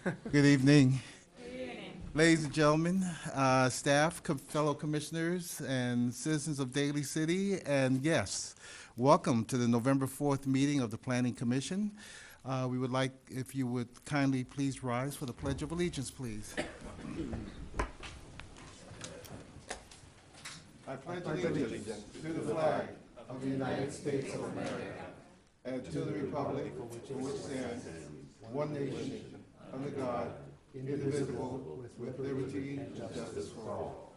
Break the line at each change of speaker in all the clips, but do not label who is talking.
Good evening. Ladies and gentlemen, staff, fellow commissioners, and citizens of Daly City, and yes, welcome to the November 4th meeting of the Planning Commission. We would like, if you would kindly please rise for the Pledge of Allegiance, please. I pledge allegiance to the flag of the United States of America and to the republic for which stands one nation, under God, indivisible, with liberty and justice for all.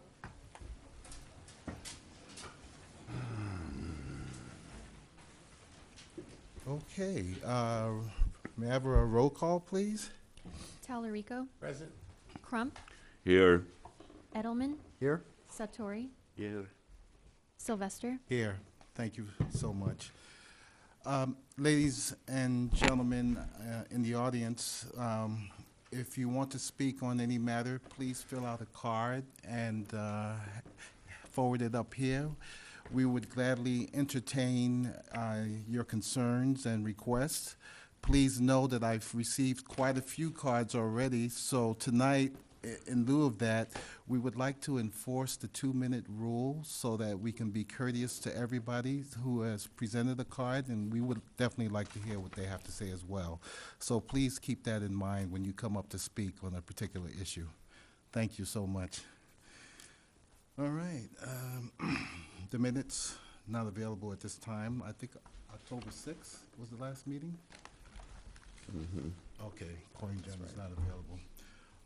Okay, may I have a roll call, please?
Tallarico.
Present.
Crump.
Here.
Edelman.
Here.
Satori.
Here.
Sylvester.
Here. Thank you so much. Ladies and gentlemen in the audience, if you want to speak on any matter, please fill out a card and forward it up here. We would gladly entertain your concerns and requests. Please know that I've received quite a few cards already, so tonight, in lieu of that, we would like to enforce the 2-minute rule so that we can be courteous to everybody who has presented a card, and we would definitely like to hear what they have to say as well. So please keep that in mind when you come up to speak on a particular issue. Thank you so much. All right. The minutes not available at this time. I think October 6th was the last meeting? Okay, Coin Gem is not available.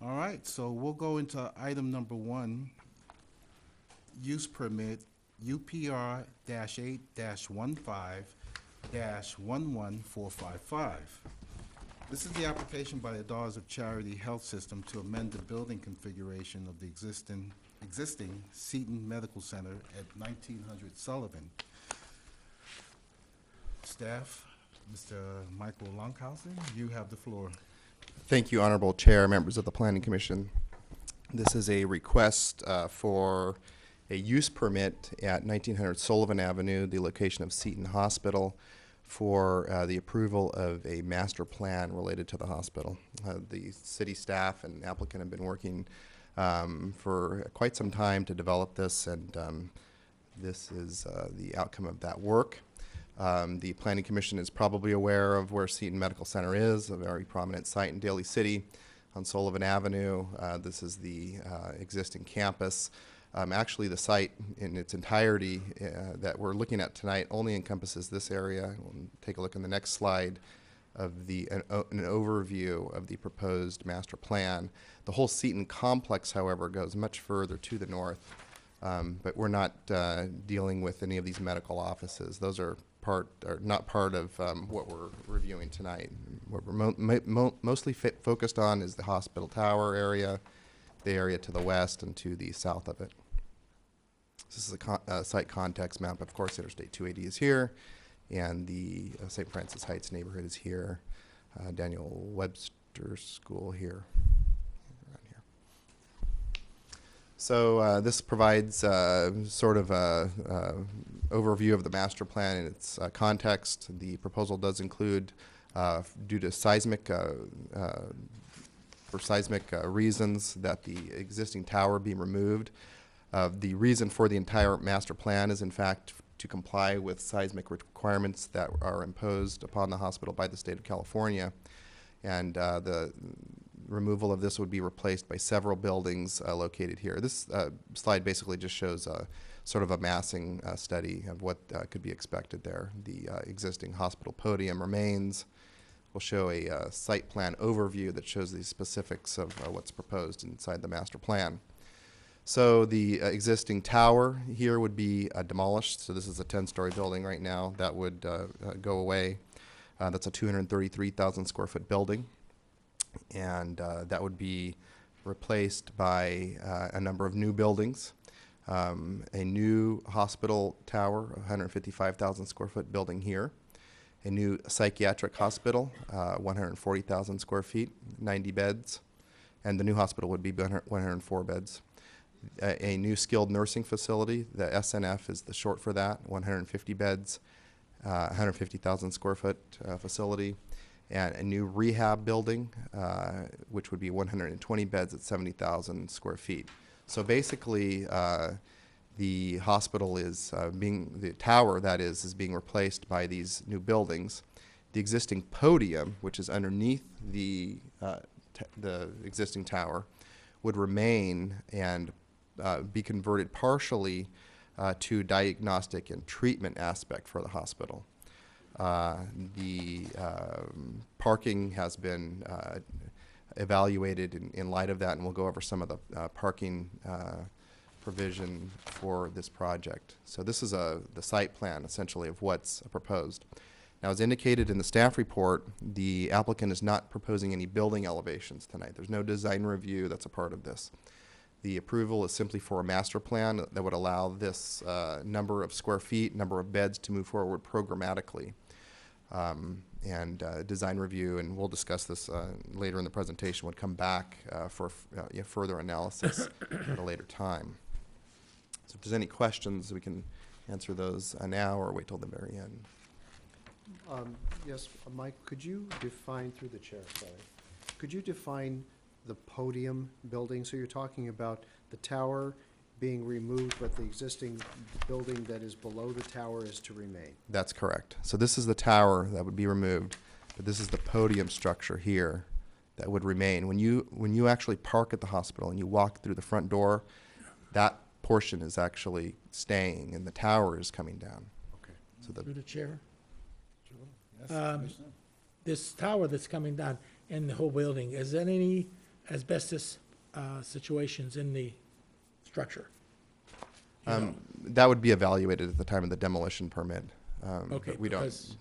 All right, so we'll go into item number 1, use permit UPR-8-15-11455. This is the application by the Daughters of Charity Health System to amend the building configuration of the existing Seton Medical Center at 1900 Sullivan. Staff, Mr. Michael Longhausen, you have the floor.
Thank you, Honorable Chair, members of the Planning Commission. This is a request for a use permit at 1900 Sullivan Avenue, the location of Seton Hospital, for the approval of a master plan related to the hospital. The city staff and applicant have been working for quite some time to develop this, and this is the outcome of that work. The Planning Commission is probably aware of where Seton Medical Center is, a very prominent site in Daly City on Sullivan Avenue. This is the existing campus. Actually, the site in its entirety that we're looking at tonight only encompasses this area. We'll take a look in the next slide of an overview of the proposed master plan. The whole Seton complex, however, goes much further to the north, but we're not dealing with any of these medical offices. Those are not part of what we're reviewing tonight. What we're mostly focused on is the hospital tower area, the area to the west and to the south of it. This is a site context map. Of course, Interstate 280 is here, and the St. Francis Heights neighborhood is here. Daniel Webster School here. Around here. So this provides sort of a overview of the master plan and its context. The proposal does include, due to seismic reasons, that the existing tower be removed. The reason for the entire master plan is, in fact, to comply with seismic requirements that are imposed upon the hospital by the state of California. And the removal of this would be replaced by several buildings located here. This slide basically just shows sort of a massing study of what could be expected there. The existing hospital podium remains. We'll show a site plan overview that shows the specifics of what's proposed inside the master plan. So the existing tower here would be demolished. So this is a 10-story building right now. That would go away. That's a 233,000 square foot building. And that would be replaced by a number of new buildings. A new hospital tower, 155,000 square foot building here. A new psychiatric hospital, 140,000 square feet, 90 beds. And the new hospital would be 104 beds. A new skilled nursing facility, the SNF is the short for that, 150 beds, 150,000 square foot facility. and a new rehab building, which would be 120 beds at 70,000 square feet. So basically, the hospital is the tower, that is being replaced by these new buildings. The existing podium, which is underneath the existing tower, would remain and be converted partially to diagnostic and treatment aspect for the hospital. The parking has been evaluated in light of that, and we'll go over some of the parking provision for this project. So this is the site plan, essentially, of what's proposed. Now, as indicated in the staff report, the applicant is not proposing any building elevations tonight. There's no design review that's a part of this. The approval is simply for a master plan that would allow this number of square feet, number of beds to move forward programmatically. Design review, and we'll discuss this later in the presentation, would come back for further analysis at a later time. So if there's any questions, we can answer those now or wait till the very end.
Yes, Mike, could you define, through the chair, sorry, could you define the podium building? So you're talking about the tower being removed, but the existing building that is below the tower is to remain?
That's correct. So this is the tower that would be removed, but this is the podium structure here that would remain. When you actually park at the hospital and you walk through the front door, that portion is actually staying and the tower is coming down.
Okay.
So
Through the chair,
Yes, Commissioner?
this tower that's coming down in the whole building, is there any asbestos situations in the structure?
That would be evaluated at the time of the demolition permit.
Okay,
but we don't.
because,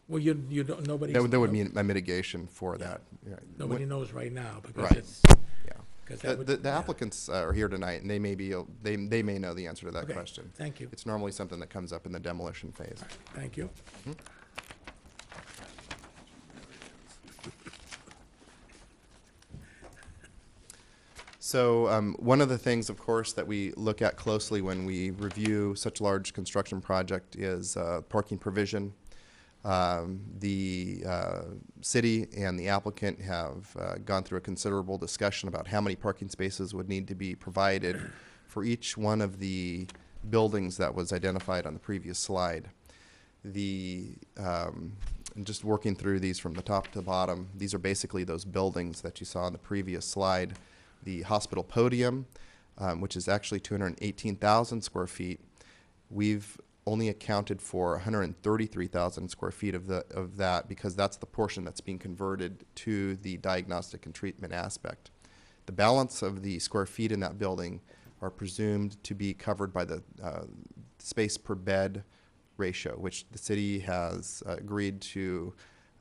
well, you don't, nobody.
There would be a mitigation for that. Yeah.
Nobody knows right now, because
Right.
it's,
Yeah.
because that would.
The
yeah.
applicants are here tonight, and they may know the answer to that
Okay,
question.
thank you,
It's normally something that comes up in the demolition phase.
thank you.
So one of the things, of course, that we look at closely when we review such a large construction project is parking provision. The city and the applicant have gone through a considerable discussion about how many parking spaces would need to be provided for each one of the buildings that was identified on the previous slide. Just working through these from the top to the bottom, these are basically those buildings that you saw on the previous slide. The hospital podium, which is actually 218,000 square feet, we've only accounted for 133,000 square feet of that because that's the portion that's being converted to the diagnostic and treatment aspect. The balance of the square feet in that building are presumed to be covered by the space per bed ratio, which the city has agreed to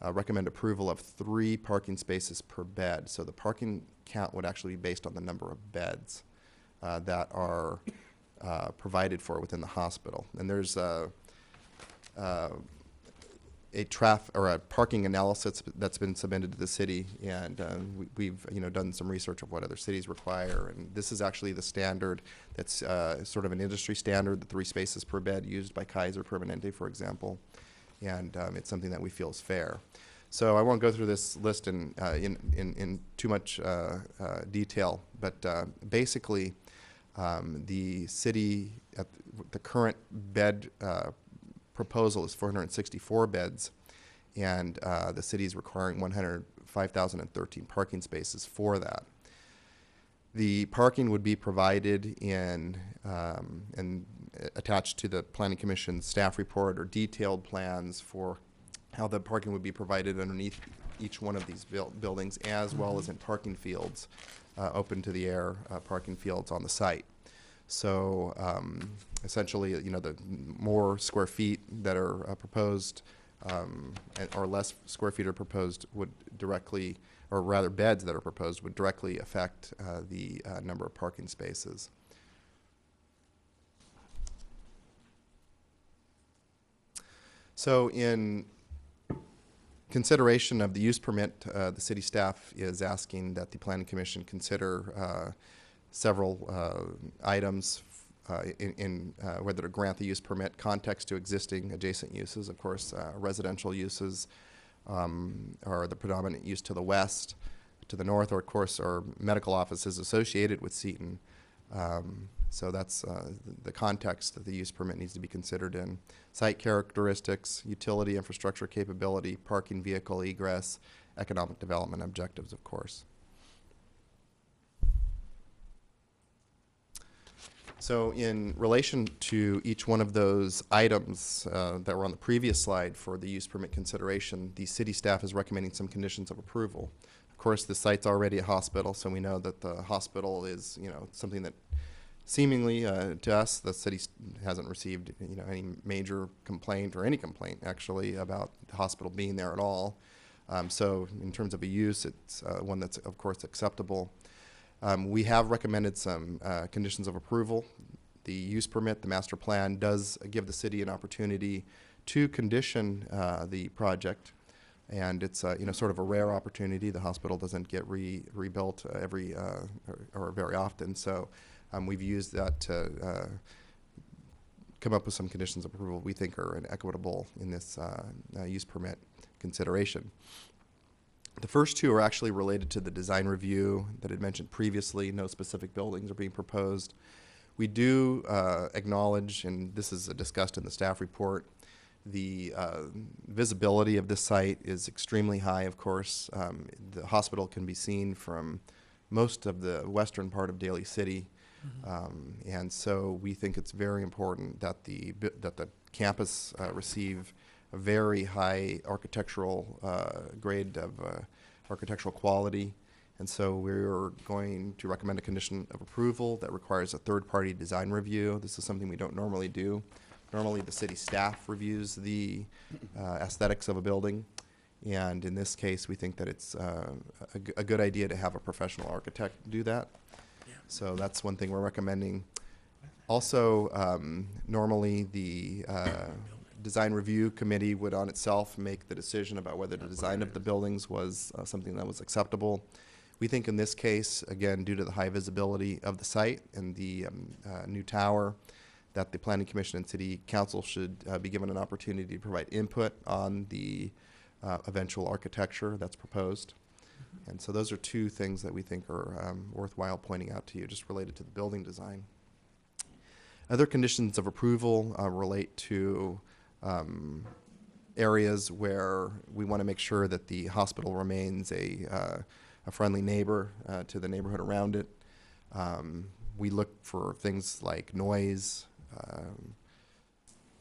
recommend approval of 3 parking spaces per bed. So the parking count would actually be based on the number of beds that are provided for within the hospital. And there's a parking analysis that's been submitted to the city, and we've done some research of what other cities require, and this is actually the standard that's sort of an industry standard, the 3 spaces per bed used by Kaiser Permanente, for example, and it's something that we feel is fair. So I won't go through this list in too much detail, but basically the city, the current bed proposal is 464 beds, and the city is requiring 105,013 parking spaces for that. The parking would be provided in and attached to the Planning Commission staff report or detailed plans for how the parking would be provided underneath each one of these buildings, as well as in parking fields, open to the air parking fields on the site. So essentially, the more square feet that are proposed or less square feet are proposed would directly, or rather beds that are proposed would directly affect the number of parking spaces. So in consideration of the use permit, the city staff is asking that the Planning Commission consider several items in whether to grant the use permit, context to existing adjacent uses, of course, residential uses, are the predominant use to the west. To the north, or of course, are medical offices associated with Seton. So that's the context that the use permit needs to be considered in. Site characteristics, utility infrastructure capability, parking vehicle egress, economic development objectives, of course. So in relation to each one of those items that were on the previous slide for the use permit consideration, the city staff is recommending some conditions of approval. Of course, the site's already a hospital, so we know that the hospital is, something that seemingly to us, the city hasn't received, any major complaint or any complaint actually about the hospital being there at all. So in terms of a use, it's one that's of course acceptable. We have recommended some conditions of approval. The use permit, the master plan, does give the city an opportunity to condition the project, and it's sort of a rare opportunity. The hospital doesn't get rebuilt every or very often, so we've used that to come up with some conditions of approval we think are equitable in this use permit consideration. The first two are actually related to the design review that I mentioned previously. No specific buildings are being proposed. We do acknowledge, and this is discussed in the staff report, the visibility of this site is extremely high, of course. The hospital can be seen from most of the western part of Daly City. And so we think it's very important that the campus receive a very high architectural grade of architectural quality. And so we're going to recommend a condition of approval that requires a third-party design review. This is something we don't normally do. Normally the city staff reviews the aesthetics of a building. And in this case, we think that it's a good idea to have a professional architect do that. So that's one thing we're recommending. Also, normally the design review committee would on itself make the decision about whether the design of the buildings was something that was acceptable. We think in this case, again, due to the high visibility of the site and the new tower, that the Planning Commission and City Council should be given an opportunity to provide input on the eventual architecture that's proposed. And so those are two things that we think are worthwhile pointing out to you, just related to the building design. Other conditions of approval relate to areas where we want to make sure that the hospital remains a friendly neighbor to the neighborhood around it. We look for things like noise,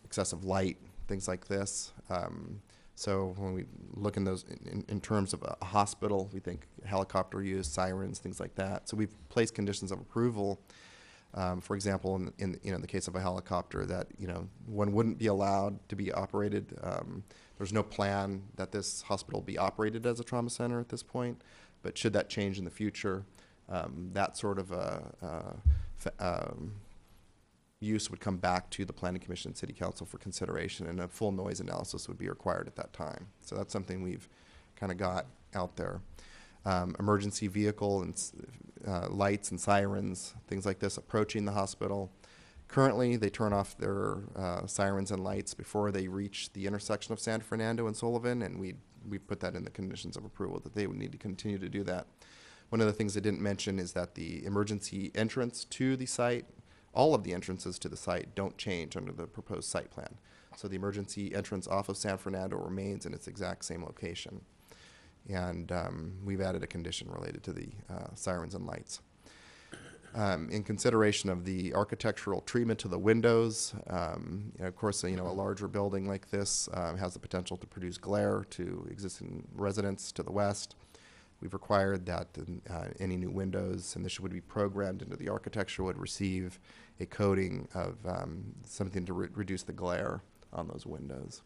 excessive light, things like this. So when we look in those in terms of a hospital, we think helicopter use, sirens, things like that. So we've placed conditions of approval. For example, in the case of a helicopter, that one wouldn't be allowed to be operated. There's no plan that this hospital be operated as a trauma center at this point, but should that change in the future, that sort of use would come back to the Planning Commission and City Council for consideration, and a full noise analysis would be required at that time. So that's something we've kind of got out there. Emergency vehicle and lights and sirens, things like this, approaching the hospital. Currently, they turn off their sirens and lights before they reach the intersection of San Fernando and Sullivan, and we put that in the conditions of approval that they would need to continue to do that. One of the things I didn't mention is that the emergency entrance to the site, all of the entrances to the site don't change under the proposed site plan. So the emergency entrance off of San Fernando remains in its exact same location. And we've added a condition related to the sirens and lights. In consideration of the architectural treatment to the windows, of course, a larger building like this has the potential to produce glare to existing residents to the west. We've required that any new windows, and this would be programmed into the architecture, would receive a coating of something to reduce the glare on those windows.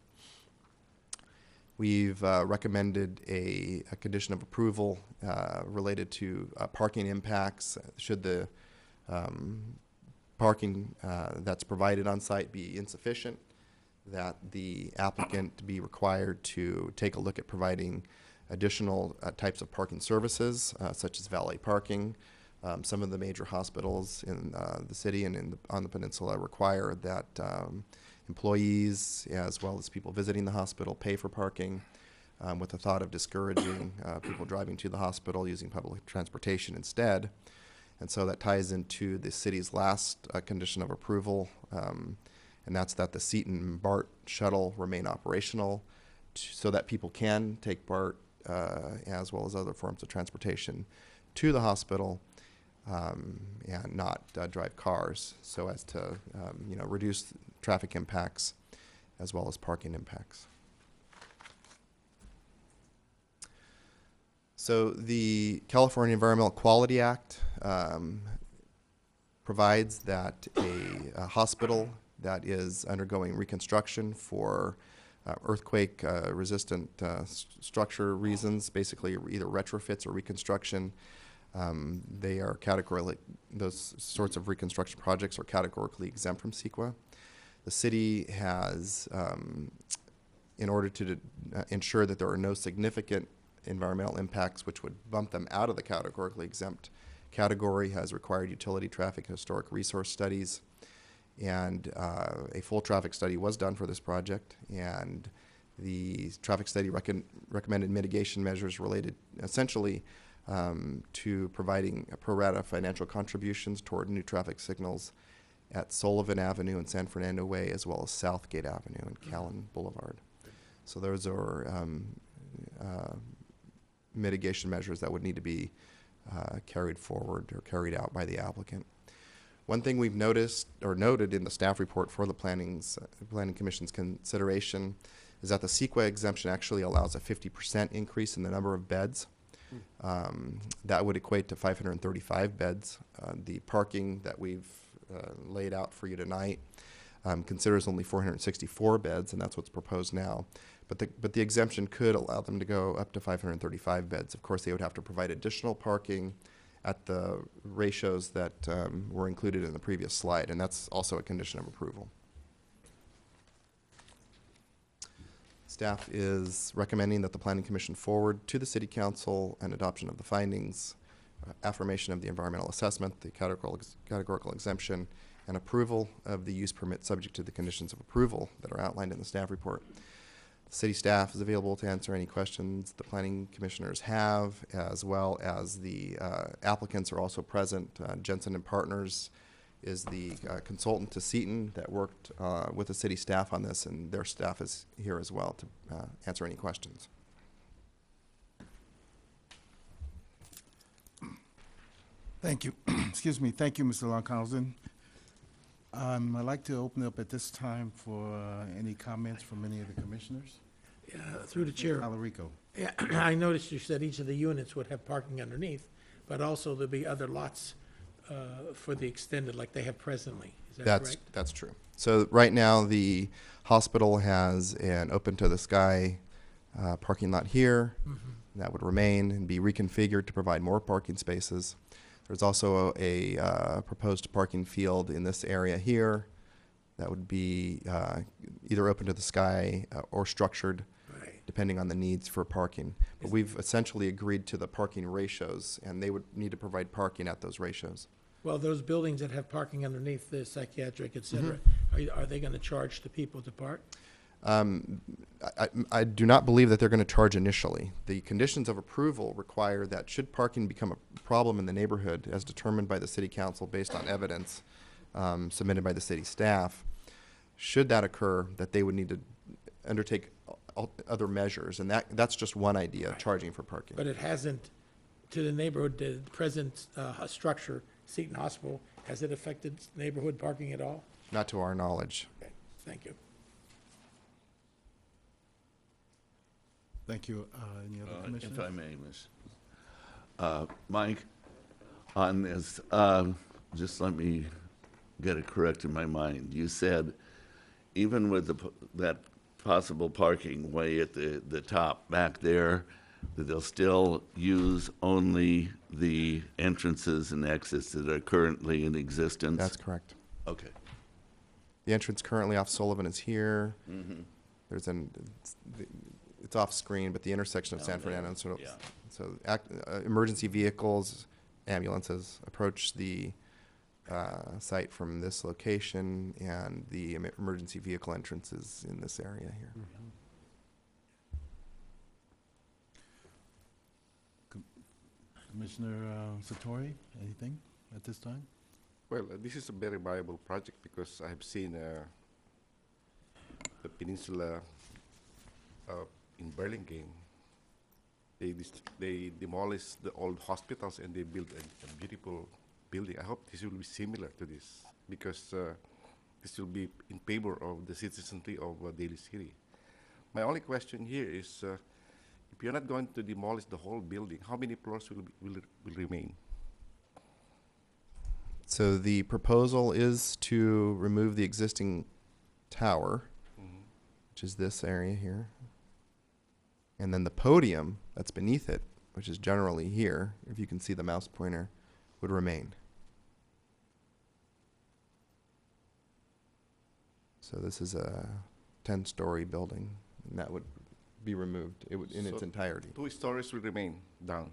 We've recommended a condition of approval related to parking impacts. Should the parking that's provided on site be insufficient, that the applicant be required to take a look at providing additional types of parking services, such as valet parking. Some of the major hospitals in the city and on the peninsula require that employees, as well as people visiting the hospital, pay for parking. with the thought of discouraging people driving to the hospital using public transportation instead. And so that ties into the city's last condition of approval, and that's that the Seton and BART shuttle remain operational so that people can take BART as well as other forms of transportation to the hospital and not drive cars, so as to reduce traffic impacts as well as parking impacts. So the California Environmental Quality Act provides that a hospital that is undergoing reconstruction for earthquake resistant structure reasons, basically either retrofits or reconstruction, they are categorically, those sorts of reconstruction projects are categorically exempt from CEQA. The city has, in order to ensure that there are no significant environmental impacts which would bump them out of the categorically exempt category, has required utility, traffic, and historic resource studies. And a full traffic study was done for this project, and the traffic study recommended mitigation measures related essentially to providing pro rata financial contributions toward new traffic signals at Sullivan Avenue and San Fernando Way, as well as Southgate Avenue and Callan Boulevard. So those are mitigation measures that would need to be carried forward or carried out by the applicant. One thing we've noticed or noted in the staff report for the Planning Commission's consideration is that the CEQA exemption actually allows a 50% increase in the number of beds. That would equate to 535 beds. The parking that we've laid out for you tonight considers only 464 beds, and that's what's proposed now. But the exemption could allow them to go up to 535 beds. Of course, they would have to provide additional parking at the ratios that were included in the previous slide, and that's also a condition of approval. Staff is recommending that the Planning Commission forward to the City Council an adoption of the findings, affirmation of the environmental assessment, the categorical exemption, and approval of the use permit subject to the conditions of approval that are outlined in the staff report. The city staff is available to answer any questions the planning commissioners have, as well as the applicants are also present. Jensen and Partners is the consultant to Seton that worked with the city staff on this, and their staff is here as well to answer any questions.
Thank you. Excuse me. Thank you, Mr. Longhausen. I'd like to open up at this time for any comments from any of the commissioners.
Through the chair.
Alarico.
Yeah, I noticed you said each of the units would have parking underneath, but also there'll be other lots for the extended, like they have presently. Is that correct?
That's true. So right now, the hospital has an open-to-the-sky parking lot here. Mm-hmm. That would remain and be reconfigured to provide more parking spaces. There's also a proposed parking field in this area here that would be either open to the sky or structured,
Right.
depending on the needs for parking. But we've essentially agreed to the parking ratios, and they would need to provide parking at those ratios.
Well, those buildings that have parking underneath, the psychiatric, et cetera, are they going to charge the people to park?
I do not believe that they're going to charge initially. The conditions of approval require that should parking become a problem in the neighborhood, as determined by the city council based on evidence submitted by the city staff, should that occur, that they would need to undertake other measures, and that's just one idea,
Right.
charging for parking.
But it hasn't, to the neighborhood, the present structure, Seton Hospital, has it affected neighborhood parking at all?
Not to our knowledge.
Okay, thank you.
Thank you. Any other commissioners?
If I may, Ms. Mike, on this, just let me get it correct in my mind. You said even with that possible parking way at the top back there, that they'll still use only the entrances and exits that are currently in existence?
That's correct.
Okay.
The entrance currently off Sullivan is here.
Mm-hmm.
There's it's off screen, but the intersection of San
Down there,
Fernando,
yeah.
so emergency vehicles, ambulances approach the site from this location, and the emergency vehicle entrance is in this area here.
Commissioner Satori, anything at this time?
Well, this is a very viable project because I have seen the peninsula in Burlingame. They demolished the old hospitals and they built a beautiful building. I hope this will be similar to this because this will be in favor of the citizenry of Daly City. My only question here is, if you're not going to demolish the whole building, how many floors will remain?
So the proposal is to remove the existing tower, which is this area here. And then the podium that's beneath it, which is generally here, if you can see the mouse pointer, would remain. So this is a 10-story building, and that would be removed. It would in its
So
entirety.
2 stories will remain down.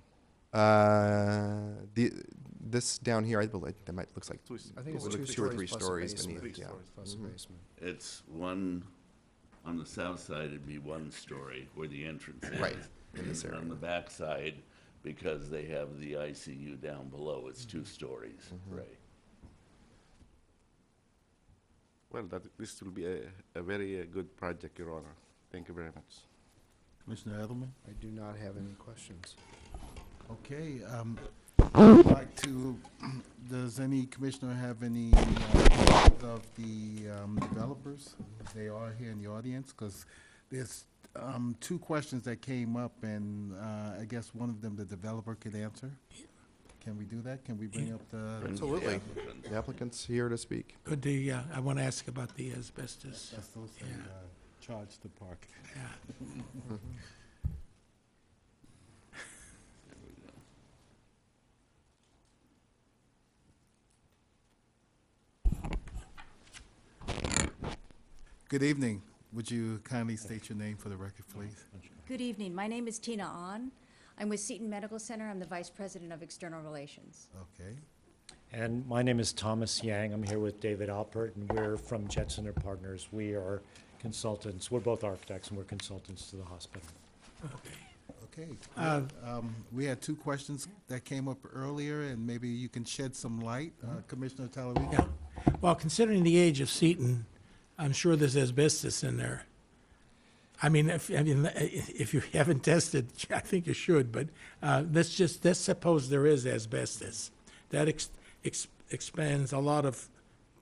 This down here, I believe that might looks like
I think it's
It
two
looks 2 or 3
stories plus a
stories
basement.
beneath.
3
Yeah.
stories.
Plus a basement.
It's one, on the south side, it'd be 1 story where the entrance is.
Right, in this
And
area.
on the back side, because they have the ICU down below, it's 2 stories, right?
Well, this will be a very good project, Your Honor. Thank you very much.
Commissioner Edelman?
I do not have any questions.
Okay, I'd like to, does any commissioner have any of the developers? They are here in the audience, because there's 2 questions that came up, and I guess one of them the developer could answer. Can we do that? Can we bring up the?
Absolutely. The applicant's here to speak.
Could the, I want to ask about the asbestos.
That's those that charge the park.
Yeah.
Good evening. Would you kindly state your name for the record, please?
Good evening. My name is Tina Ahn. I'm with Seton Medical Center. I'm the Vice President of External Relations.
Okay.
And my name is Thomas Yang. I'm here with David Alpert, and we're from Jetsoner Partners. We are consultants. We're both architects, and we're consultants to the hospital.
Okay. We had 2 questions that came up earlier, and maybe you can shed some light. Commissioner Talarico?
Yeah. Well, considering the age of Seton, I'm sure there's asbestos in there. I mean, if you haven't tested, I think you should, but let's suppose there is asbestos. That expands a lot of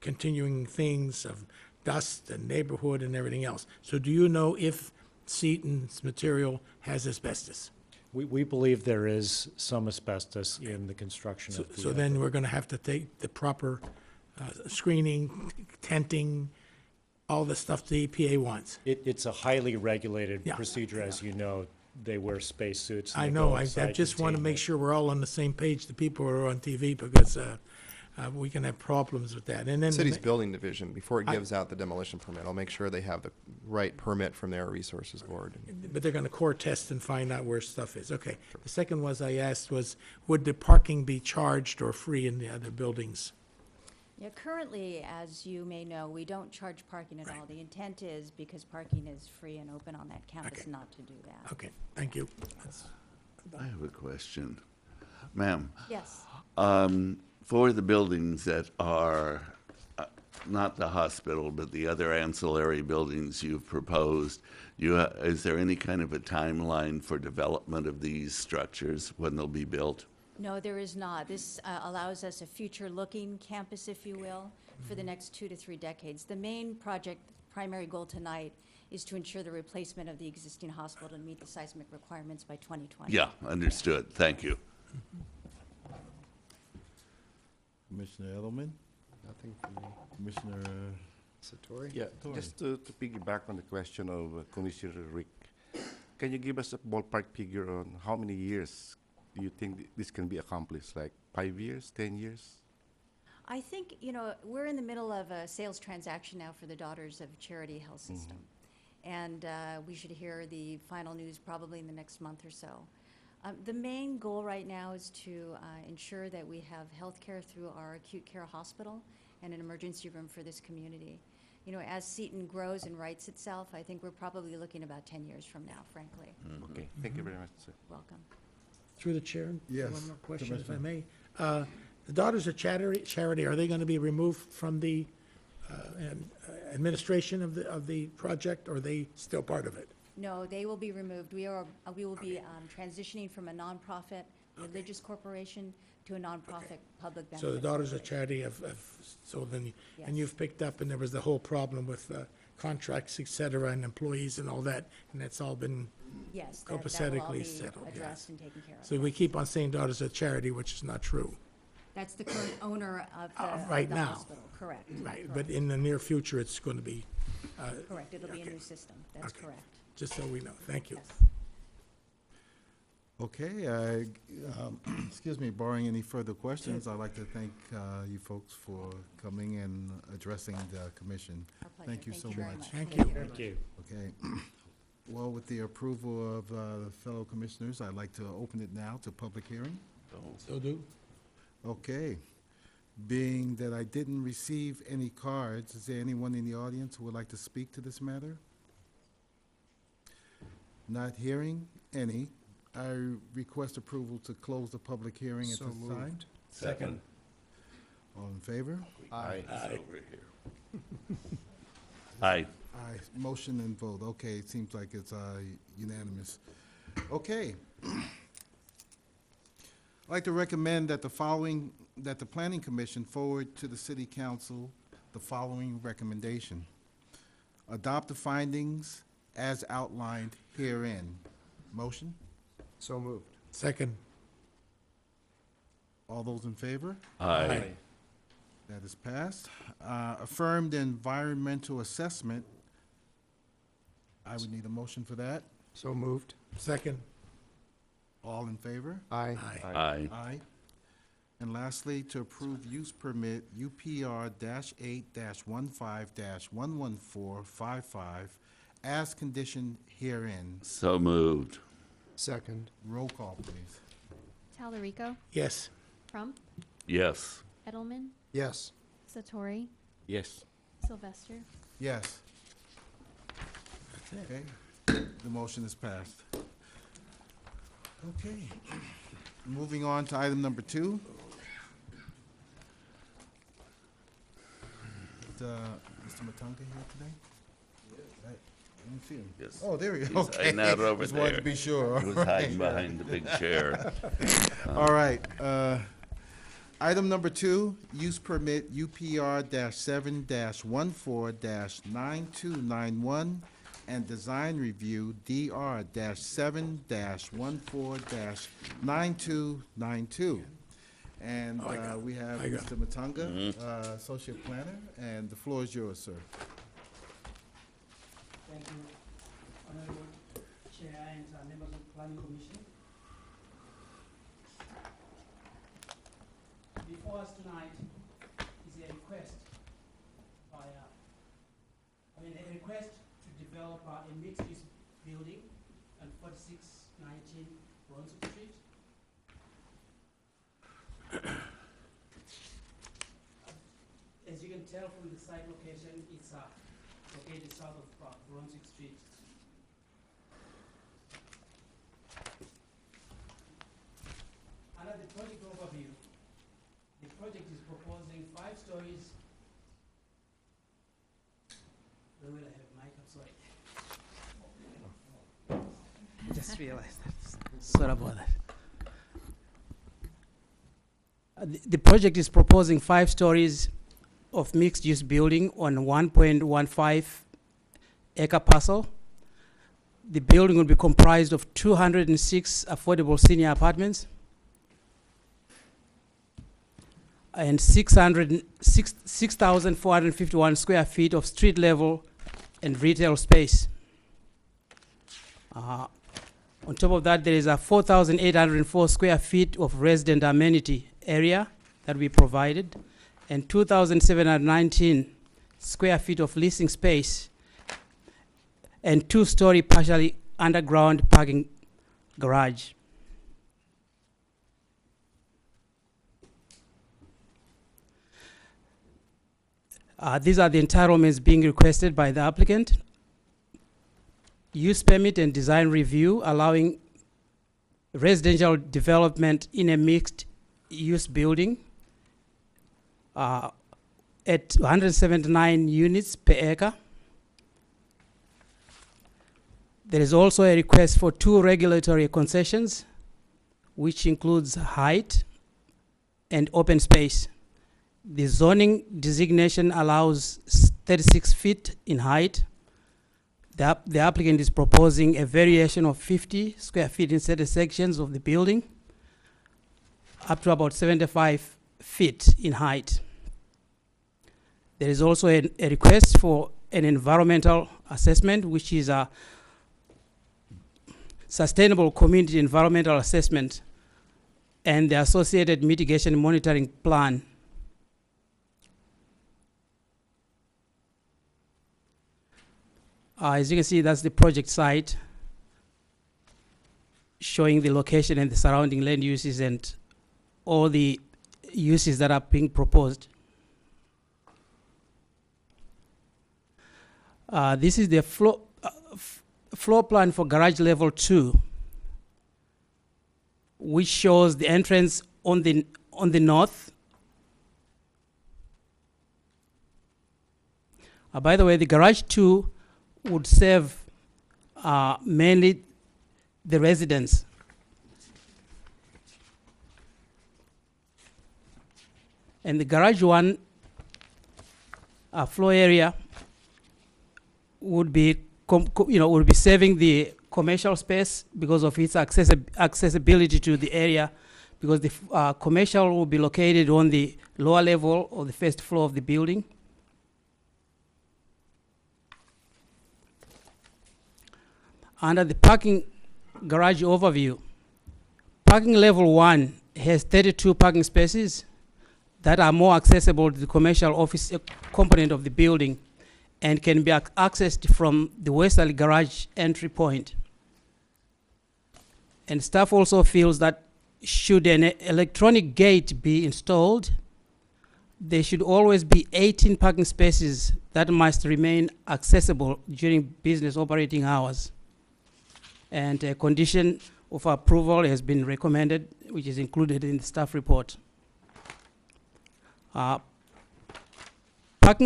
continuing things of dust and neighborhood and everything else. So do you know if Seton's material has asbestos?
We believe there is some asbestos in the construction of the.
So then we're going to have to take the proper screening, tenting, all the stuff the EPA wants.
It's a highly regulated
Yeah.
procedure, as you know. They wear spacesuits. and
I
they
know,
go
I
inside
just want to make
containment.
sure we're all on the same page, the people who are on TV, because we can have problems with that. And then,
City's building division, before it
I-
gives out the demolition permit, I'll make sure they have the right permit from their resources board.
but they're going to core test and find out where stuff is. Okay. The second was I asked was, would the parking be charged or free in the other buildings?
Yeah, currently, as you may know, we don't charge parking at all. The intent is, because parking is free and open on that campus,
Okay.
not to do that.
Okay, thank you. That's-
I have a question. Ma'am,
Yes.
for the buildings that are not the hospital, but the other ancillary buildings you've proposed, is there any kind of a timeline for development of these structures when they'll be built?
No, there is not. This allows us a future-looking campus, if you will, for the next 2 to 3 decades. The main project, primary goal tonight, is to ensure the replacement of the existing hospital to meet the seismic requirements by 2020.
Yeah, understood. Thank you.
Commissioner Edelman?
Nothing from me.
Commissioner
Satori?
Yeah,
Sorry.
just to piggyback on the question of Commissioner Rick, can you give us a ballpark figure on how many years do you think this can be accomplished? Like 5 years, 10 years?
I think, we're in the middle of a sales transaction now for the Daughters of Charity Health System. And we should hear the final news probably in the next month or so. The main goal right now is to ensure that we have health care through our acute care hospital and an emergency room for this community. As Seton grows and rights itself, I think we're probably looking about 10 years from now, frankly.
Okay, thank you very much, sir.
Welcome.
through the chair?
Yes,
One more question, if I
Commissioner.
may. The Daughters of Charity, are they going to be removed from the administration of the project, or are they still part of it?
No, they will be removed. We will be transitioning from a nonprofit religious corporation to a nonprofit public benefit.
So the Daughters of
corporation.
Charity so then, and
Yes.
you've picked up, and there was the whole problem with contracts, et cetera, and employees and all that, and that's all been,
Yes, that will all
copacetically
be
settled, yes.
addressed and taken care of.
so we keep on saying Daughters of Charity, which is not true.
That's the current owner of
right
the
now.
hospital, correct.
Right,
correct,
but in the near future, it's going to be,
Correct, it'll be a
okay.
new system, that's
Okay.
correct.
just so we know. Thank you.
Yes.
Okay, excuse me, barring any further questions, I'd like to thank you folks for coming and addressing the commission.
Our pleasure.
Thank you so
very
much.
Thank you.
Thank you.
Okay. Well, with the approval of the fellow commissioners, I'd like to open it now to public hearing.
So do.
Okay. Being that I didn't receive any cards, is there anyone in the audience who would like to speak to this matter? Not hearing any, I request approval to close the public hearing at
So
this time.
moved.
Second.
All in favor?
Aye.
Over here. Aye.
Aye, motion and vote. Okay, it seems like it's unanimous. Okay. I'd like to recommend that the Planning Commission forward to the City Council the following recommendation. Adopt the findings as outlined herein. Motion?
So moved.
Second.
All those in favor?
Aye.
That is passed. Affirmed environmental assessment. I would need a motion for that.
So moved.
Second.
All in favor?
Aye.
Aye.
Aye.
Aye. And lastly, to approve use permit UPR -8 -15 as conditioned herein.
So moved.
Second.
Roll call, please.
Talarico,
Yes.
Crump,
Yes.
Edelman,
Yes.
Satori,
Yes.
Sylvester.
Yes. Okay, the motion is passed. Okay, moving on to item number 2. Is, Mr. Matunga here today? I didn't see him.
Yes.
Oh, there he is.
He's
Okay.
hiding out over
Just wanted to
there.
be sure.
He was hiding behind the big chair.
All right, item number 2, use permit UPR -7 -14 -9291 and design review DR -7 -14 -9292. And
Oh, I got it.
we have
I got
Mr. Matunga, Associate Planner, and the floor is yours, sir.
Thank you, Honorable Chair and members of the Planning Commission. Before us tonight is a request a request to develop a mixed-use building on 4619 Brunswick Street. As you can tell from the site location, it's located south of Brunswick Street. Under the project overview, the project is proposing 5 stories. Where will I have mic? I'm sorry. Just realized that. Sorry about that. The project is proposing 5 stories of mixed-use building on 1.15 acre parcel. The building will be comprised of 206 affordable senior apartments and 6,451 square feet of street level and retail space. On top of that, there is a 4,804 square feet of resident amenity area that we provided, and 2,719 square feet of leasing space, and 2-story partially underground parking garage. These are the entitlements being requested by the applicant. Use permit and design review allowing residential development in a mixed-use building at 179 units per acre. There is also a request for 2 regulatory concessions, which includes height and open space. The zoning designation allows 36 feet in height. The applicant is proposing a variation of 50 square feet in certain sections of the building, up to about 75 feet in height. There is also a request for an environmental assessment, which is a sustainable community environmental assessment and the associated mitigation monitoring plan. As you can see, that's the project site showing the location and the surrounding land uses and all the uses that are being proposed. This is the floor plan for garage level 2, which shows the entrance on the north. By the way, the garage 2 would serve mainly the residents. And the garage 1 floor area would be would be serving the commercial space because of its accessibility to the area, because the commercial will be located on the lower level of the first floor of the building. Under the parking garage overview, parking level 1 has 32 parking spaces that are more accessible to the commercial office component of the building and can be accessed from the westerly garage entry point. And staff also feels that should an electronic gate be installed, there should always be 18 parking spaces that must remain accessible during business operating hours. And a condition of approval has been recommended, which is included in the staff report. Parking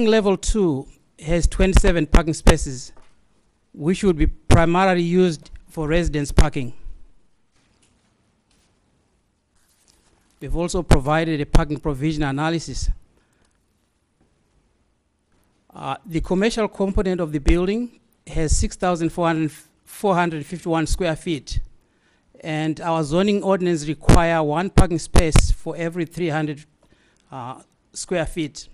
level 2 has 27 parking spaces, which would be primarily used for residence parking. We've also provided a parking provision analysis. The commercial component of the building has 6,451 square feet, and our zoning ordinance require 1 parking space for every 300 square feet.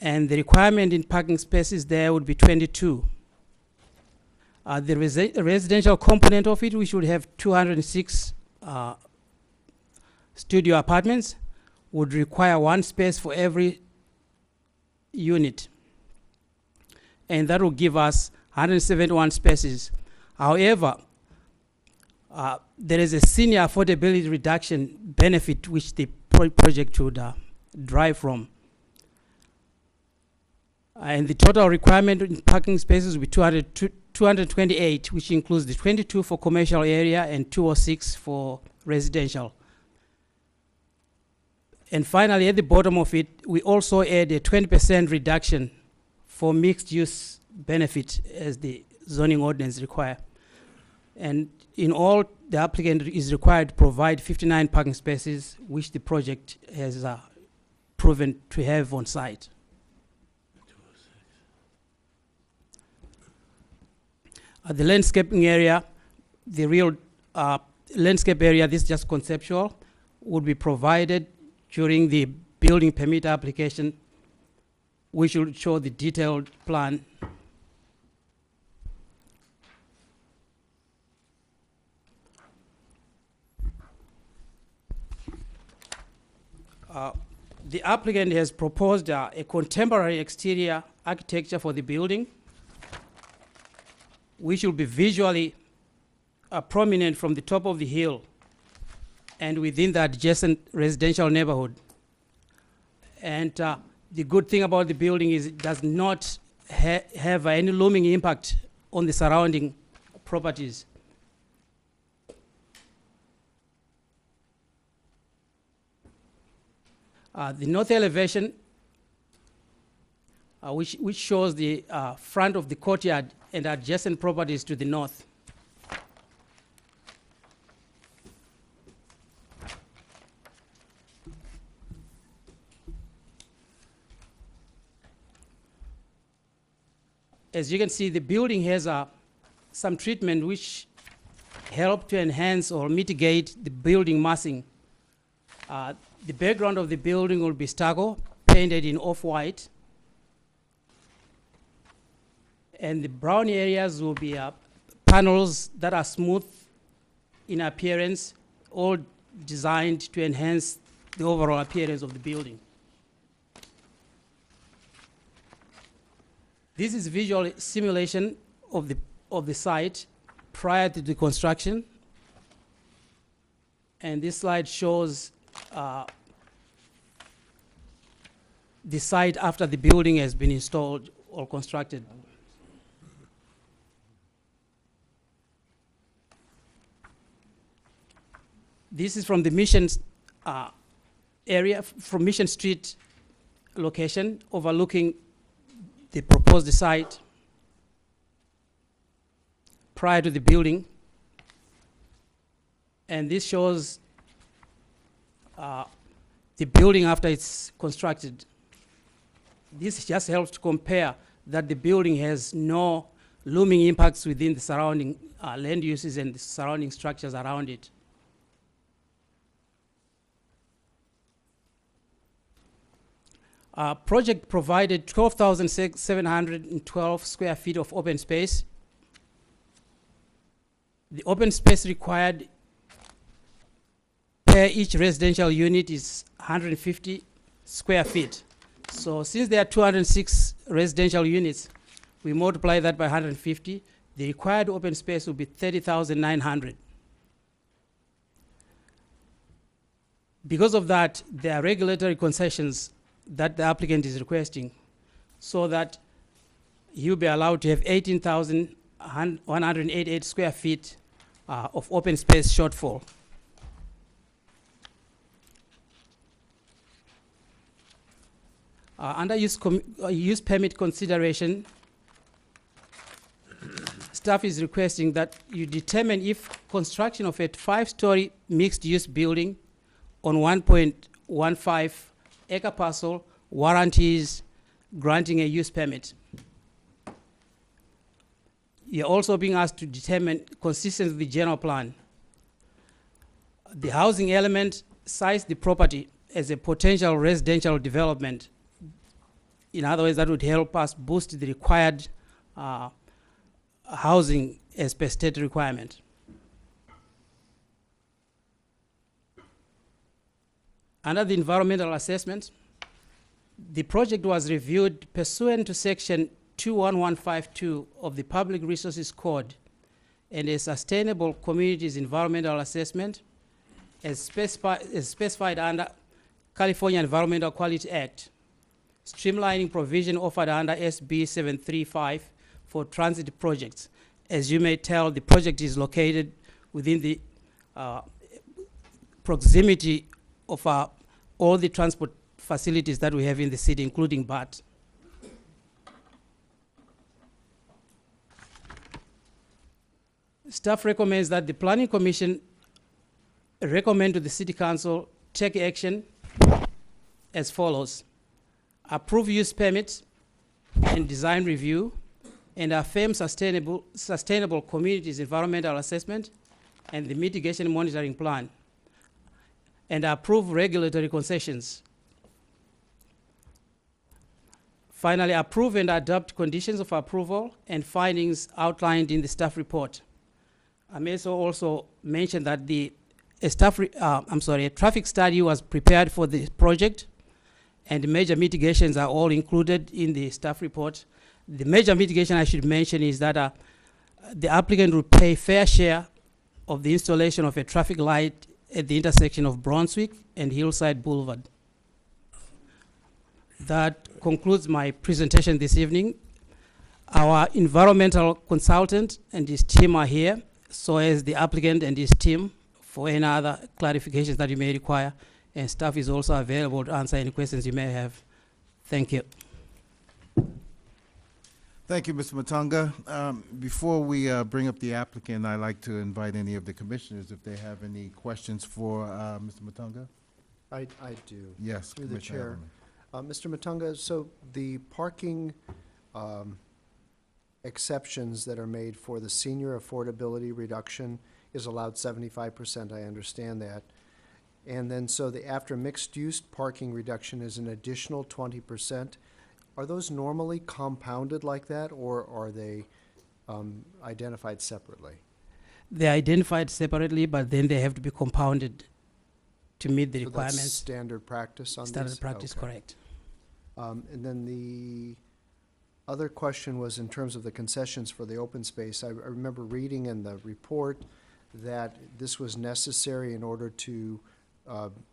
And the requirement in parking spaces there would be 22. The residential component of it, which would have 206 studio apartments, would require 1 space for every unit. And that will give us 171 spaces. However, there is a senior affordability reduction benefit which the project would derive from. And the total requirement in parking spaces will be 228, which includes the 22 for commercial area and 206 for residential. And finally, at the bottom of it, we also add a 20% reduction for mixed use benefit as the zoning ordinance require. And in all, the applicant is required to provide 59 parking spaces, which the project has proven to have on site. The landscaping area, the real landscape area, this is just conceptual, would be provided during the building permit application, which will show the detailed plan. The applicant has proposed a contemporary exterior architecture for the building, which will be visually prominent from the top of the hill and within the adjacent residential neighborhood. And the good thing about the building is it does not have any looming impact on the surrounding properties. The north elevation, which shows the front of the courtyard and adjacent properties to the north. As you can see, the building has some treatment which help to enhance or mitigate the building massing. The background of the building will be stucco, painted in off-white. And the brown areas will be panels that are smooth in appearance, all designed to enhance the overall appearance of the building. This is visual simulation of the site prior to the construction. And this slide shows the site after the building has been installed or constructed. This is from the Mission area, from Mission Street location, overlooking the proposed site prior to the building. And this shows the building after it's constructed. This just helps to compare that the building has no looming impacts within the surrounding land uses and the surrounding structures around it. Project provided 12,712 square feet of open space. The open space required per each residential unit is 150 square feet. So since there are 206 residential units, we multiply that by 150, the required open space will be 30,900. Because of that, there are regulatory concessions that the applicant is requesting, so that you'll be allowed to have 18,188 square feet of open space shortfall. Under use permit consideration, staff is requesting that you determine if construction of a 5-story mixed-use building on 1.15 acre parcel warranties granting a use permit. You're also being asked to determine, consistent with the general plan, the housing element size the property as a potential residential development. In other words, that would help us boost the required housing as per state requirement. Under the environmental assessment, the project was reviewed pursuant to section 21152 of the Public Resources Code and a sustainable communities environmental assessment as specified under California Environmental Quality Act, streamlining provision offered under SB 735 for transit projects. As you may tell, the project is located within the proximity of all the transport facilities that we have in the city, including BART. Staff recommends that the Planning Commission recommend to the City Council take action as follows: approve use permit and design review, and affirm sustainable communities environmental assessment and the mitigation monitoring plan, and approve regulatory concessions. Finally, approve and adopt conditions of approval and findings outlined in the staff report. I may also mention that a traffic study was prepared for the project, and major mitigations are all included in the staff report. The major mitigation I should mention is that the applicant will pay fair share of the installation of a traffic light at the intersection of Brunswick and Hillside Boulevard. That concludes my presentation this evening. Our environmental consultant and his team are here, so as the applicant and his team, for any other clarifications that you may require. and staff is also available to answer any questions you may have. Thank you.
Thank you, Mr. Matunga. Before we bring up the applicant, I'd like to invite any of the commissioners if they have any questions for Mr. Matunga.
I do.
Yes,
Through the
Commissioner
chair.
Edelman.
Mr. Matunga, so the parking exceptions that are made for the senior affordability reduction is allowed 75%, I understand that. And then, so the after mixed-use parking reduction is an additional 20%. Are those normally compounded like that, or are they identified separately?
They're identified separately, but then they have to be compounded to meet the
So that's
requirements.
standard practice on these?
Standard practice,
Okay.
correct.
And then the other question was in terms of the concessions for the open space. I remember reading in the report that this was necessary in order to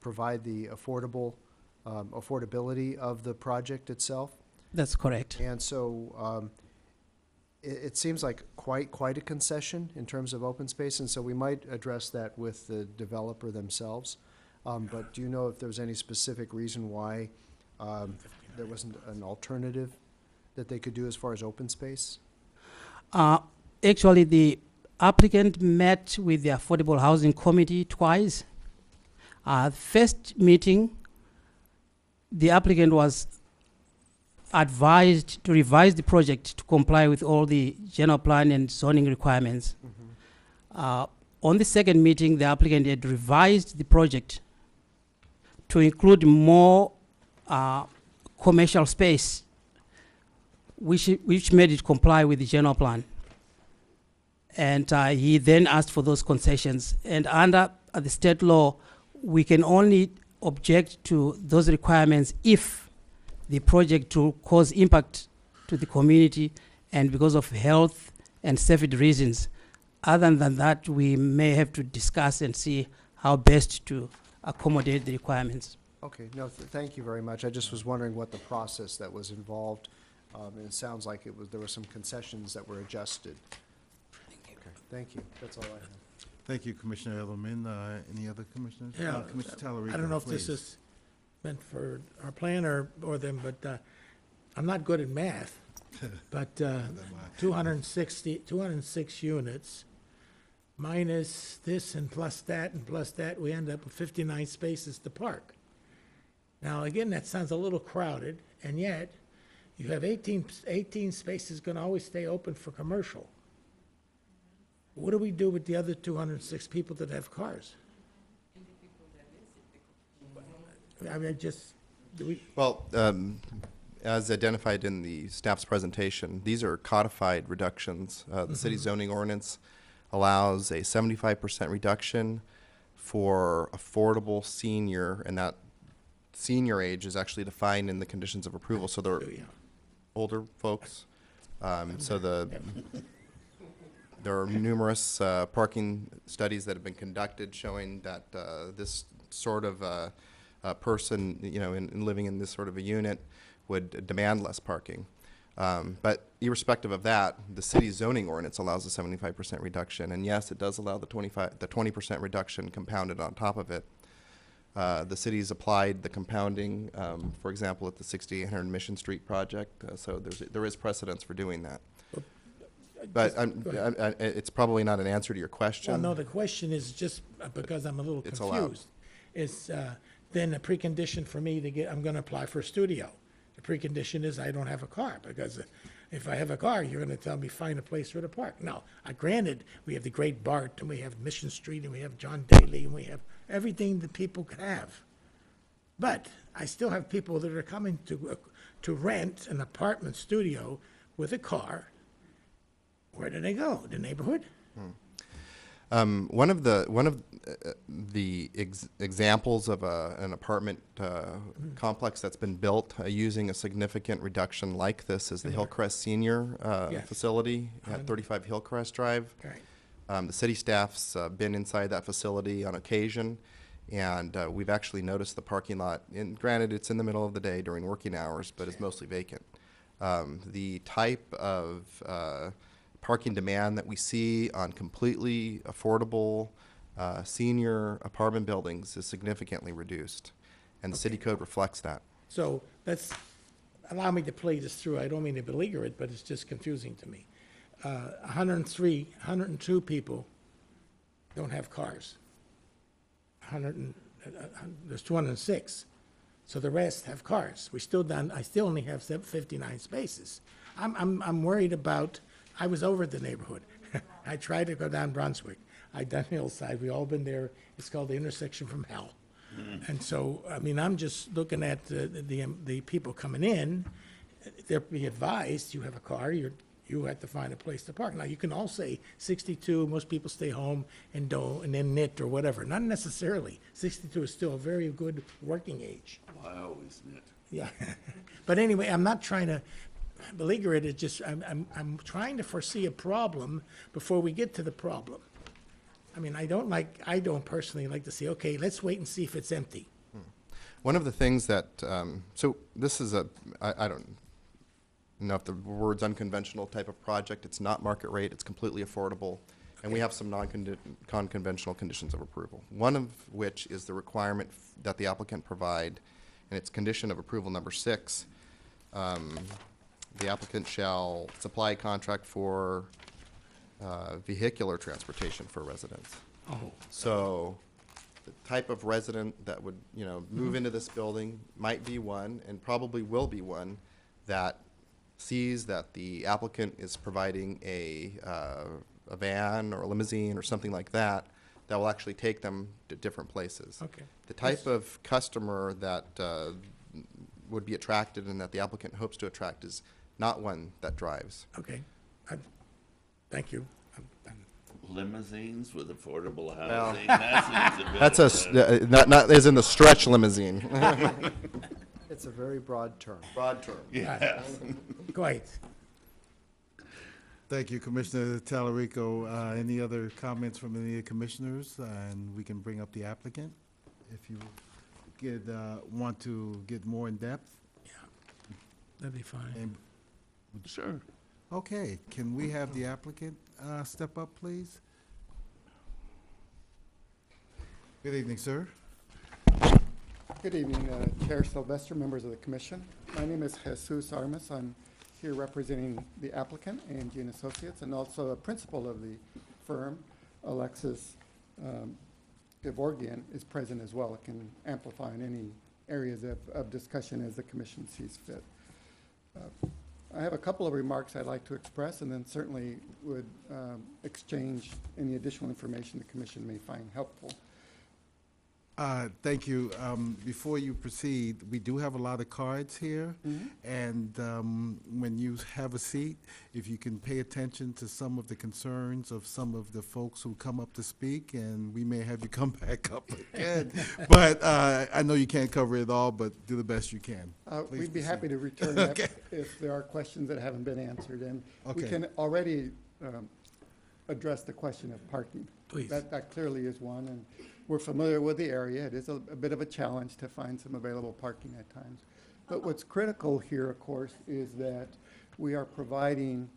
provide the affordability of the project itself.
That's correct.
And so it seems like quite a concession in terms of open space, and so we might address that with the developer themselves. But do you know if there was any specific reason why there wasn't an alternative that they could do as far as open space?
Actually, the applicant met with the Affordable Housing Committee twice. First meeting, the applicant was advised to revise the project to comply with all the general plan and zoning requirements. On the second meeting, the applicant had revised the project to include more commercial space, which made it comply with the general plan. And he then asked for those concessions. And under the state law, we can only object to those requirements if the project to cause impact to the community and because of health and safety reasons. Other than that, we may have to discuss and see how best to accommodate the requirements.
Okay, no, thank you very much. I just was wondering what the process that was involved, and it sounds like there were some concessions that were adjusted. Okay, thank you. That's all I have.
Thank you, Commissioner Edelman. Any other commissioners?
Yeah,
Commissioner Tallarico,
I don't know if this
please.
is meant for our plan or them, but I'm not good at math. But 206 units minus this and plus that, we end up with 59 spaces to park. Now, again, that sounds a little crowded, and yet you have 18 spaces going to always stay open for commercial. What do we do with the other 206 people that have cars? I mean, do we?
Well, as identified in the staff's presentation, these are codified reductions. The city zoning ordinance allows a 75% reduction for affordable senior, and that senior age is actually defined in the conditions of approval. So they're older folks. There are numerous parking studies that have been conducted showing that this sort of person, in living in this sort of a unit, would demand less parking. But irrespective of that, the city's zoning ordinance allows a 75% reduction, and yes, it does allow the 20% reduction compounded on top of it. The city's applied the compounding, for example, at the 6800 Mission Street project, so there is precedence for doing that. But it's probably not an answer to your question.
Well, no, the question is just because I'm a little
It's allowed.
confused. Is then a precondition for me to I'm going to apply for a studio. The precondition is I don't have a car, because if I have a car, you're going to tell me find a place for to park. Now, granted, we have the Great Bart, and we have Mission Street, and we have John Daly, and we have everything that people could have. But I still have people that are coming to rent an apartment studio with a car. Where do they go? The neighborhood?
One of the examples of an apartment complex that's been built using a significant reduction like this is the Hillcrest Senior
Yes.
facility at 35 Hillcrest Drive.
Right.
The city staff's been inside that facility on occasion, and we've actually noticed the parking lot. And granted, it's in the middle of the day during working hours, but it's mostly vacant. The type of parking demand that we see on completely affordable senior apartment buildings is significantly reduced, and the city code reflects that.
So let's, allow me to play this through. I don't mean to beleaguer it, but it's just confusing to me. 102 people don't have cars. There's 206. So the rest have cars. I still only have 59 spaces. I'm worried about, I was over the neighborhood. I tried to go down Brunswick. I've done Hillside. We've all been there. It's called the intersection from hell. And so, I mean, I'm just looking at the people coming in. They're being advised, you have a car, you have to find a place to park. Now, you can all say 62, most people stay home and then knit or whatever. Not necessarily. 62 is still a very good working age.
Well, I always knit.
Yeah. But anyway, I'm not trying to beleaguer it. It's just, I'm trying to foresee a problem before we get to the problem. I mean, I don't personally like to say, okay, let's wait and see if it's empty.
One of the things that, so this is I don't know if the word's unconventional type of project. It's not market rate. It's completely affordable. And we have some non-conventional conditions of approval. One of which is the requirement that the applicant provide, and it's condition of approval number 6. The applicant shall supply a contract for vehicular transportation for residents.
Oh,
So the type of resident that would, move into this building might be one, and probably will be one, that sees that the applicant is providing a van or a limousine or something like that, that will actually take them to different places.
okay.
The type of customer that would be attracted and that the applicant hopes to attract is not one that drives.
Okay. Thank you.
Limousines with affordable housing, that seems a bit.
That's not as in the stretch limousine.
It's a very broad term.
Broad term.
Yeah.
Quite.
Thank you, Commissioner Talarico. Any other comments from any of the commissioners? And we can bring up the applicant if you want to get more in depth.
That'd be fine.
And-
Sure.
Okay, can we have the applicant step up, please? Good evening, sir.
Good evening, Chair Sylvester, members of the commission. My name is Jesus Armas. I'm here representing the applicant, A&G and Associates, and also a principal of the firm, Alexis Gevorgian, is present as well. It can amplify in any areas of discussion as the commission sees fit. I have a couple of remarks I'd like to express, and then certainly would exchange any additional information the commission may find helpful.
Thank you. Before you proceed, we do have a lot of cards here, and when you have a seat, if you can pay attention to some of the concerns of some of the folks who come up to speak, and we may have you come back up again. But I know you can't cover it all, but do the best you can. Please
We'd be
proceed.
happy to return
Okay.
if there are questions that haven't been answered. And we
Okay.
can already address the question of parking.
Please.
That clearly is one, and we're familiar with the area. It is a bit of a challenge to find some available parking at times. But what's critical here, of course, is that we are providing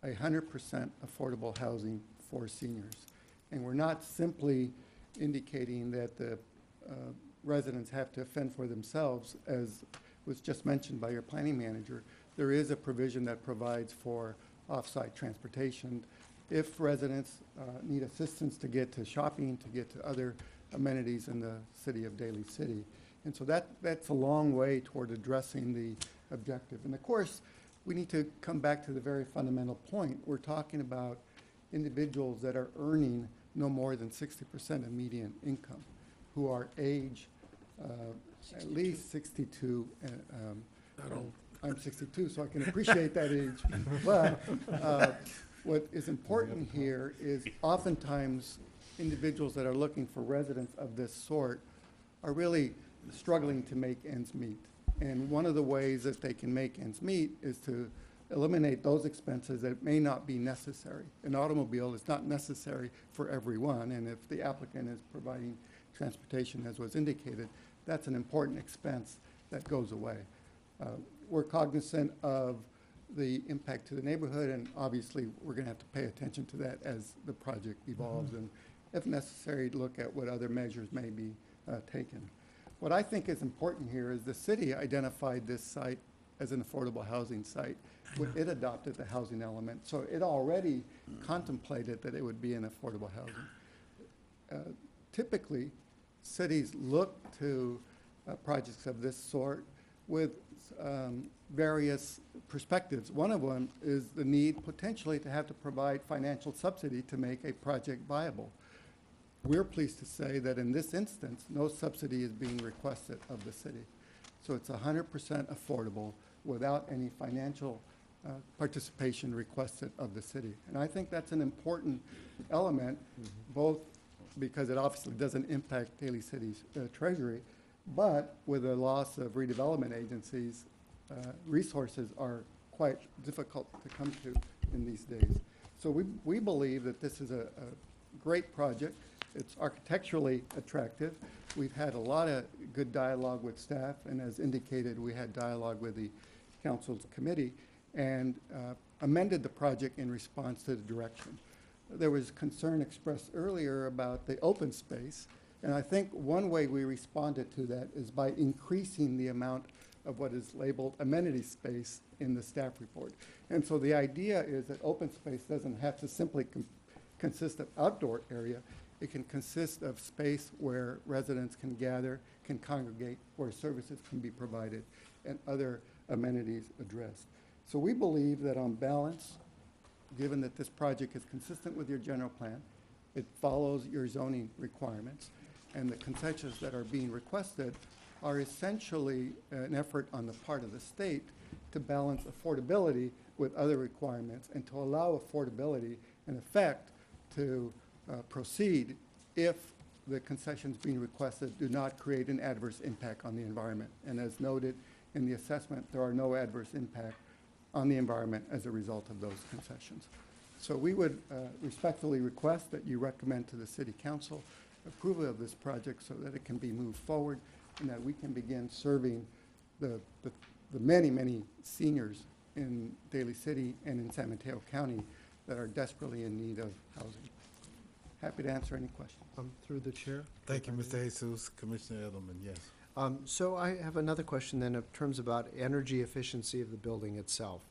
100% affordable housing for seniors. And we're not simply indicating that the residents have to fend for themselves, as was just mentioned by your planning manager. There is a provision that provides for off-site transportation if residents need assistance to get to shopping, to get to other amenities in the city of Daly City. And so that's a long way toward addressing the objective. And of course, we need to come back to the very fundamental point. We're talking about individuals that are earning no more than 60% of median income, who are age at least 62. I'm 62, so I can appreciate that age. But what is important here is oftentimes individuals that are looking for residence of this sort are really struggling to make ends meet. And one of the ways that they can make ends meet is to eliminate those expenses that may not be necessary. An automobile is not necessary for everyone, and if the applicant is providing transportation as was indicated, that's an important expense that goes away. We're cognizant of the impact to the neighborhood, and obviously we're going to have to pay attention to that as the project evolves and if necessary, look at what other measures may be taken. What I think is important here is the city identified this site as an affordable housing site when it adopted the housing element. So it already contemplated that it would be an affordable housing. Typically, cities look to projects of this sort with various perspectives. One of them is the need potentially to have to provide financial subsidy to make a project viable. We're pleased to say that in this instance, no subsidy is being requested of the city. So it's 100% affordable without any financial participation requested of the city. And I think that's an important element, both because it obviously doesn't impact Daly City's treasury, but with the loss of redevelopment agencies, resources are quite difficult to come to in these days. So we believe that this is a great project. It's architecturally attractive. We've had a lot of good dialogue with staff, and as indicated, we had dialogue with the council's committee and amended the project in response to the direction. There was concern expressed earlier about the open space, and I think one way we responded to that is by increasing the amount of what is labeled amenity space in the staff report. And so the idea is that open space doesn't have to simply consist of outdoor area. It can consist of space where residents can gather, can congregate, where services can be provided, and other amenities addressed. So we believe that on balance, given that this project is consistent with your general plan, it follows your zoning requirements, and the concessions that are being requested are essentially an effort on the part of the state to balance affordability with other requirements and to allow affordability, in effect, to proceed if the concessions being requested do not create an adverse impact on the environment. And as noted in the assessment, there are no adverse impact on the environment as a result of those concessions. So we would respectfully request that you recommend to the City Council approval of this project so that it can be moved forward and that we can begin serving the many, many seniors in Daly City and in San Mateo County that are desperately in need of housing. Happy to answer any questions.
Through the chair.
Thank you, Mr. Jesus. Commissioner Edelman, yes.
So I have another question then in terms about energy efficiency of the building itself.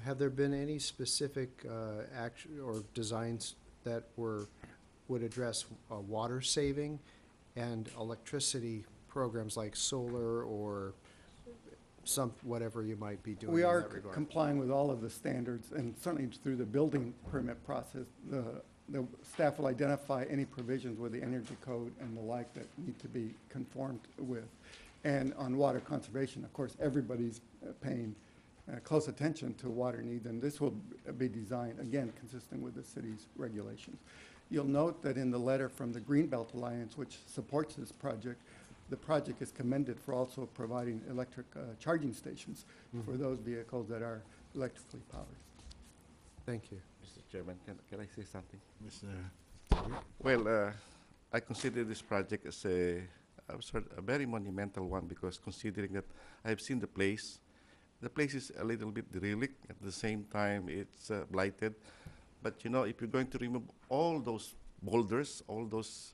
Have there been any specific action or designs that would address water saving and electricity programs like solar or whatever you might be doing
We
in
are
that regard?
complying with all of the standards, and certainly through the building permit process, the staff will identify any provisions with the energy code and the like that need to be conformed with. And on water conservation, of course, everybody's paying close attention to water needs, and this will be designed, again, consistent with the city's regulations. You'll note that in the letter from the Greenbelt Alliance, which supports this project, the project is commended for also providing electric charging stations for those vehicles that are electrically powered.
Thank you.
Mr. Chairman, can I say something?
Commissioner,
Well, I consider this project as a very monumental one because considering that I've seen the place is a little bit derelict. At the same time, it's blighted. But you know, if you're going to remove all those boulders, all those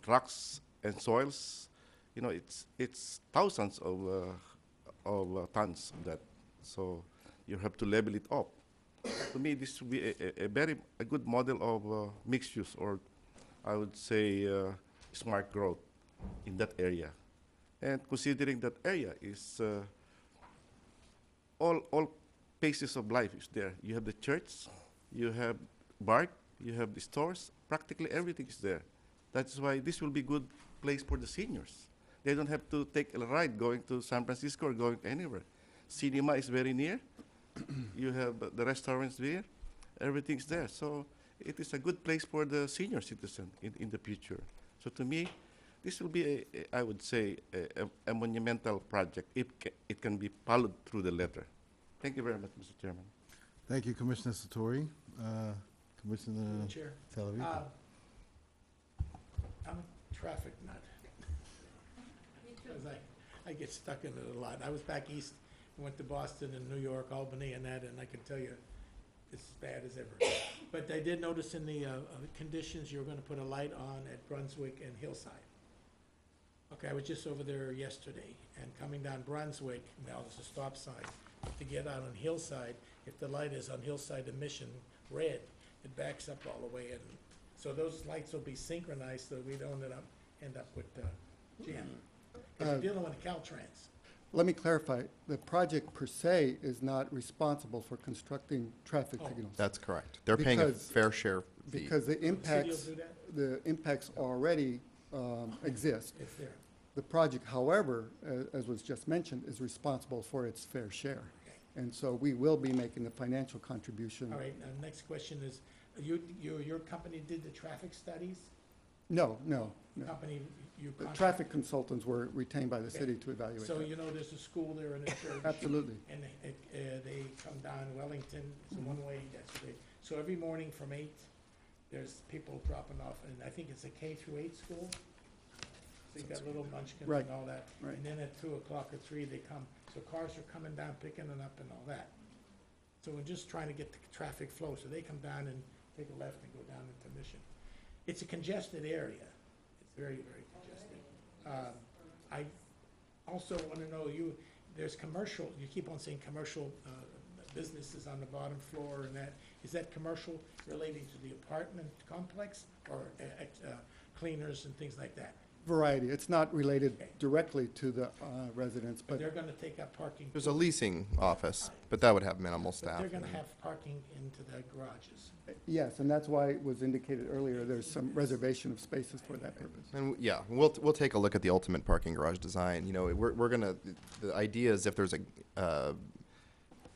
rocks and soils, you know, it's thousands of tons of that. So you have to level it up. To me, this would be a good model of mixed use, or I would say smart growth in that area. And considering that area is all phases of life is there. You have the church, you have BART, you have the stores, practically everything is there. That's why this will be a good place for the seniors. They don't have to take a ride going to San Francisco or going anywhere. Cinema is very near. You have the restaurants there. Everything's there. So it is a good place for the senior citizen in the future. So to me, this will be, I would say, a monumental project if it can be followed through the letter. Thank you very much, Mr. Chairman.
thank you, Commissioner Satori. Commissioner
Chair.
Talarico.
I'm a traffic nut. Because I get stuck in it a lot. I was back east, went to Boston and New York, Albany and that, and I can tell you, it's as bad as ever. But I did notice in the conditions, you're gonna put a light on at Brunswick and Hillside. Okay, I was just over there yesterday, and coming down Brunswick, now there's a stop sign. To get out on Hillside, if the light is on Hillside emission red, it backs up all the way in. So those lights will be synchronized so we don't end up with jam. Because you're dealing with Caltrans.
Let me clarify, the project per se is not responsible for constructing traffic
Oh.
signals.
That's correct. They're paying a
Because-
fair share fee.
Because the
city will
impacts,
do that?
the impacts already exist.
It's there.
The project, however, as was just mentioned, is responsible for its fair share.
Okay.
And so we will be making the financial contribution.
All right, next question is, your company did the traffic studies?
No, no, no.
Company, you
The
contract-
traffic consultants were retained by the
Okay.
city to evaluate
So
that.
you know there's a school there and a church?
Absolutely.
And they come down Wellington, it's a one-way, so every morning from 8, there's people dropping off, and I think it's a K through 8 school? So you got little munchkins
Right,
and all that.
right.
And then at 2 o'clock or 3, they come, so cars are coming down, picking it up and all that. So we're just trying to get the traffic flow, so they come down and take a left and go down into Mission. It's a congested area. It's very, very congested. I also want to know, there's commercial, you keep on saying commercial businesses on the bottom floor and that. Is that commercial relating to the apartment complex or cleaners and things like that?
Variety. It's not related directly to the residents,
But
but
they're going to take up parking.
There's a leasing office, but that would have minimal
But
staff.
they're going to have parking into the garages.
yes, and that's why it was indicated earlier, there's some reservation of spaces for that purpose.
And yeah, we'll take a look at the ultimate parking garage design. You know, we're gonna, the idea is if there's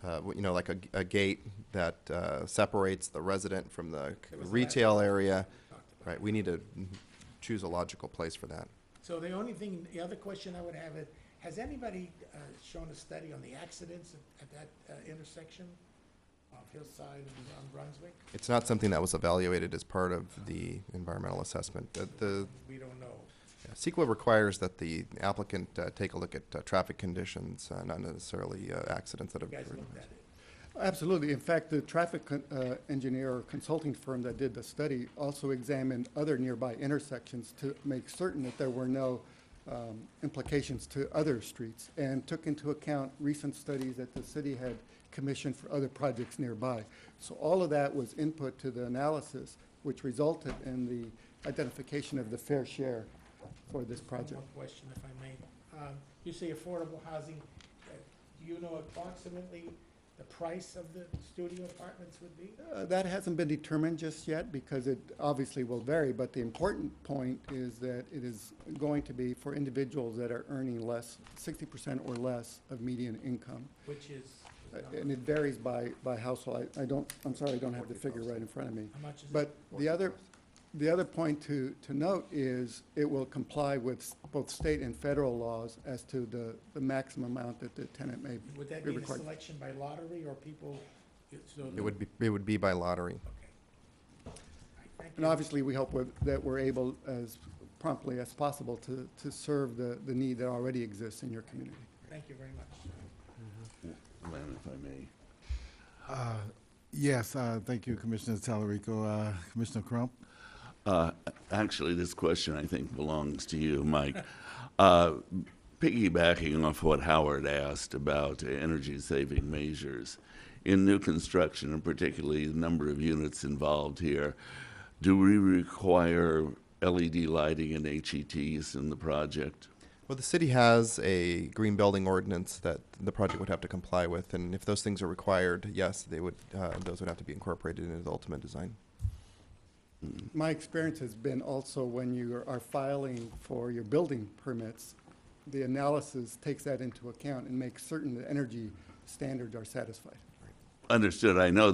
like a gate that separates the resident from the retail area, right, we need to choose a logical place for that.
So the other question I would have is, has anybody shown a study on the accidents at that intersection of Hillside and on Brunswick?
It's not something that was evaluated as part of the environmental assessment. The
We don't know.
CEQA requires that the applicant take a look at traffic conditions, not necessarily accidents that
You
have
guys
occurred.
looked at it.
Absolutely. In fact, the traffic engineer or consulting firm that did the study also examined other nearby intersections to make certain that there were no implications to other streets, and took into account recent studies that the city had commissioned for other projects nearby. So all of that was input to the analysis, which resulted in the identification of the fair share for this
One
project.
more question, if I may. You say affordable housing. Do you know approximately the price of the studio apartments would be?
That hasn't been determined just yet because it obviously will vary, but the important point is that it is going to be for individuals that are earning less, 60% or less of median income.
Which is,
And it varies by household. I'm sorry, I don't have the figure right in front of me.
how much is it?
But the other point to note is it will comply with both state and federal laws as to the maximum amount that the tenant may
Would that
be
be the
required.
selection by lottery or people?
It would be by lottery.
Okay. All right, thank
And
you.
obviously, we hope that we're able as promptly as possible to serve the need that already exists in your community.
Thank you very much.
Glenn, if I may.
Yes, thank you, Commissioner Talarico. Commissioner Crump?
Actually, this question, I think, belongs to you, Mike. Piggybacking off what Howard asked about energy-saving measures, in new construction, and particularly the number of units involved here, do we require LED lighting and HETs in the project?
Well, the city has a green building ordinance that the project would have to comply with, and if those things are required, yes, those would have to be incorporated into the ultimate design.
My experience has been also when you are filing for your building permits, the analysis takes that into account and makes certain the energy standards are satisfied.
Understood. I know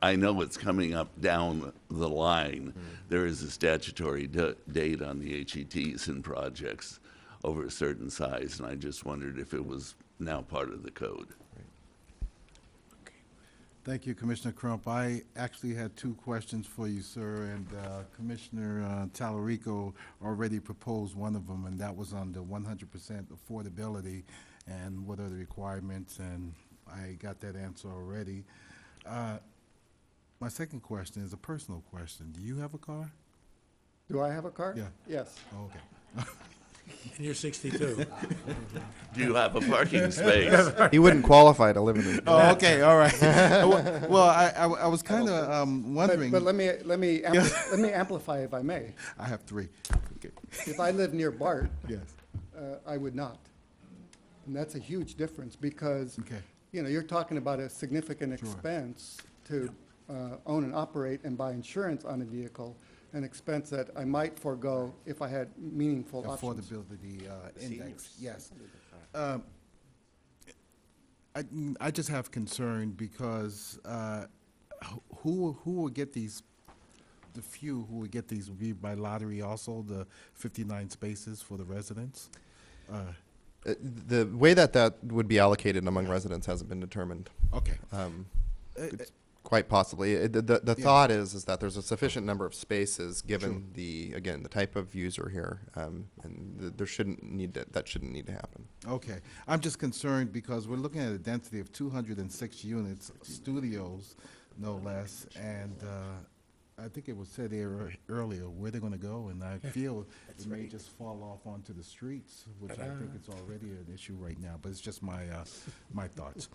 I know it's coming up down the line. There is a statutory date on the HETs in projects over a certain size, and I just wondered if it was now part of the code.
Thank you, Commissioner Crump. I actually had two questions for you, sir, and Commissioner Talarico already proposed one of them, and that was on the 100% affordability and what are the requirements, and I got that answer already. My second question is a personal question. Do you have a car?
Do I have a car?
Yeah.
Yes.
Oh, okay.
And you're 62.
Do you have a parking space?
He wouldn't qualify to live in the.
Oh, okay, all right. Well, I was kind of wondering.
But let me amplify if I may.
I have three. Okay.
If I live near BART,
Yes.
I would not. And that's a huge difference because,
Okay.
you know, you're talking about a significant
Sure.
expense to own and operate and buy insurance on a vehicle, an expense that I might forego if I had meaningful options.
Affordability index, yes. I just have concern because who will get these, the few who will get these will be by lottery also, the 59 spaces for the residents?
The way that would be allocated among residents hasn't been determined.
Okay.
It's quite possibly. The
Yeah.
thought is that there's a sufficient number of spaces, given
True.
the type of user here, and there shouldn't need that shouldn't need to happen.
Okay. I'm just concerned because we're looking at a density of 206 units, studios, no less, and I think it was said there earlier where they're going to go, and I feel it may just fall off onto the streets, which I think it's already an issue right now, but it's just my my thoughts.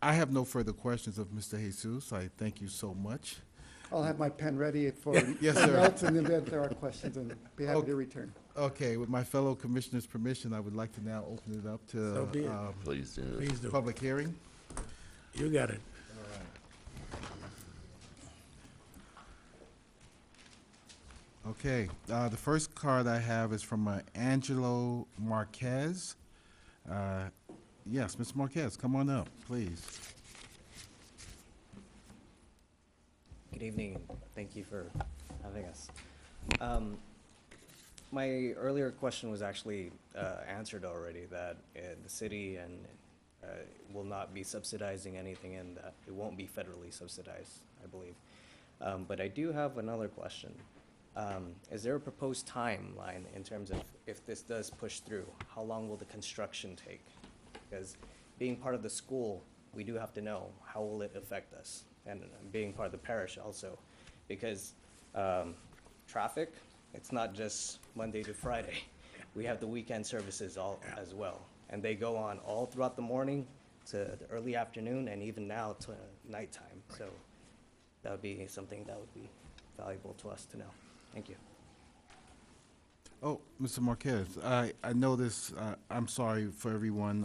I have no further questions of Mr. Jesus. I thank you so much.
I'll have my pen ready for
Yes, sir.
notes in the event there are questions, and be happy
Okay.
to return.
Okay, with my fellow commissioners' permission, I would like to now open it up
So be
to
it.
Please do.
Please do.
public hearing.
You got it.
Okay, the first card I have is from Angelo Marquez. Yes, Mr. Marquez, come on up, please.
Good evening. Thank you for having us. My earlier question was actually answered already, that the city and will not be subsidizing anything, and that it won't be federally subsidized, I believe. But I do have another question. Is there a proposed timeline in terms of if this does push through? How long will the construction take? Because being part of the school, we do have to know how will it affect us, and being part of the parish also, because traffic, it's not just Monday to Friday. We have the weekend services all as well, and they go on all throughout the morning to the early afternoon, and even now to nighttime. So that would be something that would be valuable to us to know. Thank you.
Oh, Mr. Marquez, I know this, I'm sorry for everyone.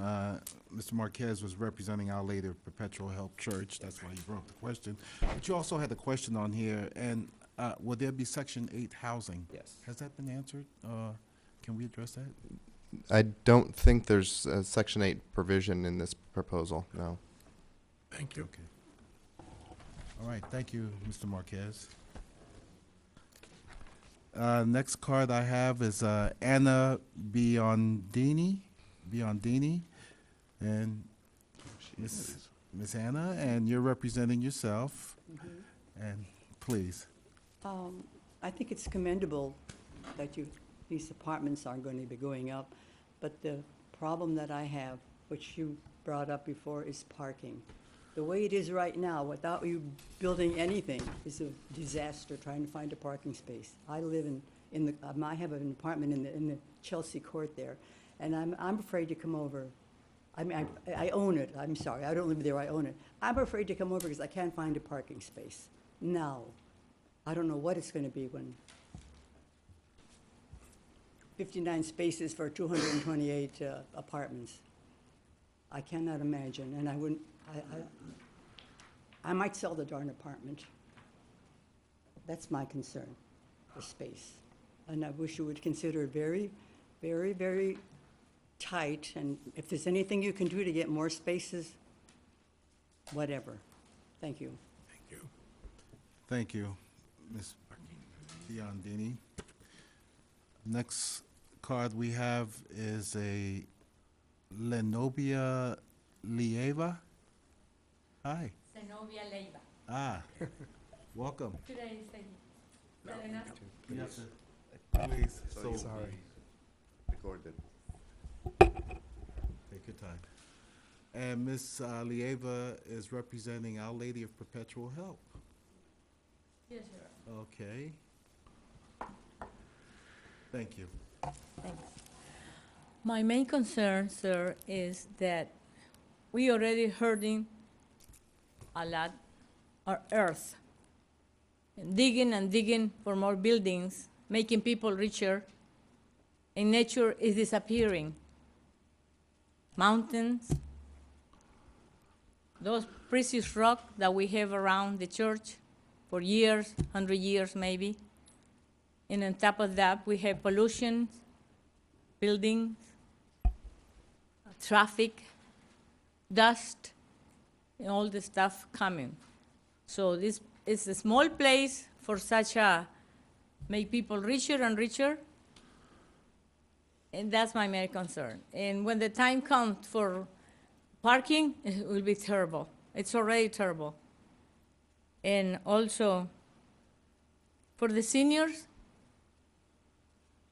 Mr. Marquez was representing Our Lady of Perpetual Help Church, that's why he brought the question. But you also had a question on here, and will there be Section 8 housing?
Yes.
Has that been answered? Can we address that?
I don't think there's a Section 8 provision in this proposal, no.
Thank you.
Okay. All right, thank you, Mr. Marquez. Next card I have is Anna Biondini, and Miss Anna, and you're representing yourself, and please.
I think it's commendable that these apartments are going to be going up, but the problem that I have, which you brought up before, is parking. The way it is right now, without you building anything, is a disaster trying to find a parking space. I live I have an apartment in the Chelsea Court there, and I'm afraid to come over. I mean, I own it, I'm sorry, I don't live there, I own it. I'm afraid to come over because I can't find a parking space. Now, I don't know what it's gonna be when 59 spaces for 228 apartments. I cannot imagine, and I wouldn't, I might sell the darn apartment. That's my concern, the space. And I wish you would consider it very, very, very tight, and if there's anything you can do to get more spaces, whatever. Thank you.
Thank you.
Thank you, Ms. Biondini. Next card we have is a Lenobia Lieva. Hi.
Zenobia Leiva.
Ah, welcome.
Today is the enough?
Yes, sir. Please. So,
Recorded.
take your time. And Ms. Lieva is representing Our Lady of Perpetual Help.
Yes, sir.
Okay. Thank you.
Thanks. My main concern, sir, is that we already hurting a lot our earth. Digging and digging for more buildings, making people richer, and nature is disappearing. Mountains, those precious rock that we have around the church for years, 100 years maybe. And on top of that, we have pollution, buildings, traffic, dust, and all the stuff coming. So this is a small place for such a, make people richer and richer. And that's my main concern. And when the time comes for parking, it will be terrible. It's already terrible. And also, for the seniors,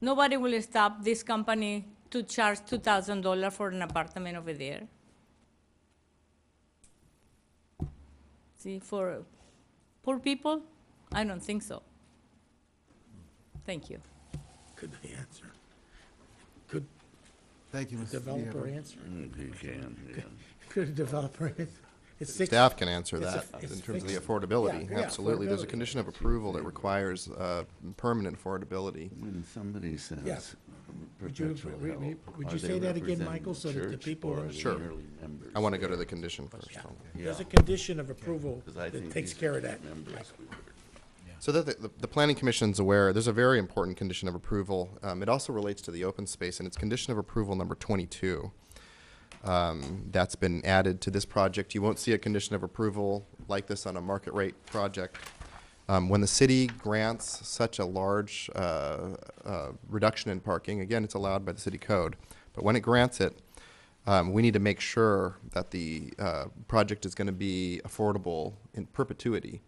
nobody will stop this company to charge $2,000 for an apartment over there. See, for poor people, I don't think so. Thank you.
Could they answer? Could
Thank you,
the
Ms.
developer
Lieva.
answer?
You can, yeah.
Could a developer answer? It's six-
Staff can answer
it's a-
that
it's
in terms of the
fixed.
affordability.
Yeah, yeah,
Absolutely. There's a
affordability.
condition of approval that requires permanent affordability.
When somebody says
Yeah. Would you,
perpetual help,
would
are
you
they
say that again,
representing
Michael, so that the
church
people
or are they
understand?
Sure.
merely members?
I want to go to the condition first.
Yeah.
so.
There's a
Yeah.
condition of approval
'Cause I
that
think
takes
these
care
are
of that.
members we were-
So that the planning commission's aware, there's a very important condition of approval. It also relates to the open space, and it's condition of approval number 22. That's been added to this project. You won't see a condition of approval like this on a market rate project. When the city grants such a large reduction in parking, again, it's allowed by the city code, but when it grants it, we need to make sure that the project is going to be affordable in perpetuity.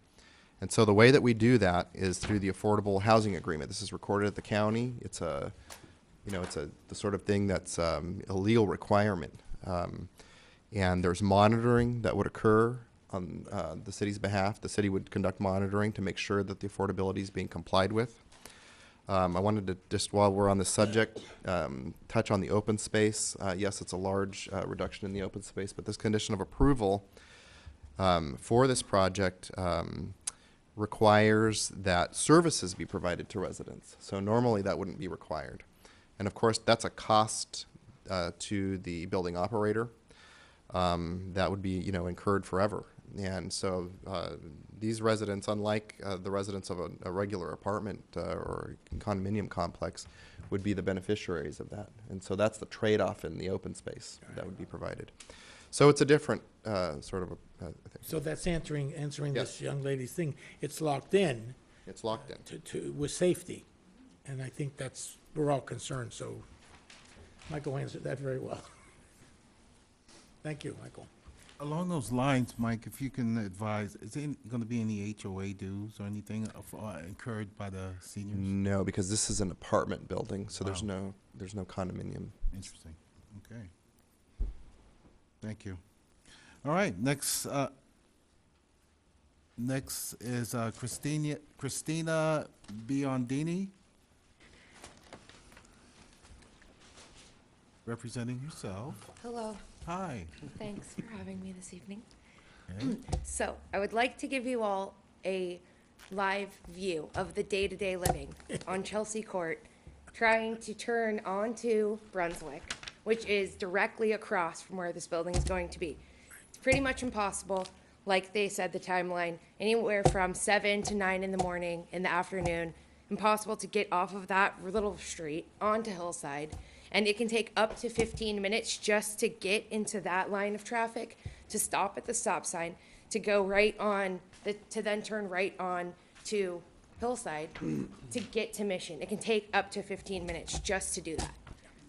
And so the way that we do that is through the affordable housing agreement. This is recorded at the county. It's a, the sort of thing that's a legal requirement. And there's monitoring that would occur on the city's behalf. The city would conduct monitoring to make sure that the affordability is being complied with. I wanted to just, while we're on the subject, touch on the open space. Yes, it's a large reduction in the open space, but this condition of approval for this project requires that services be provided to residents. So normally that wouldn't be required. And of course, that's a cost to the building operator that would be, incurred forever. And so these residents, unlike the residents of a regular apartment or condominium complex, would be the beneficiaries of that. And so that's the trade-off in the open space that would be provided. So it's a different sort of a thing.
So that's answering
Yes.
this young lady's thing. It's locked in
It's locked in.
with safety. And I think we're all concerned, so Michael answered that very well. Thank you, Michael.
Along those lines, Mike, if you can advise, is there going to be any HOA dues or anything incurred by the seniors?
No, because this is an apartment building, so there's
Wow.
no condominium.
Interesting. Okay. Thank you. All right, next is Christina Biondini, representing yourself.
Hello,
Hi.
thanks for having me this evening.
Okay.
So, I would like to give you all a live view of the day-to-day living on Chelsea Court, trying to turn onto Brunswick, which is directly across from where this building is going to be. It's pretty much impossible, like they said, the timeline, anywhere from 7 to 9 in the morning, in the afternoon, impossible to get off of that little street onto Hillside. And it can take up to 15 minutes just to get into that line of traffic, to stop at the stop sign, to go right on, to then turn right on to Hillside to get to Mission. It can take up to 15 minutes just to do that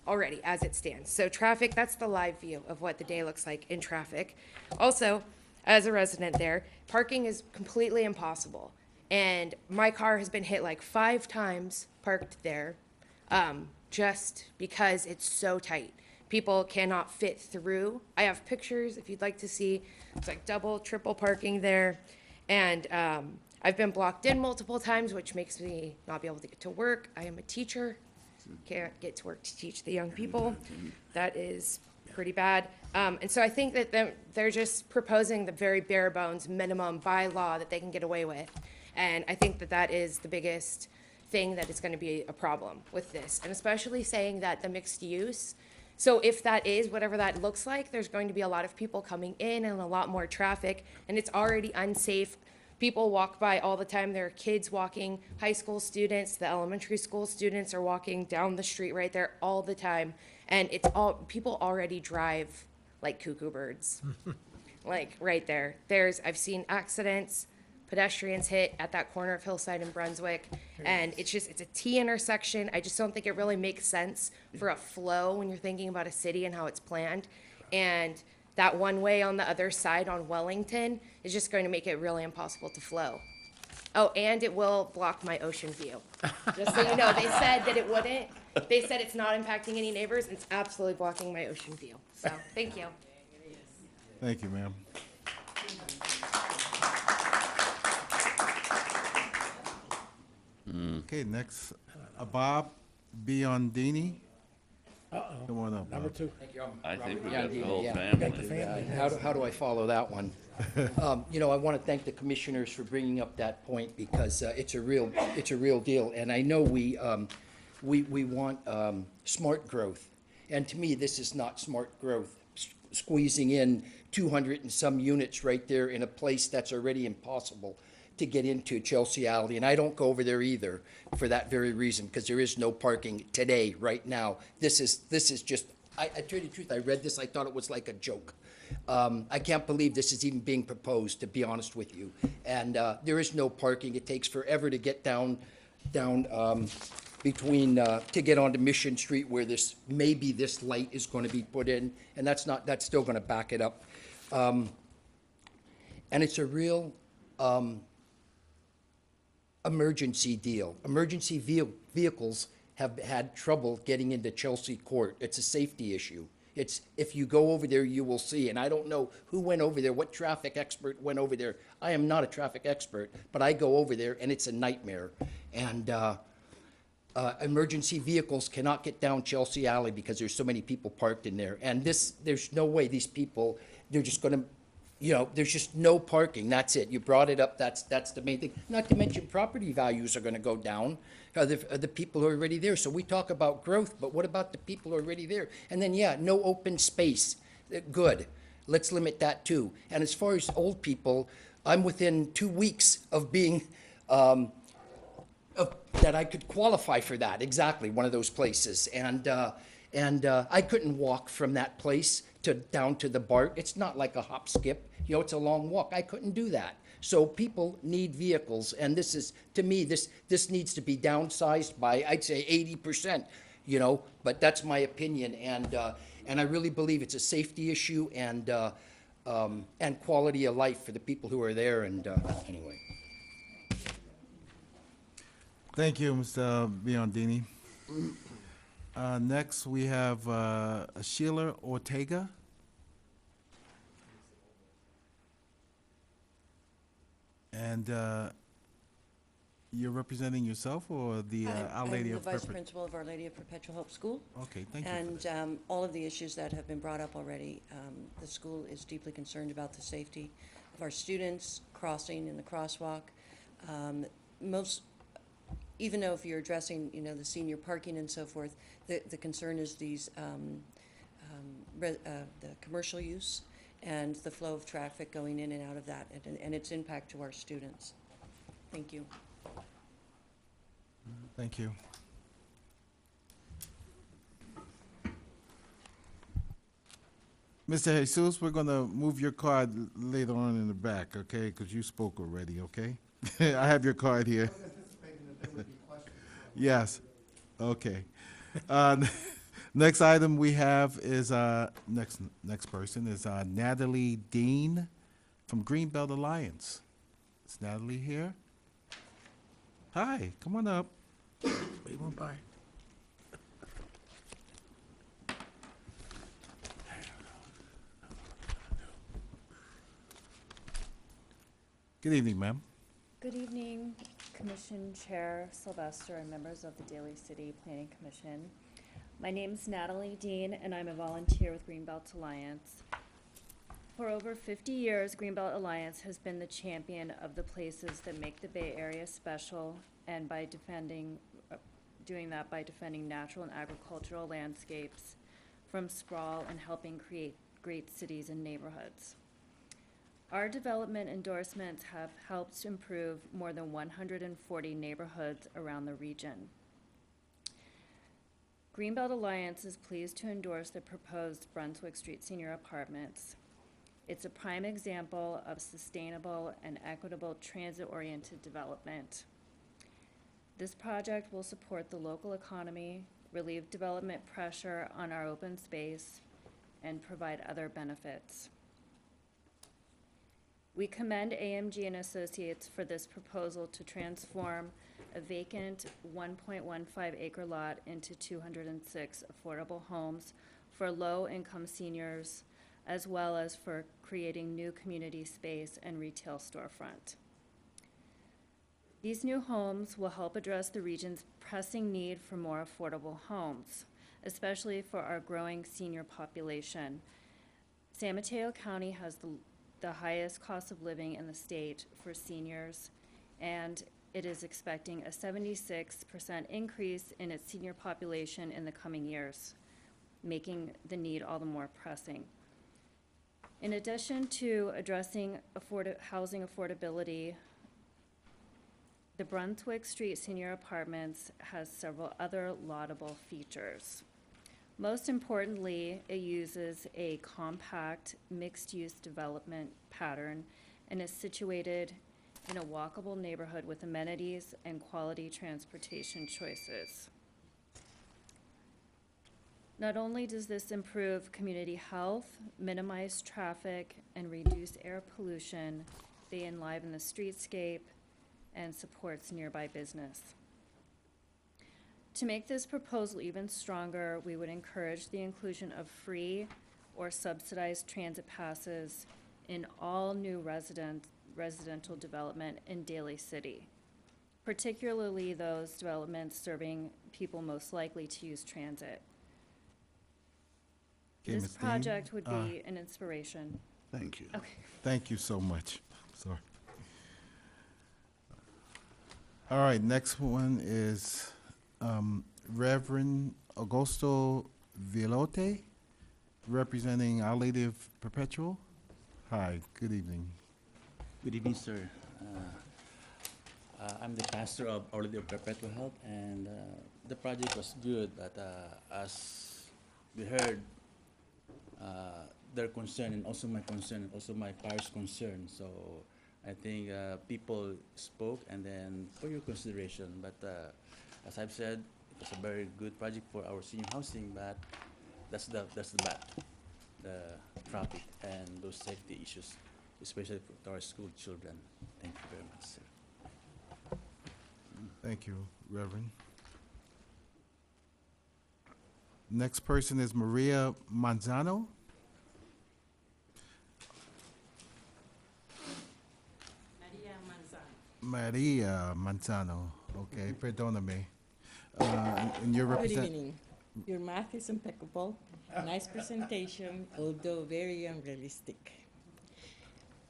already as it stands. So traffic, that's the live view of what the day looks like in traffic. Also, as a resident there, parking is completely impossible. And my car has been hit like 5 times parked there, just because it's so tight. people cannot fit through. I have pictures if you'd like to see. It's like double, triple parking there. And I've been blocked in multiple times, which makes me not be able to get to work. I am a teacher, can't get to work to teach the young people. That is pretty bad. And so I think that they're just proposing the very bare bones minimum by law that they can get away with. And I think that that is the biggest thing that is going to be a problem with this. And especially saying that the mixed use, so if that is whatever that looks like, there's going to be a lot of people coming in and a lot more traffic, and it's already unsafe. People walk by all the time. There are kids walking, high school students, the elementary school students are walking down the street right there all the time. And it's all, people already drive like cuckoo birds. Like right there. I've seen accidents, pedestrians hit at that corner of Hillside and Brunswick. And it's a T intersection. I just don't think it really makes sense for a flow when you're thinking about a city and how it's planned. And that one way on the other side on Wellington is just going to make it really impossible to flow. Oh, and it will block my ocean view. Just so you know, they said that it wouldn't. They said it's not impacting any neighbors, and it's absolutely blocking my ocean view. So, thank you.
Thank you, ma'am. Okay, next, Bob Biondini. Come on up,
Number
Bob.
two.
I think we
Yeah,
got the
yeah,
whole
yeah.
family.
How do I follow that one? You know, I want to thank the commissioners for bringing up that point because it's a real deal. And I know we want smart growth. And to me, this is not smart growth. Squeezing in 200 and some units right there in a place that's already impossible to get into, Chelsea Alley. And I don't go over there either for that very reason, because there is no parking today, right now. This is just, I tell you the truth, I read this, I thought it was like a joke. I can't believe this is even being proposed, to be honest with you. And there is no parking. It takes forever to get down between, to get onto Mission Street where maybe this light is going to be put in, and that's still going to back it up. And it's a real emergency deal. Emergency vehicles have had trouble getting into Chelsea Court. It's a safety issue. If you go over there, you will see, and I don't know who went over there, what traffic expert went over there. I am not a traffic expert, but I go over there, and it's a nightmare. And emergency vehicles cannot get down Chelsea Alley because there's so many people parked in there. And there's no way these people, they're just going to, there's just no parking. That's it. You brought it up. That's the main thing. Not to mention property values are going to go down. The people who are already there. So we talk about growth, but what about the people who are already there? And then, no open space. Good. Let's limit that too. And as far as old people, I'm within 2 weeks of being, that I could qualify for that, exactly, one of those places. And I couldn't walk from that place down to the BART. It's not like a hop skip. It's a long walk. I couldn't do that. So people need vehicles, and this is, to me, this needs to be downsized by, I'd say, 80%, but that's my opinion. And I really believe it's a safety issue and quality of life for the people who are there. And anyway.
Thank you, Mr. Biondini. Next, we have Sheila Ortega. And you're representing yourself or the Our Lady of
I'm the vice
Perpet-
principal of Our Lady of Perpetual Hope School.
Okay, thank you.
And all of the issues that have been brought up already, the school is deeply concerned about the safety of our students crossing in the crosswalk. Even though if you're addressing, the senior parking and so forth, the concern is the commercial use and the flow of traffic going in and out of that, and its impact to our students. Thank you.
Thank you. Mr. Jesus, we're going to move your card later on in the back, okay? Because you spoke already, okay? I have your card here. Yes. Okay. Next item we have is next person is Natalie Dean from Greenbelt Alliance. Is Natalie here? Hi, come on up.
Wait one by.
Good evening, ma'am.
Good evening, Commission Chair Sylvester and members of the Daly City Planning Commission. My name's Natalie Dean, and I'm a volunteer with Greenbelt Alliance. For over 50 years, Greenbelt Alliance has been the champion of the places that make the Bay Area special, and by doing that by defending natural and agricultural landscapes from sprawl and helping create great cities and neighborhoods. Our development endorsements have helped improve more than 140 neighborhoods around the region. Greenbelt Alliance is pleased to endorse the proposed Brunswick Street Senior Apartments. It's a prime example of sustainable and equitable transit-oriented development. This project will support the local economy, relieve development pressure on our open space, and provide other benefits. We commend AMG and Associates for this proposal to transform a vacant 1.15 acre lot into 206 affordable homes for low-income seniors, as well as for creating new community space and retail storefront. These new homes will help address the region's pressing need for more affordable homes, especially for our growing senior population. San Mateo County has the highest cost of living in the state for seniors, and it is expecting a 76% increase in its senior population in the coming years, making the need all the more pressing. In addition to addressing housing affordability, the Brunswick Street Senior Apartments has several other laudable features. Most importantly, it uses a compact, mixed-use development pattern and is situated in a walkable neighborhood with amenities and quality transportation choices. Not only does this improve community health, minimize traffic, and reduce air pollution, they enliven the streetscape and supports nearby business. To make this proposal even stronger, we would encourage the inclusion of free or subsidized transit passes in all new residential development in Daly City, particularly those developments serving people most likely to use transit.
Okay,
This
Ms. Dean,
project would be an inspiration.
Thank you.
Okay.
Thank you so much. Sorry. All right, next one is Reverend Augusto Villote, representing Our Lady of Perpetual. Hi, good evening.
Good evening, sir. I'm the pastor of Our Lady of Perpetual Help, and the project was good, but as we heard, their concern and also my concern and also my parish concern. So I think people spoke, and then for your consideration. But as I've said, it was a very good project for our senior housing, but that's the bad, the traffic and those safety issues, especially for our school children. Thank you very much, sir.
Thank you, Reverend. Next person is Maria Manzano. Maria Manzano. Okay, perdóname. And you're
Good
represent.
evening. Your math is impeccable. Nice presentation, although very unrealistic.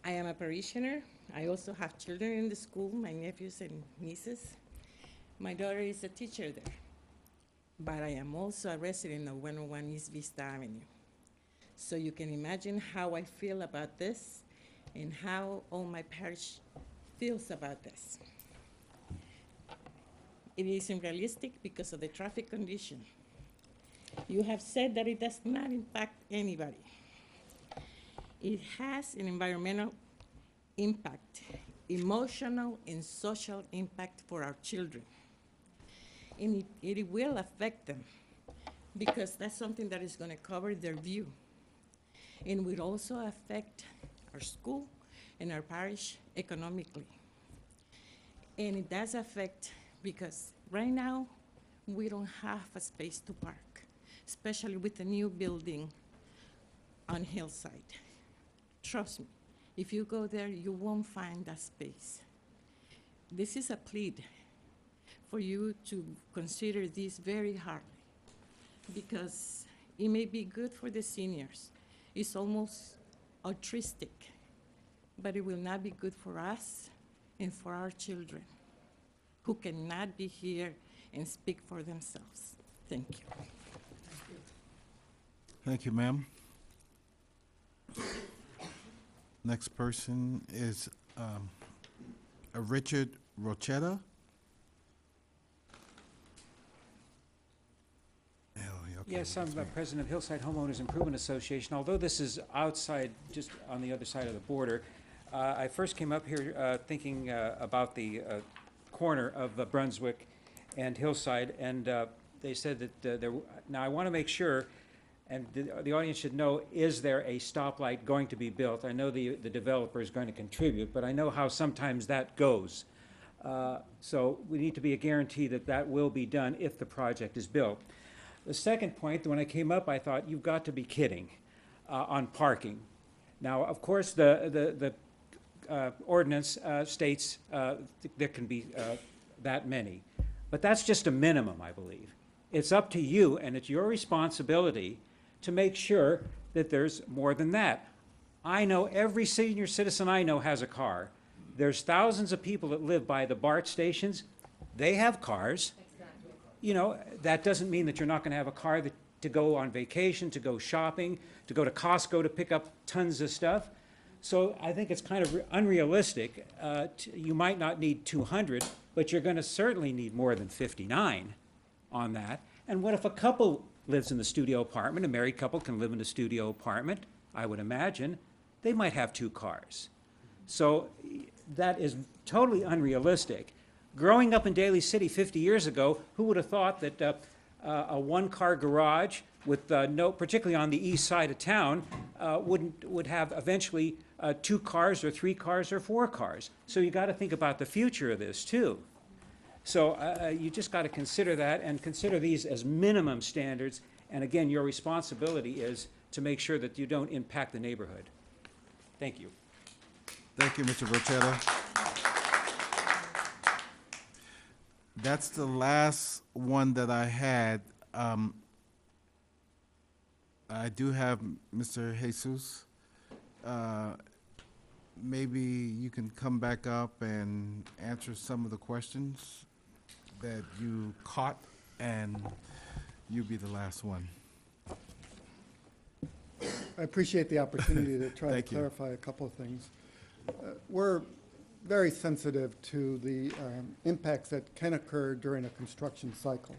I am a parishioner. I also have children in the school, my nephews and nieces. My daughter is a teacher there. But I am also a resident of 101 East Vista Avenue. So you can imagine how I feel about this and how all my parish feels about this. It is unrealistic because of the traffic condition. You have said that it does not impact anybody. It has an environmental impact, emotional and social impact for our children. And it will affect them because that's something that is going to cover their view. And will also affect our school and our parish economically. And it does affect because right now we don't have a space to park, especially with the new building on Hillside. Trust me, If you go there, you won't find that space. This is a plea for you to consider this very hard, because it may be good for the seniors. It's almost altruistic, but it will not be good for us and for our children, who cannot be here and speak for themselves. Thank you.
Thank you, ma'am. Next person is Richard Rochetta.
Yes, I'm president of Hillside Homeowners Improvement Association. Although this is outside, just on the other side of the border, I first came up here thinking about the corner of Brunswick and Hillside, and they said that now I want to make sure, and the audience should know, is there a stoplight going to be built? I know the developer is going to contribute, but I know how sometimes that goes. So we need to be a guarantee that that will be done if the project is built. The second point, when I came up, I thought, you've got to be kidding on parking. Now, of course, the ordinance states there can be that many, but that's just a minimum, I believe. It's up to you, and it's your responsibility to make sure that there's more than that. I know every senior citizen I know has a car. There's thousands of people that live by the BART stations. They have cars. You know, that doesn't mean that you're not going to have a car to go on vacation, to go shopping, to go to Costco to pick up tons of stuff. So I think it's kind of unrealistic. You might not need 200, but you're going to certainly need more than 59 on that. And what if a couple lives in the studio apartment? A married couple can live in a studio apartment, I would imagine. They might have 2 cars. So that is totally unrealistic. Growing up in Daly City 50 years ago, who would have thought that a one-car garage with particularly on the east side of town, would have eventually 2 cars or 3 cars or 4 cars? So you got to think about the future of this too. So you just got to consider that and consider these as minimum standards. And again, your responsibility is to make sure that you don't impact the neighborhood. Thank you.
Thank you, Mr. Rochetta. That's the last one that I had. I do have Mr. Jesus. Maybe you can come back up and answer some of the questions that you caught, and you be the last one.
I appreciate the opportunity to try to
Thank you.
clarify a couple of things. We're very sensitive to the impacts that can occur during a construction cycle.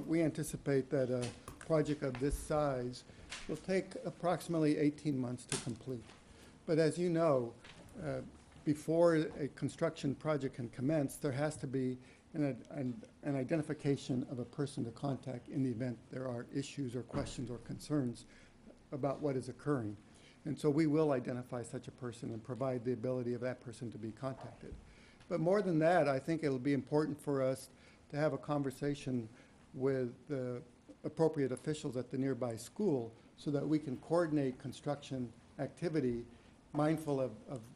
We anticipate that a project of this size will take approximately 18 months to complete. But as you know, before a construction project can commence, there has to be an identification of a person to contact in the event there are issues or questions or concerns about what is occurring. And so we will identify such a person and provide the ability of that person to be contacted. But more than that, I think it'll be important for us to have a conversation with the appropriate officials at the nearby school so that we can coordinate construction activity, mindful of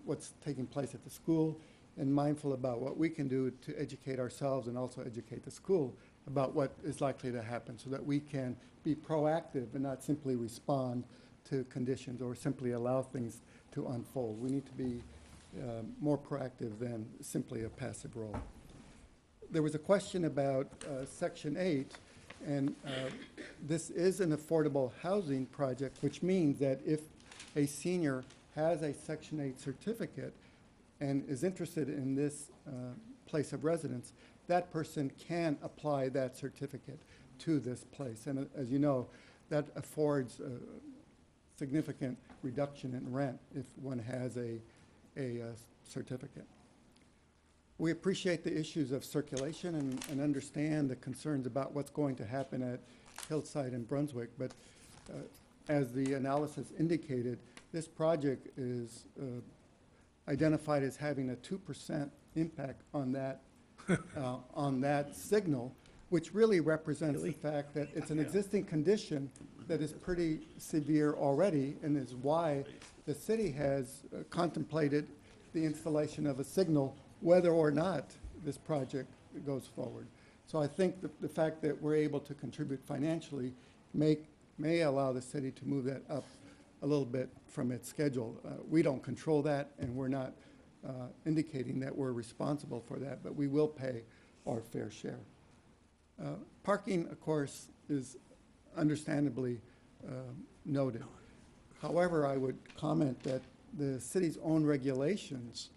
what's taking place at the school and mindful about what we can do to educate ourselves and also educate the school about what is likely to happen so that we can be proactive and not simply respond to conditions or simply allow things to unfold. We need to be more proactive than simply a passive role. There was a question about Section 8, and this is an affordable housing project, which means that if a senior has a Section 8 certificate and is interested in this place of residence, that person can apply that certificate to this place. And as you know, that affords significant reduction in rent if one has a certificate. We appreciate the issues of circulation and understand the concerns about what's going to happen at Hillside and Brunswick, but as the analysis indicated, this project is identified as having a 2% impact on that signal, which really represents the fact that it's an existing condition that is pretty severe already, and is why the city has contemplated the installation of a signal, whether or not this project goes forward. So I think the fact that we're able to contribute financially may allow the city to move that up a little bit from its schedule. We don't control that, and we're not indicating that we're responsible for that, but we will pay our fair share. Parking, of course, is understandably noted. However, I would comment that the city's own regulations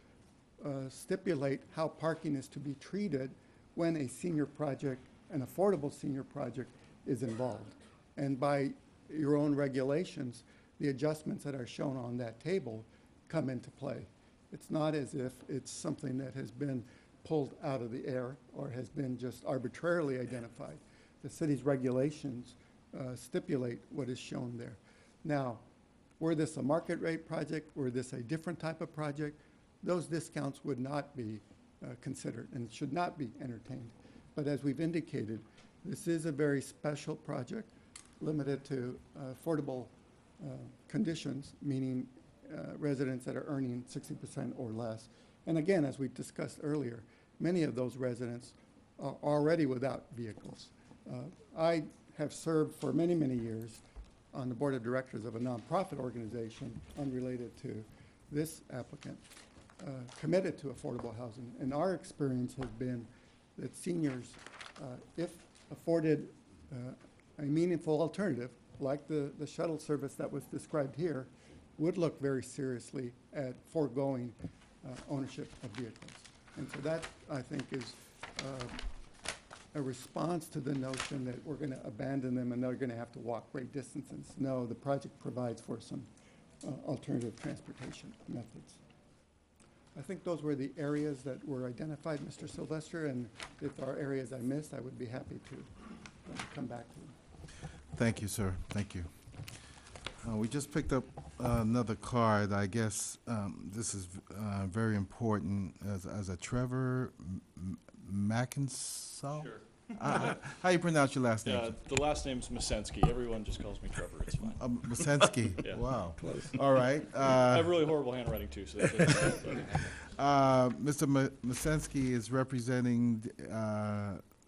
stipulate how parking is to be treated when a senior project, an affordable senior project, is involved. And by your own regulations, the adjustments that are shown on that table come into play. It's not as if it's something that has been pulled out of the air or has been just arbitrarily identified. The city's regulations stipulate what is shown there. Now, were this a market rate project, were this a different type of project, those discounts would not be considered and should not be entertained. But as we've indicated, this is a very special project limited to affordable conditions, meaning residents that are earning 60% or less. And again, as we discussed earlier, many of those residents are already without vehicles. I have served for many, many years on the board of directors of a nonprofit organization unrelated to this applicant, committed to affordable housing. And our experience has been that seniors, if afforded a meaningful alternative, like the shuttle service that was described here, would look very seriously at foregoing ownership of vehicles. And so that, I think, is a response to the notion that we're going to abandon them and they're going to have to walk great distances. No, the project provides for some alternative transportation methods. I think those were the areas that were identified, Mr. Sylvester, and if there are areas I missed, I would be happy to come back to them.
Thank you, sir. Thank you. We just picked up another card. I guess this is very important as a Trevor Mackinsall?
Sure.
How you pronounce your last name?
The last name's Masensky. Everyone just calls me Trevor. It's fine.
Masensky.
Yeah.
Wow. All right.
I have really horrible handwriting too, so that doesn't
Mr. Masensky is representing.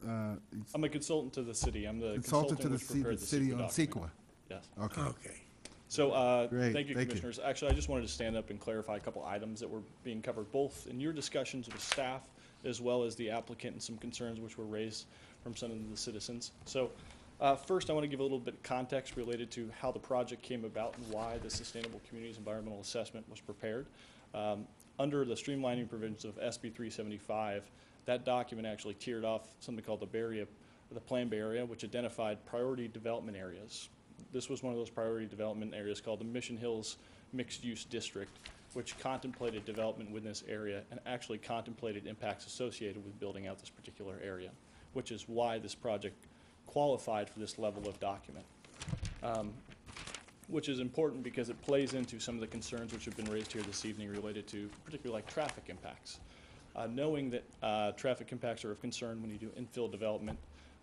I'm a consultant to the city. I'm the
consultant to the
which prepared
city on
document.
CEQA.
Yes.
Okay.
Okay.
So,
Great.
thank you,
Thank you.
Commissioners. Actually, I just wanted to stand up and clarify a couple items that were being covered, both in your discussions with staff as well as the applicant, and some concerns which were raised from some of the citizens. So, first, I want to give a little bit of context related to how the project came about and why the Sustainable Communities Environmental Assessment was prepared. Under the streamlining provisions of SB 375, that document actually tiered off something called the Plan Bay Area, which identified priority development areas. This was one of those priority development areas called the Mission Hills Mixed Use District, which contemplated development within this area and actually contemplated impacts associated with building out this particular area, which is why this project qualified for this level of document. Which is important because it plays into some of the concerns which have been raised here this evening related to particularly like traffic impacts. Knowing that traffic impacts are of concern when you do infill development,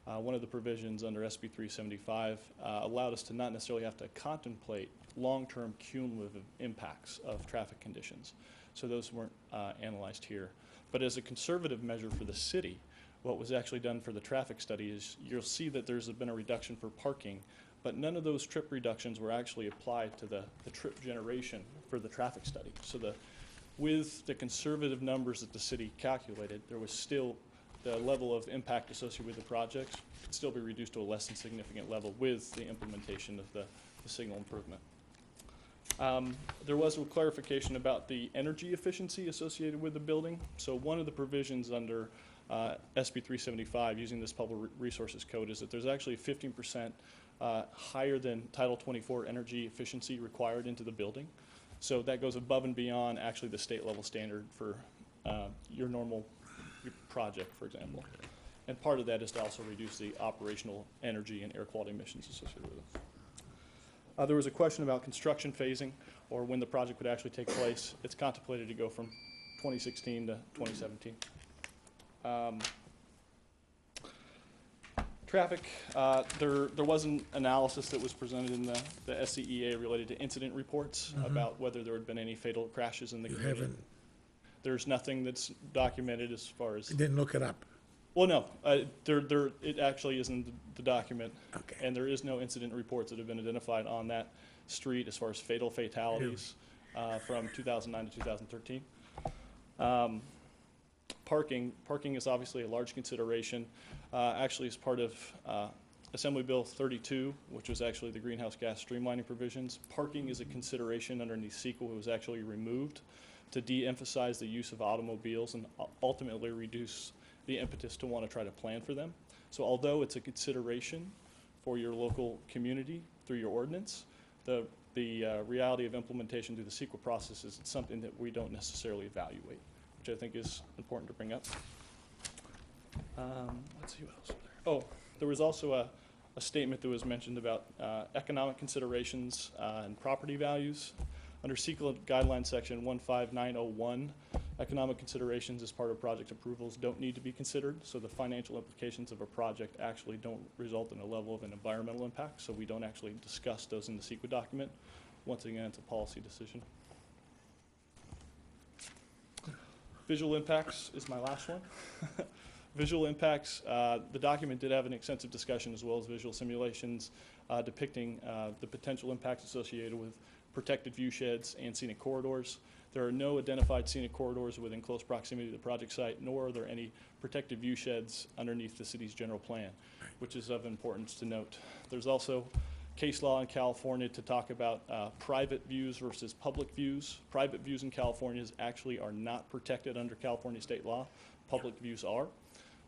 one of the provisions under SB 375 allowed us to not necessarily have to contemplate long-term cumulative impacts of traffic conditions. So those weren't analyzed here. But as a conservative measure for the city, what was actually done for the traffic study is you'll see that there's been a reduction for parking, but none of those trip reductions were actually applied to the trip generation for the traffic study. So with the conservative numbers that the city calculated, there was still the level of impact associated with the projects could still be reduced to a less than significant level with the implementation of the signal improvement. There was a clarification about the energy efficiency associated with the building. So one of the provisions under SB 375 using this public resources code is that there's actually 15% higher than Title 24 energy efficiency required into the building. So that goes above and beyond actually the state level standard for your normal project, for example. And part of that is to also reduce the operational energy and air quality emissions associated with it. There was a question about construction phasing or when the project would actually take place. It's contemplated to go from 2016 to 2017. Traffic, there was an analysis that was presented in the SCEA related to incident reports about whether there had been any fatal crashes in the
You
community.
haven't,
There's nothing that's documented as far as,
you didn't look it up.
well, no, it actually is in the document.
Okay.
And there is no incident reports that have been identified on that street as far as fatalities from 2009 to 2013. Parking is obviously a large consideration. Actually, as part of Assembly Bill 32, which was actually the greenhouse gas streamlining provisions, parking is a consideration underneath CEQA. It was actually removed to de-emphasize the use of automobiles and ultimately reduce the impetus to want to try to plan for them. So although it's a consideration for your local community through your ordinance, the reality of implementation through the CEQA process is something that we don't necessarily evaluate, which I think is important to bring up. Let's see what else. Oh, there was also a statement that was mentioned about economic considerations and property values. Under CEQA guideline section 15901, economic considerations as part of project approvals don't need to be considered, so the financial implications of a project actually don't result in a level of an environmental impact, so we don't actually discuss those in the CEQA document. Once again, it's a policy decision. Visual impacts is my last one. Visual impacts, the document did have an extensive discussion as well as visual simulations depicting the potential impacts associated with protected view sheds and scenic corridors. There are no identified scenic corridors within close proximity to the project site, nor are there any protected view sheds underneath the city's general plan, which is of importance to note. There's also case law in California to talk about private views versus public views. Private views in California actually are not protected under California state law. Public views are.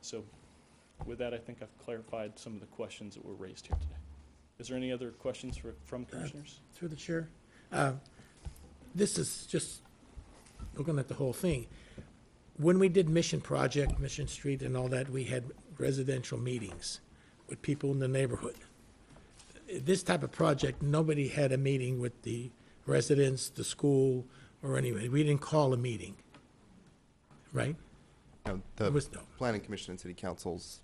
So with that, I think I've clarified some of the questions that were raised here today. Is there any other questions from commissioners?
Through the chair. This is just looking at the whole thing. When we did Mission Project, Mission Street and all that, we had residential meetings with people in the neighborhood. This type of project, nobody had a meeting with the residents, the school, or anybody. We didn't call a meeting, right?
No,
There
the
was no.
Planning Commission and City Council's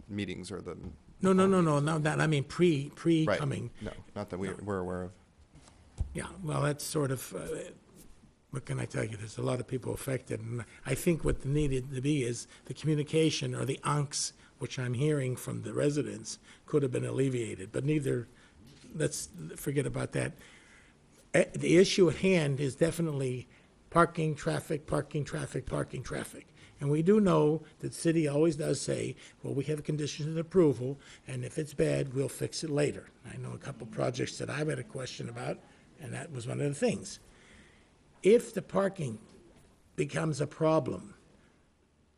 meetings are the.
No, not that, I mean
Right.
coming.
No, not that we're aware of.
Yeah, well, that's sort of, what can I tell you? There's a lot of people affected, and I think what needed to be is the communication or the angst, which I'm hearing from the residents, could have been alleviated, but neither, let's forget about that. The issue at hand is definitely parking, traffic. And we do know that the city always does say, well, we have conditions of approval, and if it's bad, we'll fix it later. I know a couple projects that I've had a question about, and that was one of the things. If the parking becomes a problem,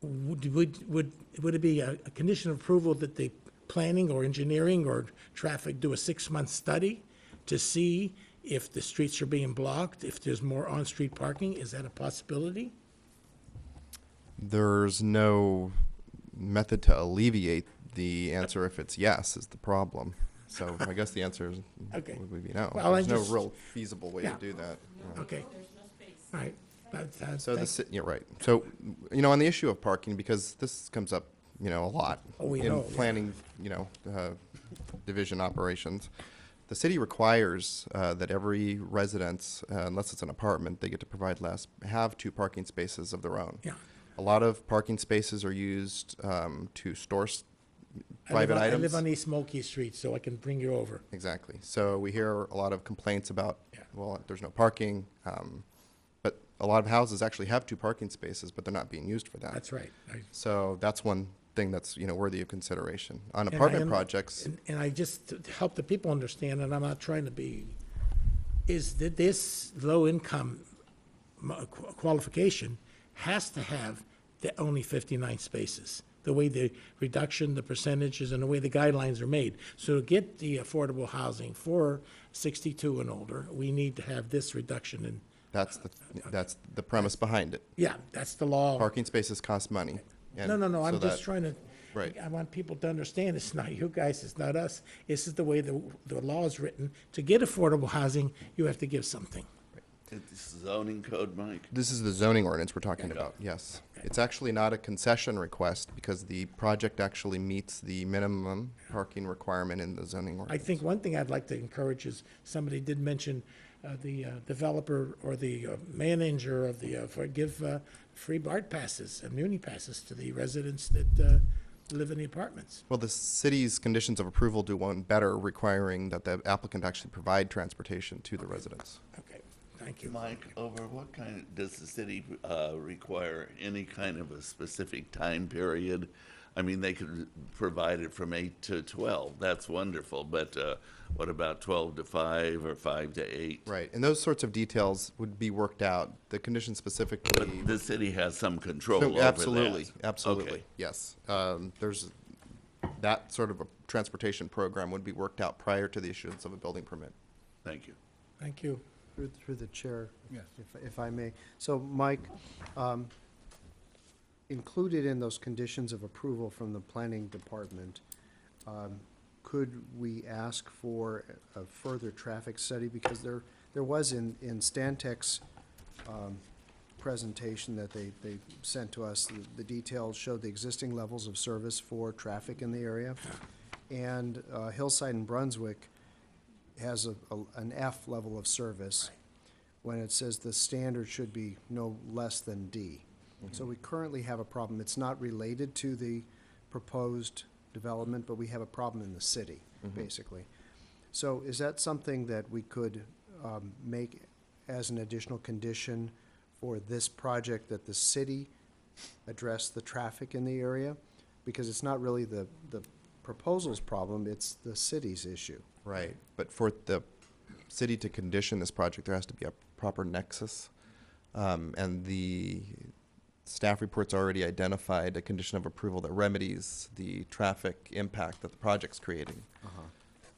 would it be a condition of approval that the planning or engineering or traffic do a 6-month study to see if the streets are being blocked, if there's more on-street parking? Is that a possibility?
There's no method to alleviate the answer if it's yes is the problem. So I guess the answer is
Okay.
would be no.
Well,
There's no
just-
real feasible way
yeah.
to do that.
Okay. All right.
So you're right. So, on the issue of parking, because this comes up, a lot
Oh, we
in
know, yeah.
planning, division operations. The city requires that every residence, unless it's an apartment, they get to have 2 parking spaces of their own.
Yeah.
A lot of parking spaces are used to store private items.
I live on East Smoky Street, so I can bring you over.
Exactly. So we hear a lot of complaints about,
Yeah.
well, there's no parking. But a lot of houses actually have 2 parking spaces, but they're not being used for that.
That's right.
So that's one thing that's, worthy of consideration. On
And
apartment projects,
And I just, to help the people understand, and I'm not trying to be, is that this low-income qualification has to have the only 59 spaces, the way the reduction, the percentages, and the way the guidelines are made. So to get the affordable housing for 62 and older, we need to have this reduction in,
that's the premise behind it.
yeah, that's the law.
Parking spaces cost money. and
No,
so
I'm just
that-
trying to,
Right.
I want people to understand, it's not you guys, it's not us. This is the way the law is written. To get affordable housing, you have to give something.
It's zoning code, Mike.
This is the zoning ordinance we're talking about, yes. It's actually not a concession request because the project actually meets the minimum parking requirement in the zoning
I
ordinance.
think one thing I'd like to encourage is, somebody did mention the developer or the manager of the, give free BART passes, muni passes to the residents that live in the apartments.
Well, the city's conditions of approval do one better, requiring that the applicant actually provide transportation to the residents.
Okay, thank you.
Mike, over what kind, does the city require any kind of a specific time period? I mean, they could provide it from 8 to 12, that's wonderful, but what about 12 to 5 or 5 to 8?
Right, and those sorts of details would be worked out. The condition specifically.
But the city has some control
No,
over that.
absolutely, absolutely,
Okay.
yes. There's, that sort of a transportation program would be worked out prior to the issuance of a building permit.
Thank you.
Thank you.
Through the chair.
Yes.
If I may. So, Mike, included in those conditions of approval from the planning department, could we ask for a further traffic study? Because there was in Stantec's presentation that they sent to us, the details showed the existing levels of service for traffic in the area. And Hillside and Brunswick has an F level of service when it says the standard should be no less than D. So we currently have a problem. It's not related to the proposed development, but we have a problem in the city, basically. So is that something that we could make as an additional condition for this project, that the city address the traffic in the area? Because it's not really the proposal's problem, it's the city's issue.
Right, but for the city to condition this project, there has to be a proper nexus. And the staff report's already identified a condition of approval that remedies the traffic impact that the project's creating.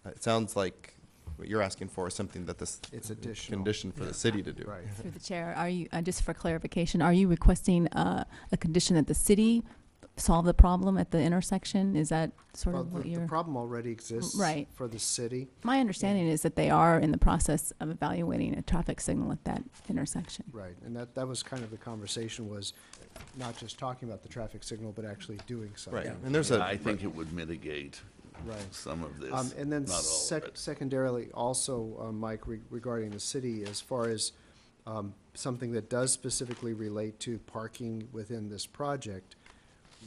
It sounds like what you're asking for is something that this
It's additional.
condition for the city to do.
Right.
Through the chair, are you, just for clarification, are you requesting a condition that the city solve the problem at the intersection? Is that sort
Well,
of what
the
you're?
problem already exists
Right.
for the city.
My understanding is that they are in the process of evaluating a traffic signal at that intersection.
Right, and that was kind of the conversation, was not just talking about the traffic signal, but actually doing something.
Right, and there's
Yeah, I think it would mitigate
Right.
some of this,
And then
not all of it.
secondarily, also, Mike, regarding the city, as far as something that does specifically relate to parking within this project,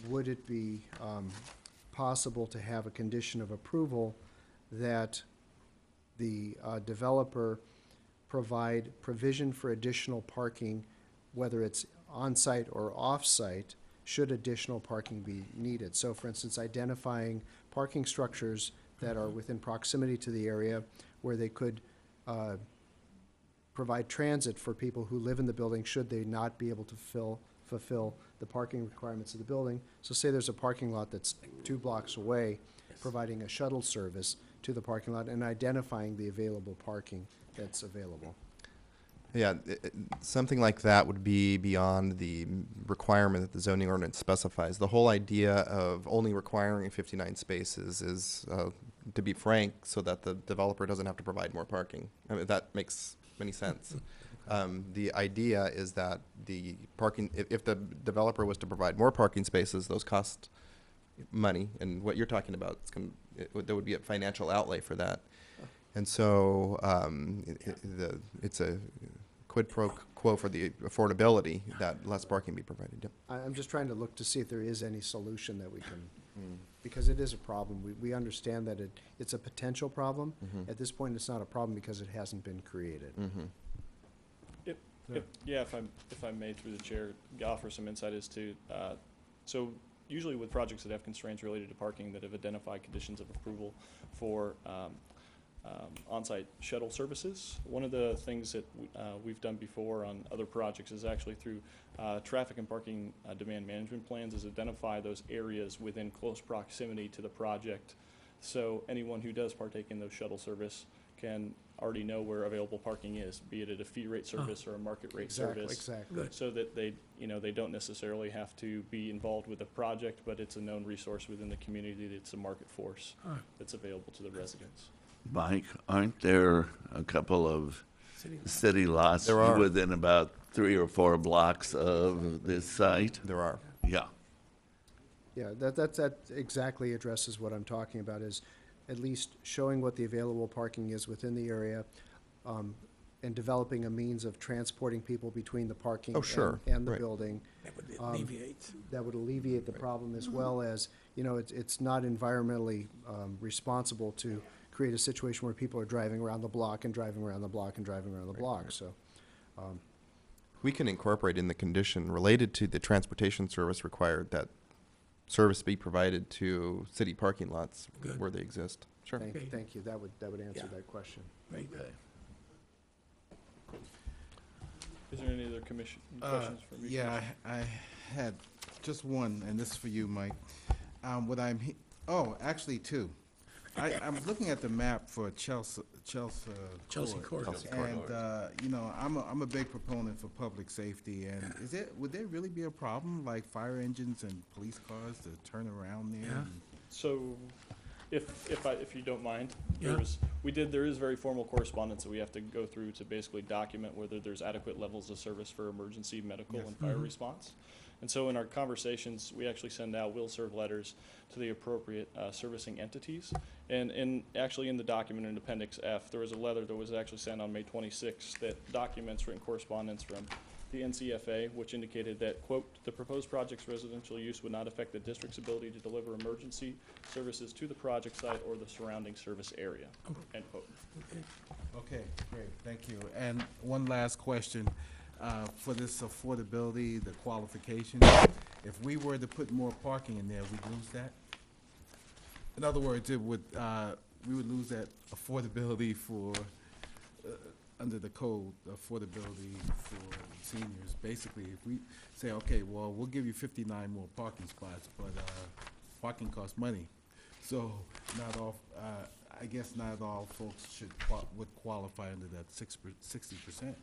would it be possible to have a condition of approval that the developer provide provision for additional parking, whether it's on-site or off-site, should additional parking be needed? So, for instance, identifying parking structures that are within proximity to the area where they could provide transit for people who live in the building should they not be able to fulfill the parking requirements of the building. So say there's a parking lot that's 2 blocks away, providing a shuttle service to the parking lot and identifying the available parking that's available.
Yeah, something like that would be beyond the requirement that the zoning ordinance specifies. The whole idea of only requiring 59 spaces is, to be frank, so that the developer doesn't have to provide more parking. I mean, that makes any sense. The idea is that the parking, if the developer was to provide more parking spaces, those cost money, and what you're talking about, there would be a financial outlay for that. And so it's a quid pro quo for the affordability that less parking be provided. Yep.
I'm just trying to look to see if there is any solution that we can, because it is a problem. We understand that it's a potential problem. At this point, it's not a problem because it hasn't been created.
Yeah, if I may, through the chair, offer some insight as to, so usually with projects that have constraints related to parking that have identified conditions of approval for on-site shuttle services, one of the things that we've done before on other projects is actually through traffic and parking demand management plans is identify those areas within close proximity to the project. So anyone who does partake in those shuttle service can already know where available parking is, be it at a fee rate service or a market rate service.
Exactly.
So that they don't necessarily have to be involved with the project, but it's a known resource within the community. It's a market force that's available to the residents.
Mike, aren't there a couple of city lots
There are.
within about 3 or 4 blocks of this site?
There are.
Yeah.
Yeah, that exactly addresses what I'm talking about, is at least showing what the available parking is within the area, and developing a means of transporting people between the parking
Oh, sure.
and the
Right.
building.
That would alleviate.
That would alleviate the problem, as well as, it's not environmentally responsible to create a situation where people are driving around the block and driving around the block and driving around the block, so.
We can incorporate in the condition related to the transportation service required that service be provided to city parking lots
Good.
where they exist. Sure.
Thank you, that would answer
Yeah.
that question.
Right.
Okay.
Is there any other questions for me?
Yeah, I had just one, and this is for you, Mike. Actually two. I'm looking at the map for Chelsea Court.
Court.
And, I'm a big proponent for public safety, and would there really be a problem, like fire engines and police cars to turn around there?
Yeah.
So, if you don't mind,
Yeah.
there is very formal correspondence that we have to go through to basically document whether there's adequate levels of service for emergency medical and fire response. And so in our conversations, we actually send out will serve letters to the appropriate servicing entities. And actually in the document in Appendix F, there was a letter that was actually sent on May 26th that documents written correspondence from the NCFA, which indicated that, quote, "The proposed project's residential use would not affect the district's ability to deliver emergency services to the project site or the surrounding service area," end quote.
Okay, great, thank you. And one last question, for this affordability, the qualifications, if we were to put more parking in there, we'd lose that? In other words, we would lose that affordability for, under the code, affordability for seniors. Basically, if we say, okay, well, we'll give you 59 more parking spots, but parking costs money. So I guess not all folks would qualify under that 60%.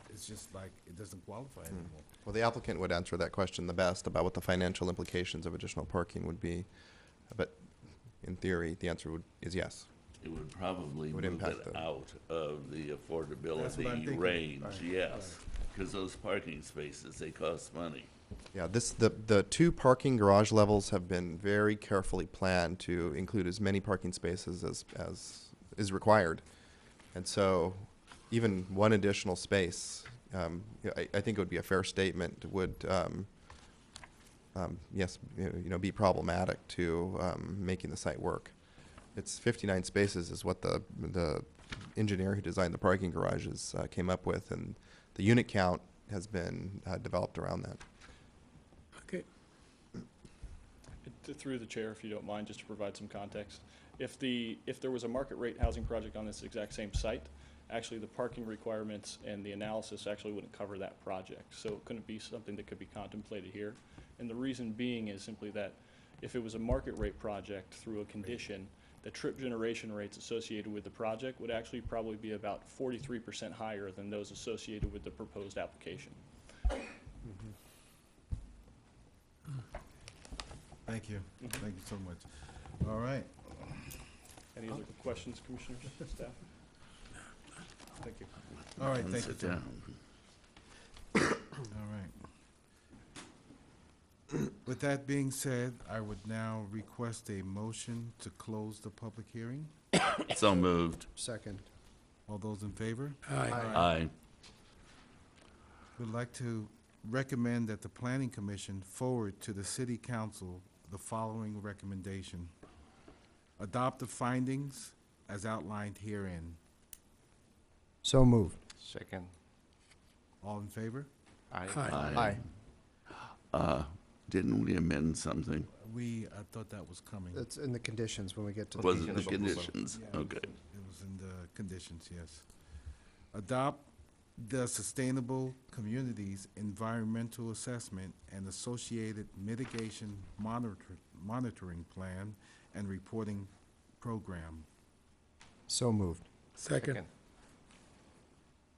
It's just like, it doesn't qualify anymore.
Well, the applicant would answer that question the best about what the financial implications of additional parking would be. But in theory, the answer is yes.
It would probably
Would
move
impact
it
the-
out of the
That's what I'm
affordability
thinking.
range,
Right,
yes. Because those parking spaces, they cost money.
Yeah, the 2 parking garage levels have been very carefully planned to include as many parking spaces as is required. And so even one additional space, I think it would be a fair statement, would, yes, be problematic to making the site work. It's 59 spaces is what the engineer who designed the parking garages came up with, and the unit count has been developed around that.
Okay.
Through the chair, if you don't mind, just to provide some context. If there was a market rate housing project on this exact same site, actually the parking requirements and the analysis actually wouldn't cover that project. So it couldn't be something that could be contemplated here. And the reason being is simply that if it was a market rate project through a condition, the trip generation rates associated with the project would actually probably be about 43% higher than those associated with the proposed application.
Thank you, thank you so much. All right.
Any other questions, commissioners, staff? Thank you.
All right, thank you.
Sit
sir.
down.
All right. With that being said, I would now request a motion to close the public hearing.
So moved.
Second.
All those in favor?
Aye.
We'd like to recommend that the Planning Commission forward to the City Council the following recommendation. Adopt the findings as outlined herein.
So moved.
Second.
All in favor?
Aye. Didn't we amend something?
I thought that was coming.
That's in the conditions when we get to.
Was it the
Conditions.
conditions?
Yeah,
Okay.
It was in the conditions, yes. Adopt the Sustainable Communities Environmental Assessment and associated mitigation monitoring plan and reporting program.
So moved.
Second.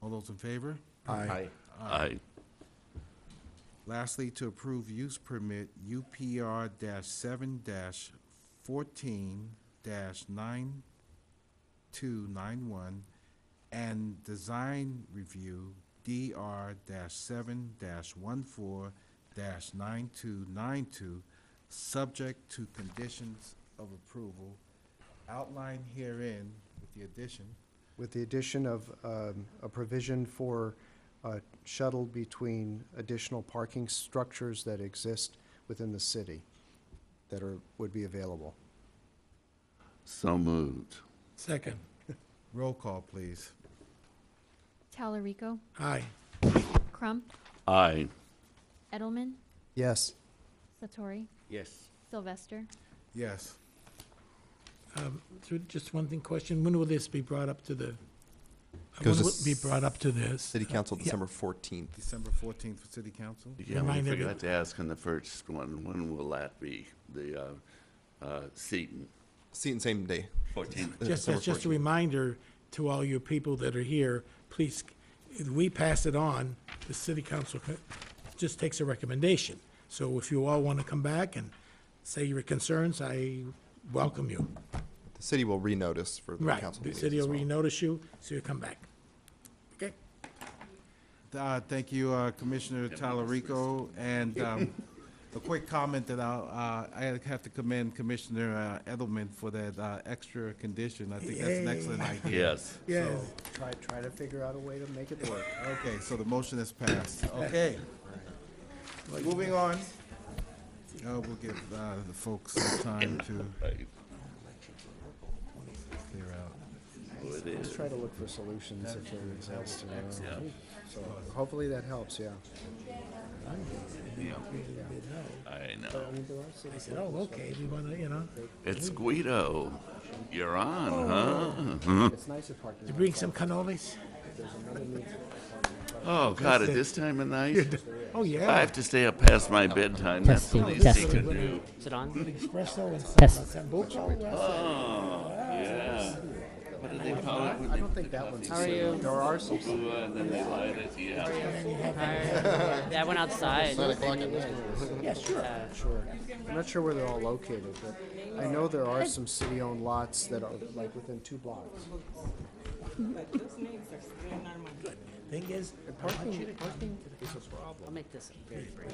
All those in favor?
Aye.
Aye.
Lastly, to approve use permit UPR-7-14-9291 and design review DR-7-14-9292, subject to conditions of approval outlined herein with the addition.
With the addition of a provision for shuttle between additional parking structures that exist within the city that would be available.
So moved.
Second.
Roll call, please.
Talarico,
Aye.
Crump,
Aye.
Edelman,
Yes.
Satori,
Yes.
Sylvester.
Yes.
So just one thing, question, when will this be brought up to the,
Goes
when
to
will it be brought up to this?
City Council
Yeah.
December 14th.
December 14th for city council?
Yeah, we
Remind
forgot to ask on the first one, when will that be? The Seton,
Seton, same day.
14th.
Just,
December
that's just a
14th.
reminder to all you people that are here, please, if we pass it on, the city council just takes a recommendation. So if you all want to come back and say your concerns, I welcome you.
The city will renotice for the
Right,
council
the
meetings
city
as
will
well.
renotice you, so you come back. Okay?
Thank you, Commissioner Talarico. And a quick comment that I have to commend Commissioner Edelman for that extra condition. I think that's an excellent idea.
Yes.
Yes.
Try to figure out a way to make it work.
Okay, so the motion is passed. Okay. Moving on. We'll give the folks some time to
Right.
clear out.
Oh, it
Just
is.
try to look for solutions if they exist, you know.
Yeah.
So hopefully that helps, yeah.
Yeah. I know.
But, I mean, there are some
I said, oh, okay, we want to, you know,
It's Guido. You're on, huh?
It's nice if parking.
to bring some cannolis?
There's another need for
Oh, God, at this time of night?
Oh,
I
yeah.
have to stay up past my bedtime. That's the least he can do.
Is it on?
Espresso and
Test.
sambuco.
Oh, yeah. What do they call it? when
I
they
don't think
put
that
the
one's.
coffee
How are you?
There are some.
and then they light it, yeah.
Yeah, I went outside.
Yeah, sure.
Sure. I'm not sure where they're all located, but I know there are some city-owned lots that are like within 2 blocks.
Thing is,
Parking is a problem.
I'll make this very brief.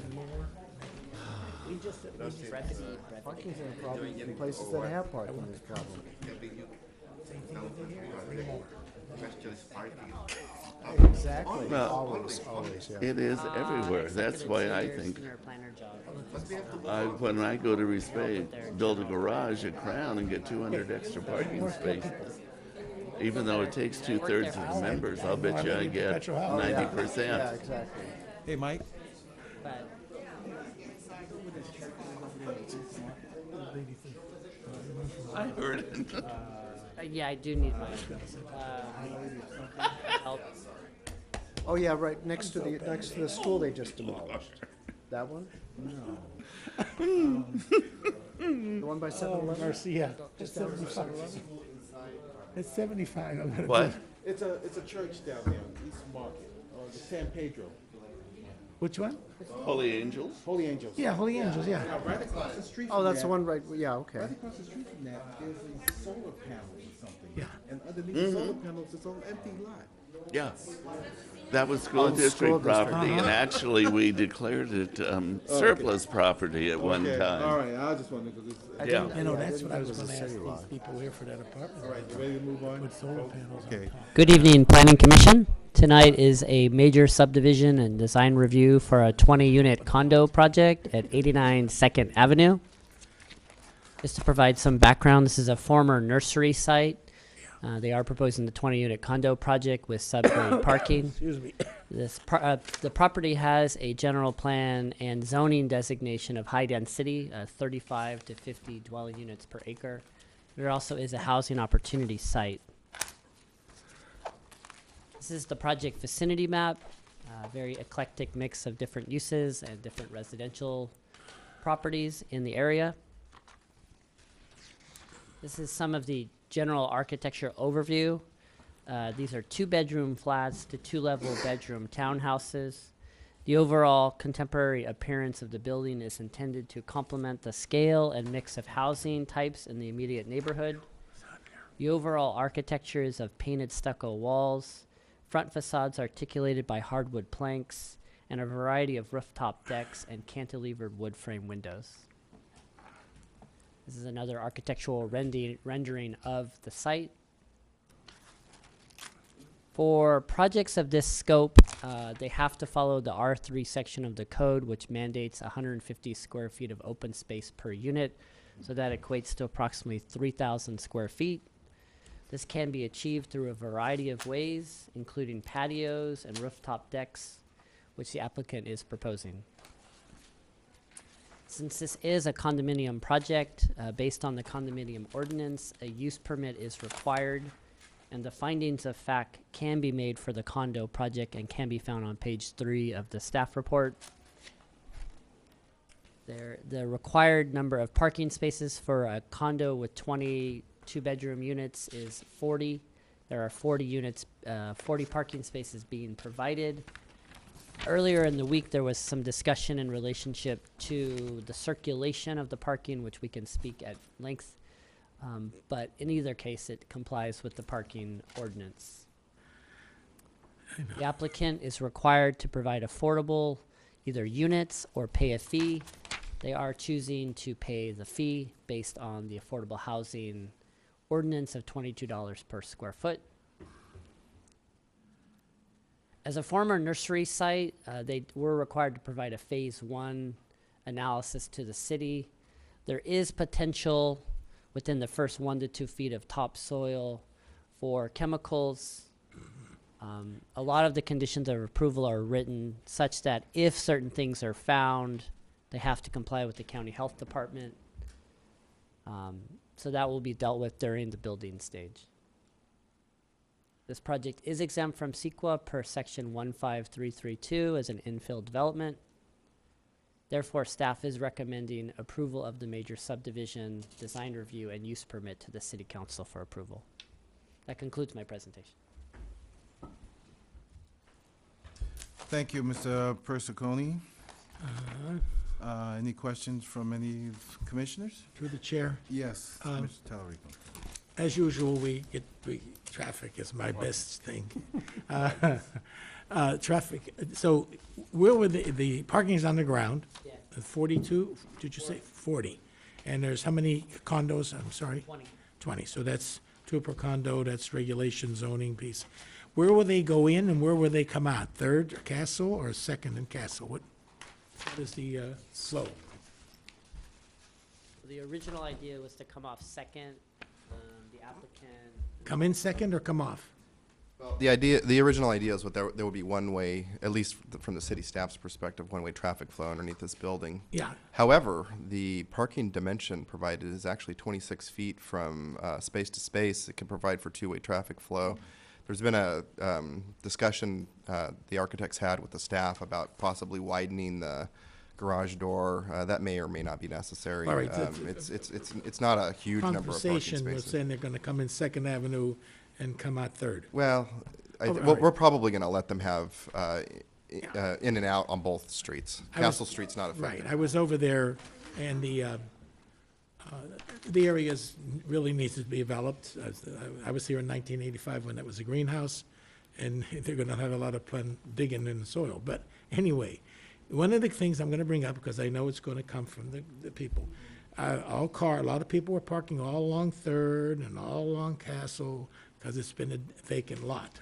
Parking's a problem in places that have parking is a problem. Exactly.
Well,
Always, yeah.
It is everywhere. That's why I think, when I go to build a garage at Crown and get 200 extra parking spaces, even though it takes 2/3 of the members, I'll bet you I get 90%.
Yeah, exactly.
Hey, Mike?
I heard it.
Yeah, I do need mine. Help.
Oh, yeah, right, next to the school they just demolished. That one? No. The one by 7-Eleven?
Garcia, it's 75. It's 75. I'm gonna
What?
do-
It's a church down there, East Market, or the San Pedro.
Which one?
Holy Angels?
Holy Angels.
Yeah, Holy Angels, yeah.
Right across the street
Oh,
from
that's the
that-
one right, yeah, okay.
Right across the street from that, there's a solar panel or something.
Yeah.
And underneath the solar panels, it's all empty lot.
Yeah. That was school
Oh, school
district
district.
property, and actually, we declared it surplus property at one
Okay,
time.
all right, I just wanted to, because
I
Yeah.
didn't-
You know,
I
that's
didn't
what I
think
was
it
gonna
a
ask
city
these
lot.
people here for that apartment.
all right, you ready to move on?
With solar panels on
Okay.
top.
Good evening, Planning Commission. Tonight is a major subdivision and design review for a 20-unit condo project at 89 2nd Avenue. Just to provide some background, this is a former nursery site. They are proposing the 20-unit condo project with subgrade parking.
Excuse me.
The property has a general plan and zoning designation of high density, 35 to 50 dwelling units per acre. There also is a housing opportunity site. This is the project vicinity map, very eclectic mix of different uses and different residential properties in the area. This is some of the general architecture overview. These are 2-bedroom flats to 2-level bedroom townhouses. The overall contemporary appearance of the building is intended to complement the scale and mix of housing types in the immediate neighborhood. The overall architecture is of painted stucco walls,
front facades articulated by hardwood planks, and a variety of rooftop decks and cantilevered wood frame windows. This is another architectural rendering of the site. For projects of this scope, they have to follow the R3 section of the code, which mandates 150 square feet of open space per unit. So that equates to approximately 3,000 square feet. This can be achieved through a variety of ways, including patios and rooftop decks, which the applicant is proposing. Since this is a condominium project, based on the condominium ordinance, a use permit is required, and the findings of fact can be made for the condo project and can be found on page 3 of the staff report. The required number of parking spaces for a condo with 20 two-bedroom units is 40. There are 40 parking spaces being provided. Earlier in the week, there was some discussion in relationship to the circulation of the parking, which we can speak at length. But in either case, it complies with the parking ordinance. The applicant is required to provide affordable either units or pay a fee. They are choosing to pay the fee based on the affordable housing ordinance of $22 per square foot. As a former nursery site, they were required to provide a phase 1 analysis to the city. There is potential within the first 1 to 2 feet of topsoil for chemicals. A lot of the conditions of approval are written such that if certain things are found, they have to comply with the county health department. So that will be dealt with during the building stage. This project is exempt from CEQA per section 15332 as an infill development. Therefore, staff is recommending approval of the major subdivision, design review, and use permit to the City Council for approval. That concludes my presentation.
Thank you, Mr. Persicone. Any questions from any commissioners?
Through the chair.
Yes, Mr. Tallarico.
As usual, traffic is my best thing. Traffic, so where were the parking is on the ground?
Yeah.
42, did you say? 40. And there's how many condos? I'm sorry?
20.
20, so that's 2 per condo, that's regulation zoning piece. Where will they go in and where will they come out? Third Castle or second and Castle? What is the flow?
The original idea was to come off second. The applicant.
Come in second or come off?
The original idea is that there would be one-way, at least from the city staff's perspective, one-way traffic flow underneath this building.
Yeah.
However, the parking dimension provided is actually 26 feet from space to space. It can provide for two-way traffic flow. There's been a discussion the architects had with the staff about possibly widening the garage door. That may or may not be necessary.
All right,
it's not a huge number of parking
Conversation was
spaces.
saying they're gonna come in Second Avenue and come out Third.
Well,
all right.
we're probably going to let them have in and out on both streets. Castle Street's not affected.
Right, I was over there, and the areas really needs to be developed. I was here in 1985 when it was a greenhouse, and they're gonna have a lot of fun digging in the soil. But anyway, one of the things I'm gonna bring up, because I know it's gonna come from the people, a lot of people were parking all along Third and all along Castle, because it's been a vacant lot.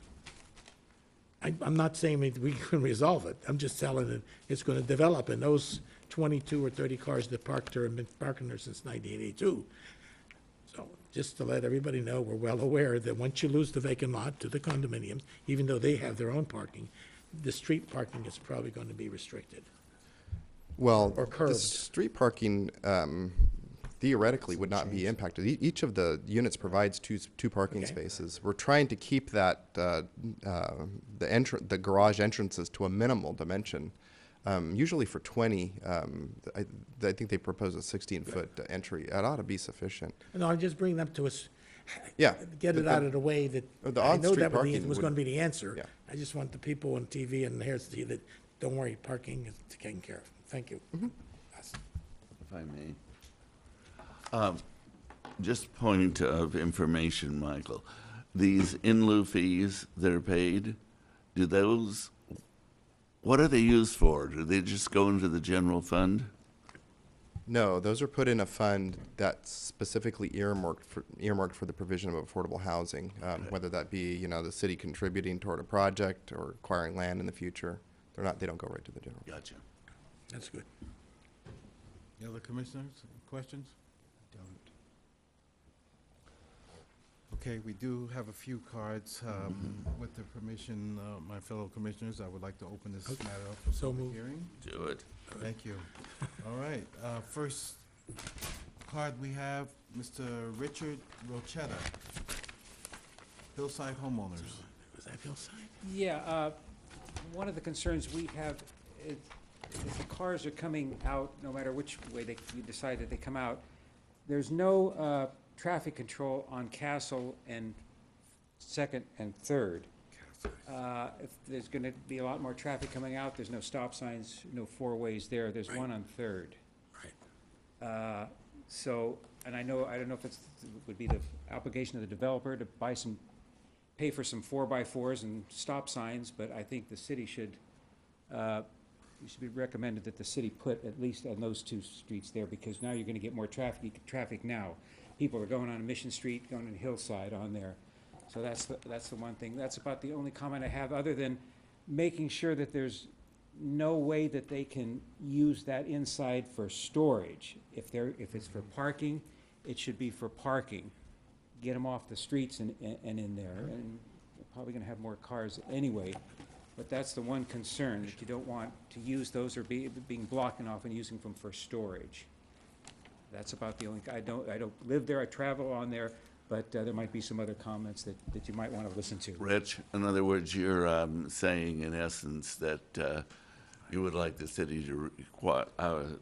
I'm not saying that we can resolve it. I'm just telling it it's going to develop, and those 22 or 30 cars that parked there have been parking there since 1982. So just to let everybody know, we're well aware that once you lose the vacant lot to the condominium, even though they have their own parking, the street parking is probably going to be restricted.
Well,
Or
the
curbed.
street parking theoretically would not be impacted. Each of the units provides two parking spaces. We're trying to keep that the garage entrances to a minimal dimension. Usually for 20, I think they propose a 16-foot entry. That ought to be sufficient.
No, I'm just bringing up to us.
Yeah.
Get it out of the way that,
The
I know
on-street
that
parking
was
would-
going to be the answer.
Yeah.
I just want the people on TV and here to see that, don't worry, parking is taken care of. Thank you.
If I may. Just point of information, Michael. These in lieu fees that are paid, do those, what are they used for? Do they just go into the general fund?
No, those are put in a fund that's specifically earmarked for the provision of affordable housing, whether that be, you know, the city contributing toward a project or acquiring land in the future. They don't go right to the general.
Gotcha.
That's good.
Any other commissioners, questions? Okay, we do have a few cards. With the permission of my fellow commissioners, I would like to open this matter up for
So
public
moved.
hearing.
Do it.
Thank you. All right, first card we have, Mr. Richard Rochetta, Hillside Homeowners.
Was that Hillside?
Yeah, one of the concerns we have is if the cars are coming out, no matter which way you decide that they come out, there's no traffic control on Castle and Second and Third. If there's going to be a lot more traffic coming out, there's no stop signs, no four ways there. There's one on Third.
Right.
So, and I don't know if it would be the obligation of the developer to pay for some 4x4s and stop signs, but I think the city should, it should be recommended that the city put at least on those two streets there, because now you're going to get more traffic now. People are going on Mission Street, going on Hillside on there. So that's the one thing. That's about the only comment I have, other than making sure that there's no way that they can use that inside for storage. If it's for parking, it should be for parking. Get them off the streets and in there. And we're probably gonna have more cars anyway. But that's the one concern, that you don't want to use those or being blocking off and using them for storage. That's about the only, I don't live there, I travel on there, but there might be some other comments that you might want to listen to.
Rich, in other words, you're saying in essence that you would like the city to require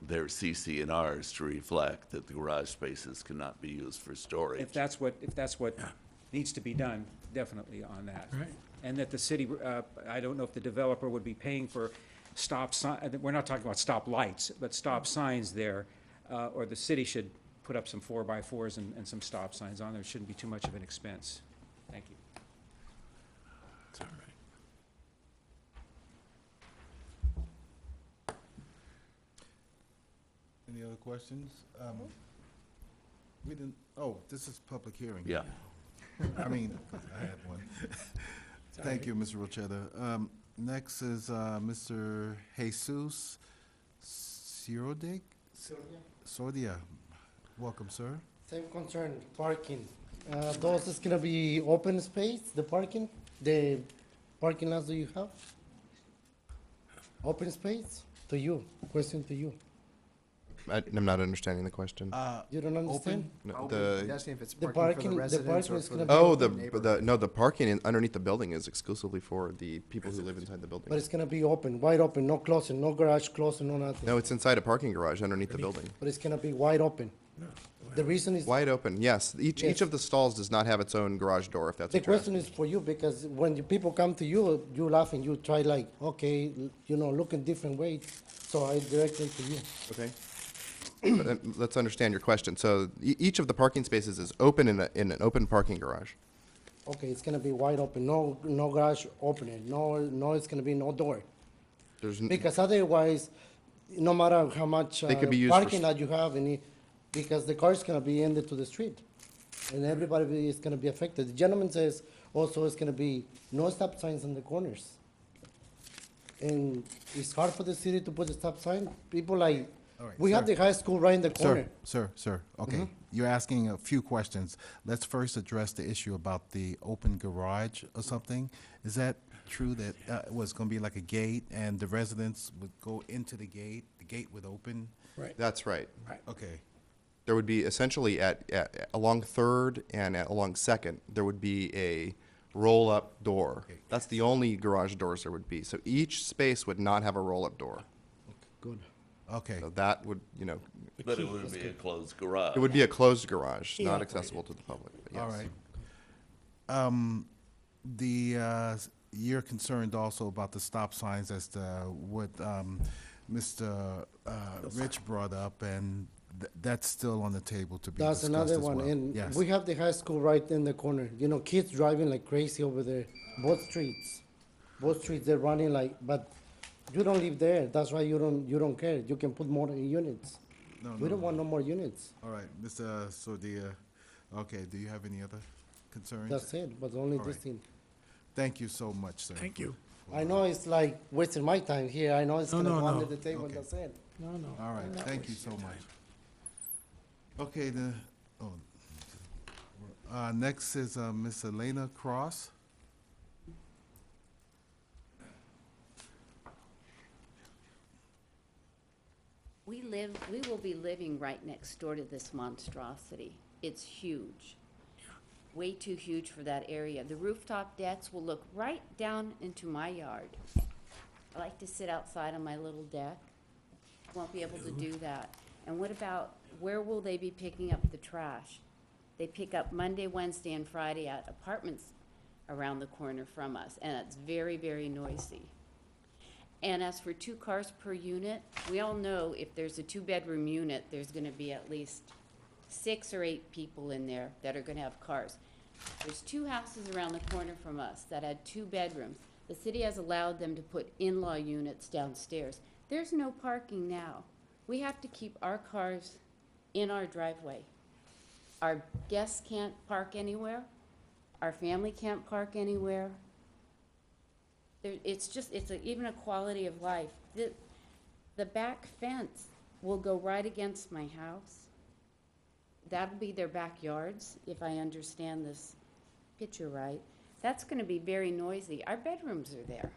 their CC&Rs to reflect that the garage spaces cannot be used for storage.
If that's what needs to be done, definitely on that.
Right.
And that the city, I don't know if the developer would be paying for stop sign, we're not talking about stop lights, but stop signs there, or the city should put up some 4x4s and some stop signs on there. It shouldn't be too much of an expense. Thank you.
It's all right.
Any other questions? We didn't, oh, this is public hearing.
Yeah.
I mean, I had one. Thank you, Mr. Rochetta. Next is Mr. Jesus Sirodig? Sordia. Welcome, sir.
Same concern, parking. Those is gonna be open space, the parking lots that you have? Open space? To you, question to you.
I'm not understanding the question.
You don't understand?
No,
That's if it's
The
parking for the
parking- the
residents
parking
or
is
for
gonna
the.
be
Oh,
open.
the parking underneath the building is exclusively for the people who live inside the building.
But it's gonna be open, wide open, no closing, no garage closing, no nothing.
No, it's inside a parking garage underneath the building.
But it's gonna be wide open. The reason is,
Wide open, yes. Each
Yes.
of the stalls does not have its own garage door, if that's
the
what you're asking.
question is for you, because when people come to you, you laugh and you try like, okay, look in different ways, so I direct it to you.
Okay. But, let's understand your question. So each of the parking spaces is open in an open parking garage.
Okay, it's gonna be wide open, no garage opening, no, it's gonna be no door. Because otherwise, no matter how much
They could be used for
parking that you have, because the car's gonna be ended to the street, and everybody is gonna be affected. The gentleman says also it's gonna be no stop signs on the corners. And it's hard for the city to put a stop sign. People like,
All right,
we have
sir.
the high school right in the corner.
Sir, okay. You're asking a few questions. Let's first address the issue about the open garage or something. Is that true that it was going to be like a gate and the residents would go into the gate would open?
Right.
That's right.
Okay.
There would be essentially along Third and along Second, there would be a roll-up door. That's the only garage doors there would be. So each space would not have a roll-up door.
Good.
Okay.
So that would,
But it would be a closed garage.
it would be a closed garage,
Key
not
operated.
accessible to the public. But yes.
All right. You're concerned also about the stop signs as to what Mr. Rich brought up, and that's still on the table to be
That's
discussed
another
as
one,
well.
and
Yes.
we have the high school right in the corner. Kids driving like crazy over there, both streets. both streets they're running like, but you don't live there. That's why you don't care. You can put more units.
No,
We don't want no more units.
All right, Mr. Sordia, okay, do you have any other concerns?
That's it, but only
All
this
right.
thing.
Thank you so much, sir.
Thank you.
I know it's like wasting my time here. I know it's
No,
gonna
no,
go under
no.
the table,
Okay.
that's it.
No, no.
All right,
I'm not
thank you
wasting
so
your
much.
time.
Okay, next is Miss Elena Cross.
We will be living right next door to this monstrosity. It's huge. Way too huge for that area. The rooftop decks will look right down into my yard. I like to sit outside on my little deck. Won't be able to do that. And what about, where will they be picking up the trash? They pick up Monday, Wednesday, and Friday at apartments around the corner from us, and it's very, very noisy. And as for 2 cars per unit, we all know if there's a 2-bedroom unit, there's gonna be at least 6 or 8 people in there that are gonna have cars. There's 2 houses around the corner from us that had 2 bedrooms. The city has allowed them to put in-law units downstairs. There's no parking now. We have to keep our cars in our driveway. Our guests can't park anywhere. Our family can't park anywhere. It's even a quality of life. The back fence will go right against my house. That'll be their backyards, if I understand this picture right. That's gonna be very noisy. Our bedrooms are there.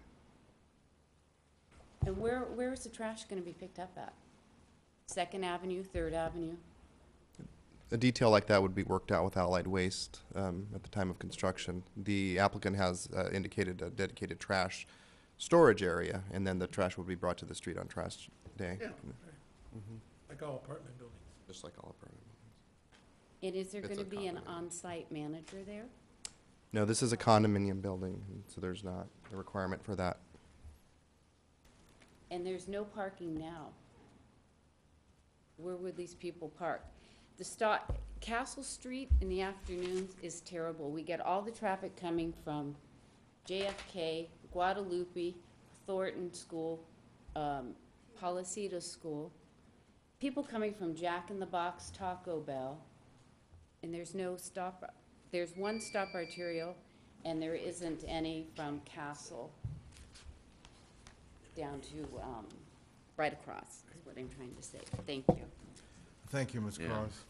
And where is the trash gonna be picked up at? 2nd Avenue, 3rd Avenue?
A detail like that would be worked out with Allied Waste at the time of construction. The applicant has indicated a dedicated trash storage area, and then the trash would be brought to the street on trash day.
Yeah, like all apartment buildings.
Just like all apartment buildings.
And is there
It's
gonna
a
be an
condominium.
on-site manager there?
No, this is a condominium building, so there's not a requirement for that.
And there's no parking now. Where would these people park? Castle Street in the afternoons is terrible. We get all the traffic coming from JFK, Guadalupe, Thornton School, Policito School. People coming from Jack in the Box, Taco Bell, and there's no stop. There's one stop arterial, and there isn't any from Castle down to, right across, is what I'm trying to say. Thank you.
Thank you, Ms.
Yeah.
Cross.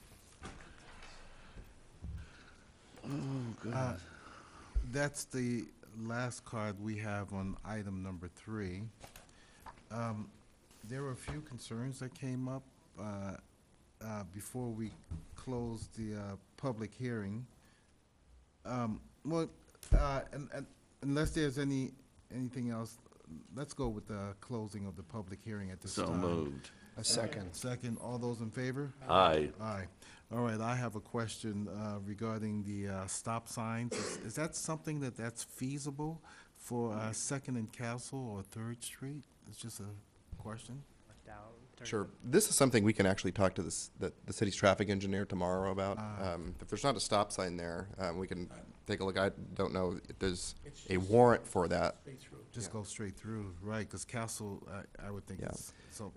That's the last card we have on item number 3. There were a few concerns that came up before we closed the public hearing. Unless there's anything else, let's go with the closing of the public hearing at this time.
So moved.
A second.
Second, all those in favor?
Aye.
Aye. All right, I have a question regarding the stop signs. Is that something that's feasible for 2nd and Castle or 3rd Street? It's just a question.
Sure. This is something we can actually talk to the city's traffic engineer tomorrow about. If there's not a stop sign there, we can take a look. I don't know if there's a warrant for that.
Just go straight through, right, because Castle, I would think
Yeah.
is, so.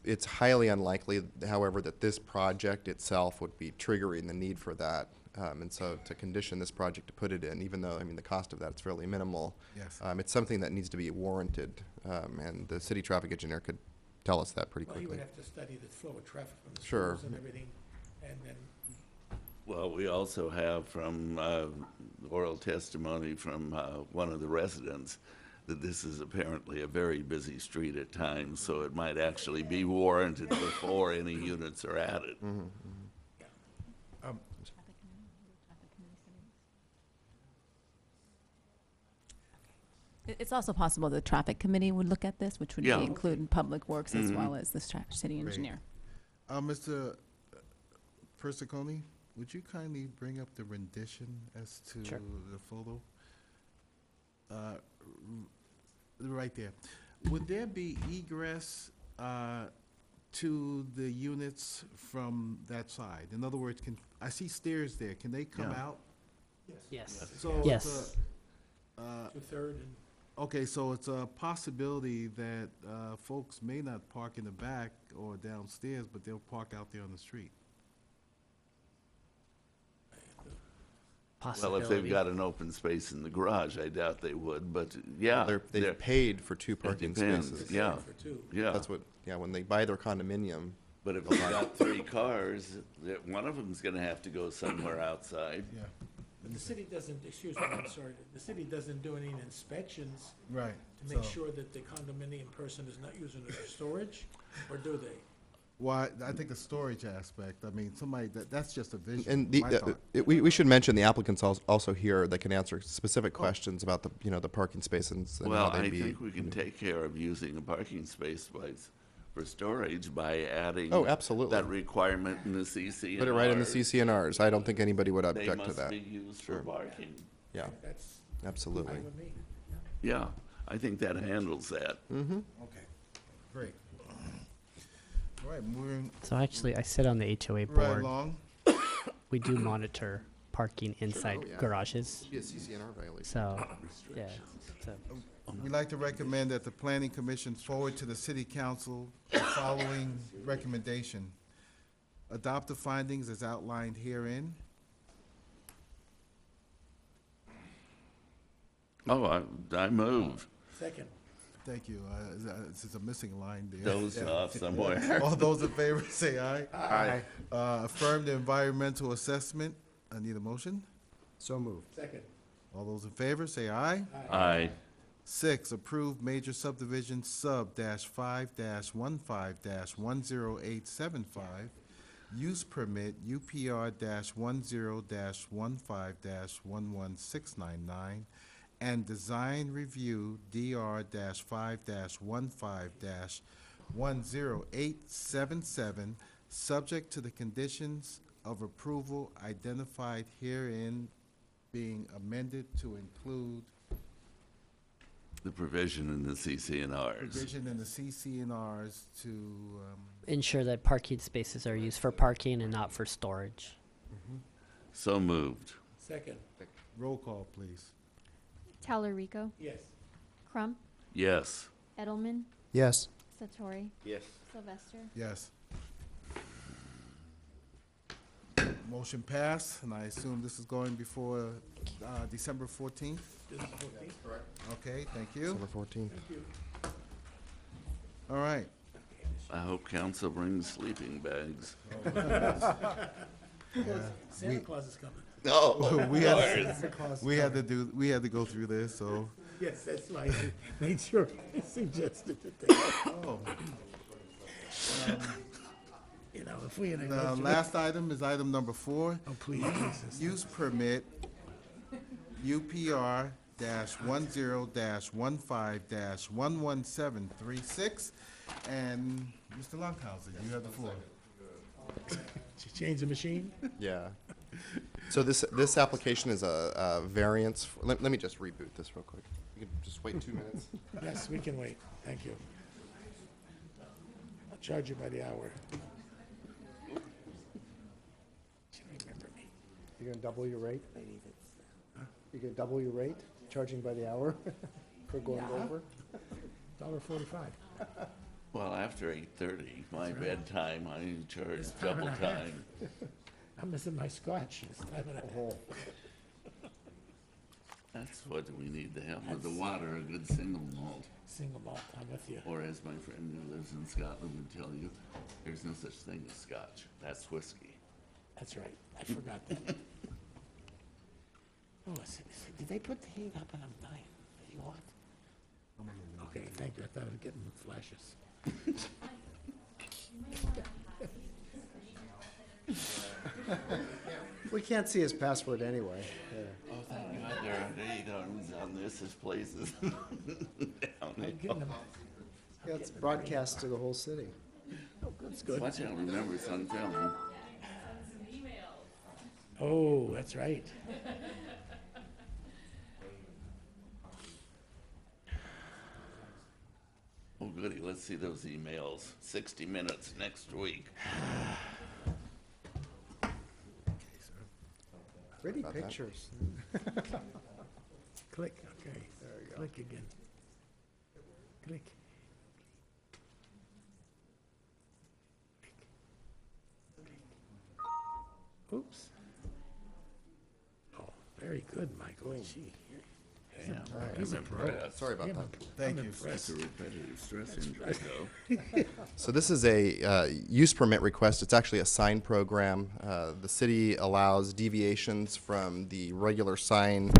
It's highly unlikely, however, that this project itself would be triggering the need for that. And so to condition this project to put it in, even though, I mean, the cost of that's fairly minimal.
Yes.
It's something that needs to be warranted, and the city traffic engineer could tell us that pretty
Well, he would
quickly.
have to study the flow of traffic from the
Sure.
schools and everything, and then
Well, we also have from oral testimony from one of the residents that this is apparently a very busy street at times, so it might actually be warranted before any units are added.
It's also possible the traffic committee would look at this, which would be
Yeah.
including Public Works as
Mhm.
well as the city
Great.
engineer.
Mr. Persicone, would you kindly bring up the rendition as to
Sure.
the photo? Right there. Would there be egress to the units from that side? In other words, I see stairs there. Can they come
Yeah.
out?
Yes.
So it's
Yes.
a,
to 3rd and
Okay, so it's a possibility that folks may not park in the back or downstairs, but they'll park out there on the street.
Well,
Possibility.
if they've got an open space in the garage, I doubt they would, but yeah.
They've paid for 2
It
parking
depends,
spaces.
yeah, yeah.
That's what, yeah, when they buy their condominium.
But if you've got 3 cars, one of them's gonna have to go somewhere outside.
Yeah.
But the city doesn't, excuse me, I'm sorry, the city doesn't do any inspections
Right.
to make
so-
sure that the condominium person is not using it for storage, or do they?
Well, I think the storage aspect, I mean, somebody, that's just a vision.
And the,
my thought.
we should mention the applicants also here that can answer specific questions about the, the parking spaces and
Well,
how they
I
be.
think we can take care of using a parking space for storage by adding.
Oh, absolutely.
That requirement in the CC.
Put it right in the CCNRs. I don't think anybody would
They
object to that.
must be used for parking.
Yeah,
That's
absolutely.
fine with me.
Yeah, I think that handles that.
Mm-hmm.
Okay, great. All right, moving
So actually, I sit on the HOA
right
board.
along.
We do monitor parking inside
Oh, yeah.
garages.
Be a CCNR violation.
So, yeah. So,
We'd like to recommend that the Planning Commission forward to the City Council the following recommendation. Adopt the findings as outlined herein.
Oh, I move.
Second.
Thank you. It's a missing line there.
Dozed off somewhere.
All those in favor say aye.
Aye.
Affirm the environmental assessment. I need a motion.
So moved.
Second.
All those in favor say aye.
Aye.
6, approve major subdivision sub dash 5 dash 15 dash 10875, use permit UPR dash 10 dash 15 dash 11699, and design review DR dash 5 dash 15 dash 10877, subject to the conditions of approval identified herein being amended to include
The provision in the CCNRs.
provision in the CCNRs to,
ensure that parking spaces are used for parking and not for storage.
So moved.
Second.
roll call, please.
Talerico,
Yes.
Crump,
Yes.
Edelman,
Yes.
Satori,
Yes.
Sylvester.
Yes. Motion passed, and I assume this is going before December 14th? Okay, thank you.
December 14th.
All right.
I hope council brings sleeping bags.
Santa Claus is coming.
Oh,
We
of
had,
course.
we had to go through this, so.
Yes, that's why I made sure I suggested that they,
Oh.
you know, if we had.
The last item is item number 4.
Oh, please, Jesus.
Use permit UPR dash 10 dash 15 dash 11736. And Mr. Longhausen, you have the floor.
Did you change the machine?
Yeah. So this application is a variance. Let me just reboot this real quick. You can just wait 2 minutes.
Yes, we can wait. Thank you. I'll charge you by the hour. You remember me.
You're gonna double your rate? You're gonna double your rate, charging by the hour for going
Yeah.
over?
$1.45.
Well, after 8:30, my bedtime, I charge
It's time
double
and a half.
time.
I'm missing my scotch. It's time and a half.
That's what we need to have with the water, a good single malt.
Single malt, I'm with you.
Or as my friend who lives in Scotland would tell you, there's no such thing as scotch. That's whiskey.
That's right. I forgot that. Oh, did they put the heat up and I'm dying? You want? Okay, thank you. I thought I was getting flashes.
We can't see his password anyway. Yeah.
Oh, thank God there are date on this as places down
I'm getting them.
Yeah, it's broadcast to the whole city.
Oh, that's good.
Watch out, remember it's on film.
Oh, that's right.
Oh, goody, let's see those emails. 60 Minutes next week.
Pretty
About that.
pictures.
Click, okay.
There you go.
Click again. Click. Oops. Oh, very good, Michael. Gee.
Yeah,
He's a
I'm
pro.
impressed.
Sorry about that.
Thank
I'm
you.
impressed.
That's a repetitive stress injury, though.
So this is a use permit request. It's actually a sign program. The city allows deviations from the regular sign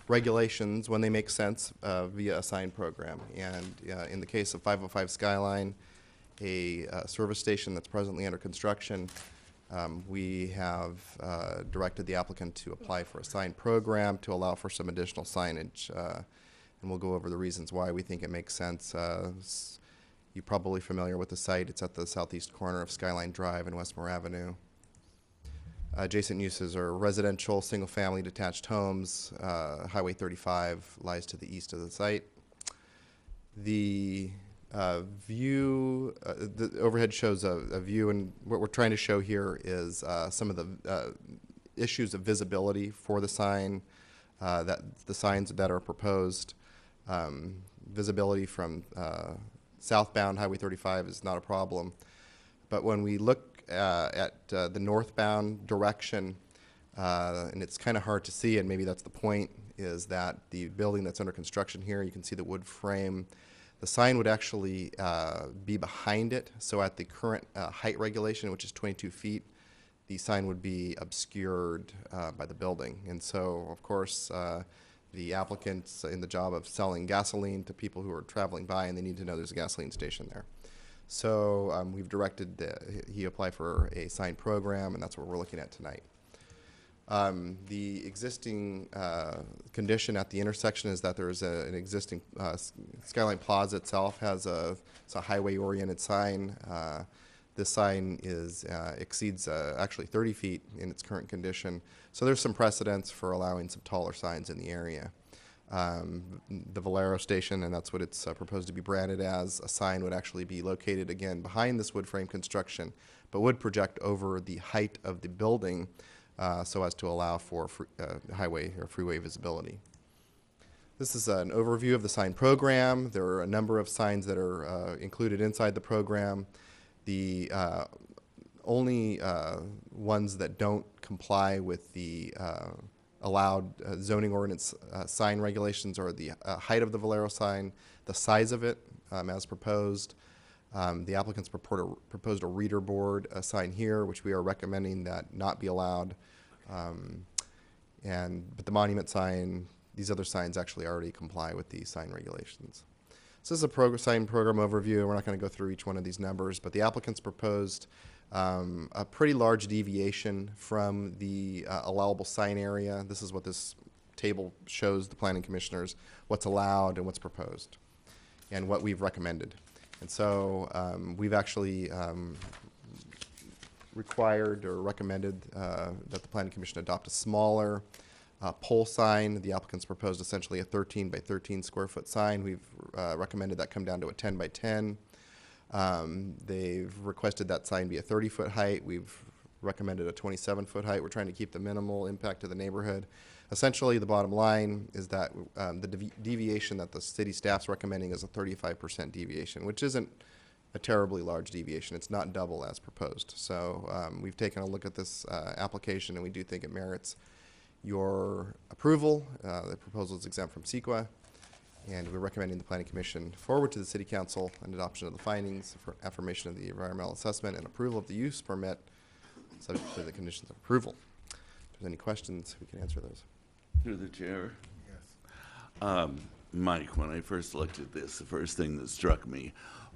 regulations when they make sense via a sign program. And in the case of 505 Skyline, a service station that's presently under construction, we have directed the applicant to apply for a sign program to allow for some additional signage. And we'll go over the reasons why we think it makes sense. You're probably familiar with the site. It's at the southeast corner of Skyline Drive and Westmore Avenue. Adjacent uses are residential, single-family detached homes. Highway 35 lies to the east of the site. The view, the overhead shows a view, and what we're trying to show here is some of the issues of visibility for the sign, that the signs that are proposed. Visibility from southbound Highway 35 is not a problem, but when we look at the northbound direction, and it's kind of hard to see, and maybe that's the point, is that the building that's under construction here, you can see the wood frame. The sign would actually be behind it, so at the current height regulation, which is 22 feet, the sign would be obscured by the building. And so, of course, the applicant's in the job of selling gasoline to people who are traveling by, and they need to know there's a gasoline station there. So we've directed that he apply for a sign program, and that's what we're looking at tonight. The existing condition at the intersection is that there is an existing Skyline Plaza itself has it's a highway-oriented sign. This sign exceeds actually 30 feet in its current condition. So there's some precedence for allowing some taller signs in the area. The Valero station, and that's what it's proposed to be branded as, a sign would actually be located again behind this wood frame construction, but would project over the height of the building so as to allow for highway or freeway visibility. This is an overview of the sign program. There are a number of signs that are included inside the program. The only ones that don't comply with the allowed zoning ordinance sign regulations are the height of the Valero sign, the size of it as proposed. The applicants proposed a reader board sign here, which we are recommending that not be allowed. But the monument sign, these other signs actually already comply with the sign regulations. So this is a sign program overview. We're not going to go through each one of these numbers, but the applicants proposed a pretty large deviation from the allowable sign area. This is what this table shows the planning commissioners, what's allowed and what's proposed, and what we've recommended. And so we've actually required or recommended that the planning commission adopt a smaller pole sign. The applicants proposed essentially a 13 by 13 square foot sign. We've recommended that come down to a 10 by 10. They've requested that sign be a 30-foot height. We've recommended a 27-foot height. We're trying to keep the minimal impact to the neighborhood. Essentially, the bottom line is that the deviation that the city staff's recommending is a 35% deviation, which isn't a terribly large deviation. It's not double as proposed. So we've taken a look at this application, and we do think it merits your approval. The proposal is exempt from CEQA, and we're recommending the Planning Commission forward to the City Council an adoption of the findings for affirmation of the environmental assessment and approval of the use permit, subject to the conditions of approval. If there's any questions, we can answer those.
Through the chair. Yes. Mike, when I first looked at this, the first thing that struck me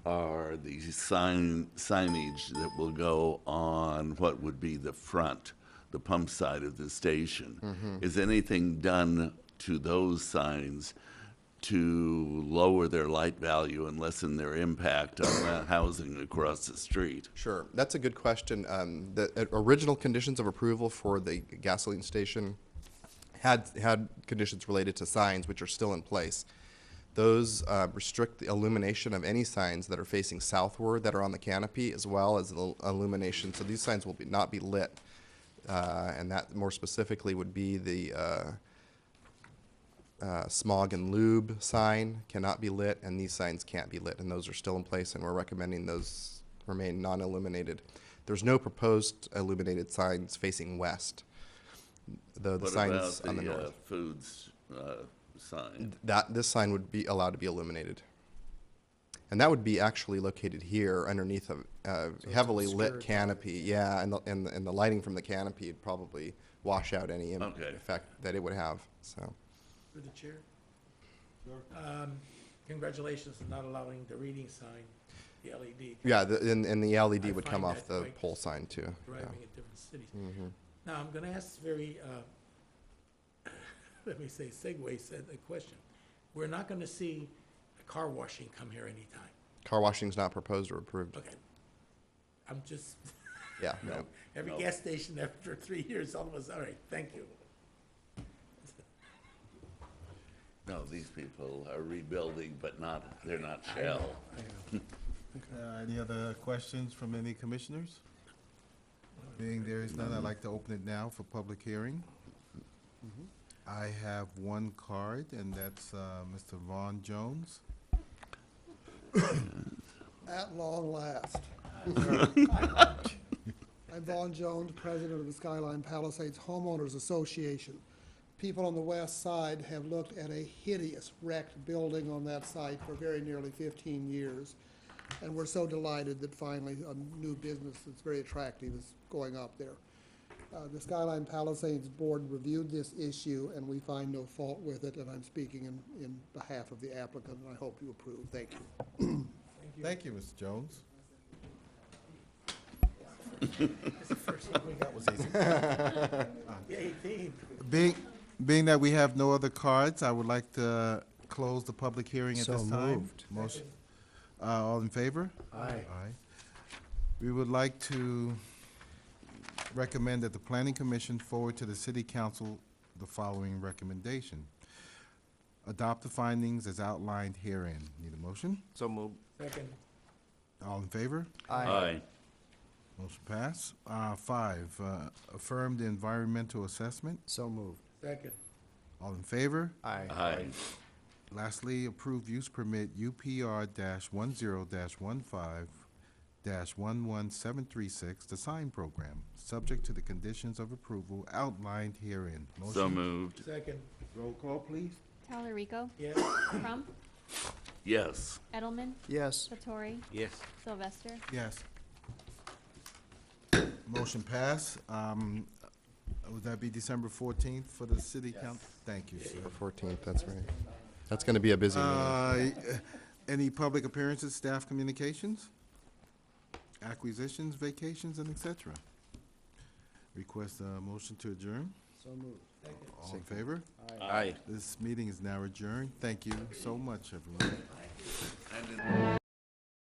are the signage that will go on what would be the front, the pump side of the station.
Mm-hmm.
Is anything done to those signs to lower their light value and lessen their impact on the housing across the street?
Sure, that's a good question. The original conditions of approval for the gasoline station had conditions related to signs, which are still in place. Those restrict the illumination of any signs that are facing southward that are on the canopy, as well as the illumination. So these signs will not be lit, and that more specifically would be the smog and lube sign cannot be lit, and these signs can't be lit, and those are still in place, and we're recommending those remain non-illuminated. There's no proposed illuminated signs facing west. The
What
signs
about
on the
the
north.
foods sign?
This sign would be allowed to be illuminated. And that would be actually located here underneath a
it's
heavily
obscured
lit
by
canopy. Yeah, and the lighting from the canopy would probably wash out any
Okay.
effect that it would have, so.
Through the chair? Congratulations on not allowing the reading sign, the LED.
Yeah, and the LED
I
would come
find
off
that
the
quite
pole sign too.
Driving in different cities.
Mhm.
Now, I'm gonna ask very, let me say, segue said the question. We're not gonna see a car washing come here anytime.
Car washing's not proposed or approved.
Okay. I'm just,
Yeah,
you know,
no.
every
No.
gas station after 3 years, all of us, all right, thank you.
No, these people are rebuilding, but they're not shell.
Any other questions from any commissioners? Being there is none, I'd like to open it now for public hearing. I have one card, and that's Mr. Vaughn Jones.
At long last. I'm Vaughn Jones, president of the Skyline Palisades Homeowners Association. People on the west side have looked at a hideous wrecked building on that site for very nearly 15 years. And we're so delighted that finally a new business that's very attractive is going up there. The Skyline Palisades Board reviewed this issue, and we find no fault with it, and I'm speaking in behalf of the applicant, and I hope you approve. Thank you.
Thank you, Mr. Jones.
That
was easy.
The 18th.
Being that we have no other cards, I would like to close the public hearing at
So
this time.
moved.
Motion. All in favor?
Aye.
We would like to recommend that the Planning Commission forward to the City Council the following recommendation. Adopt the findings as outlined herein. Need a motion?
So moved.
Second.
All in favor?
Aye.
Motion pass. 5, affirm the environmental assessment.
So moved.
Second.
All in favor?
Aye.
Lastly, approve use permit UPR-10-15-11736, the sign program, subject to the conditions of approval outlined herein.
So
Motion?
moved.
Second.
Roll call, please.
Talerico.
Yes.
Crump.
Yes.
Edelman.
Yes.
Satori.
Yes.
Sylvester.
Yes. Motion pass. Would that be December 14th for the city council? Thank you, sir.
December 14th, that's right. That's going to be a busy meeting.
Any public appearances, staff communications, acquisitions, vacations, and et cetera? Request a motion to adjourn.
So moved.
All in favor?
Aye.
This meeting is now adjourned. Thank you so much, everyone.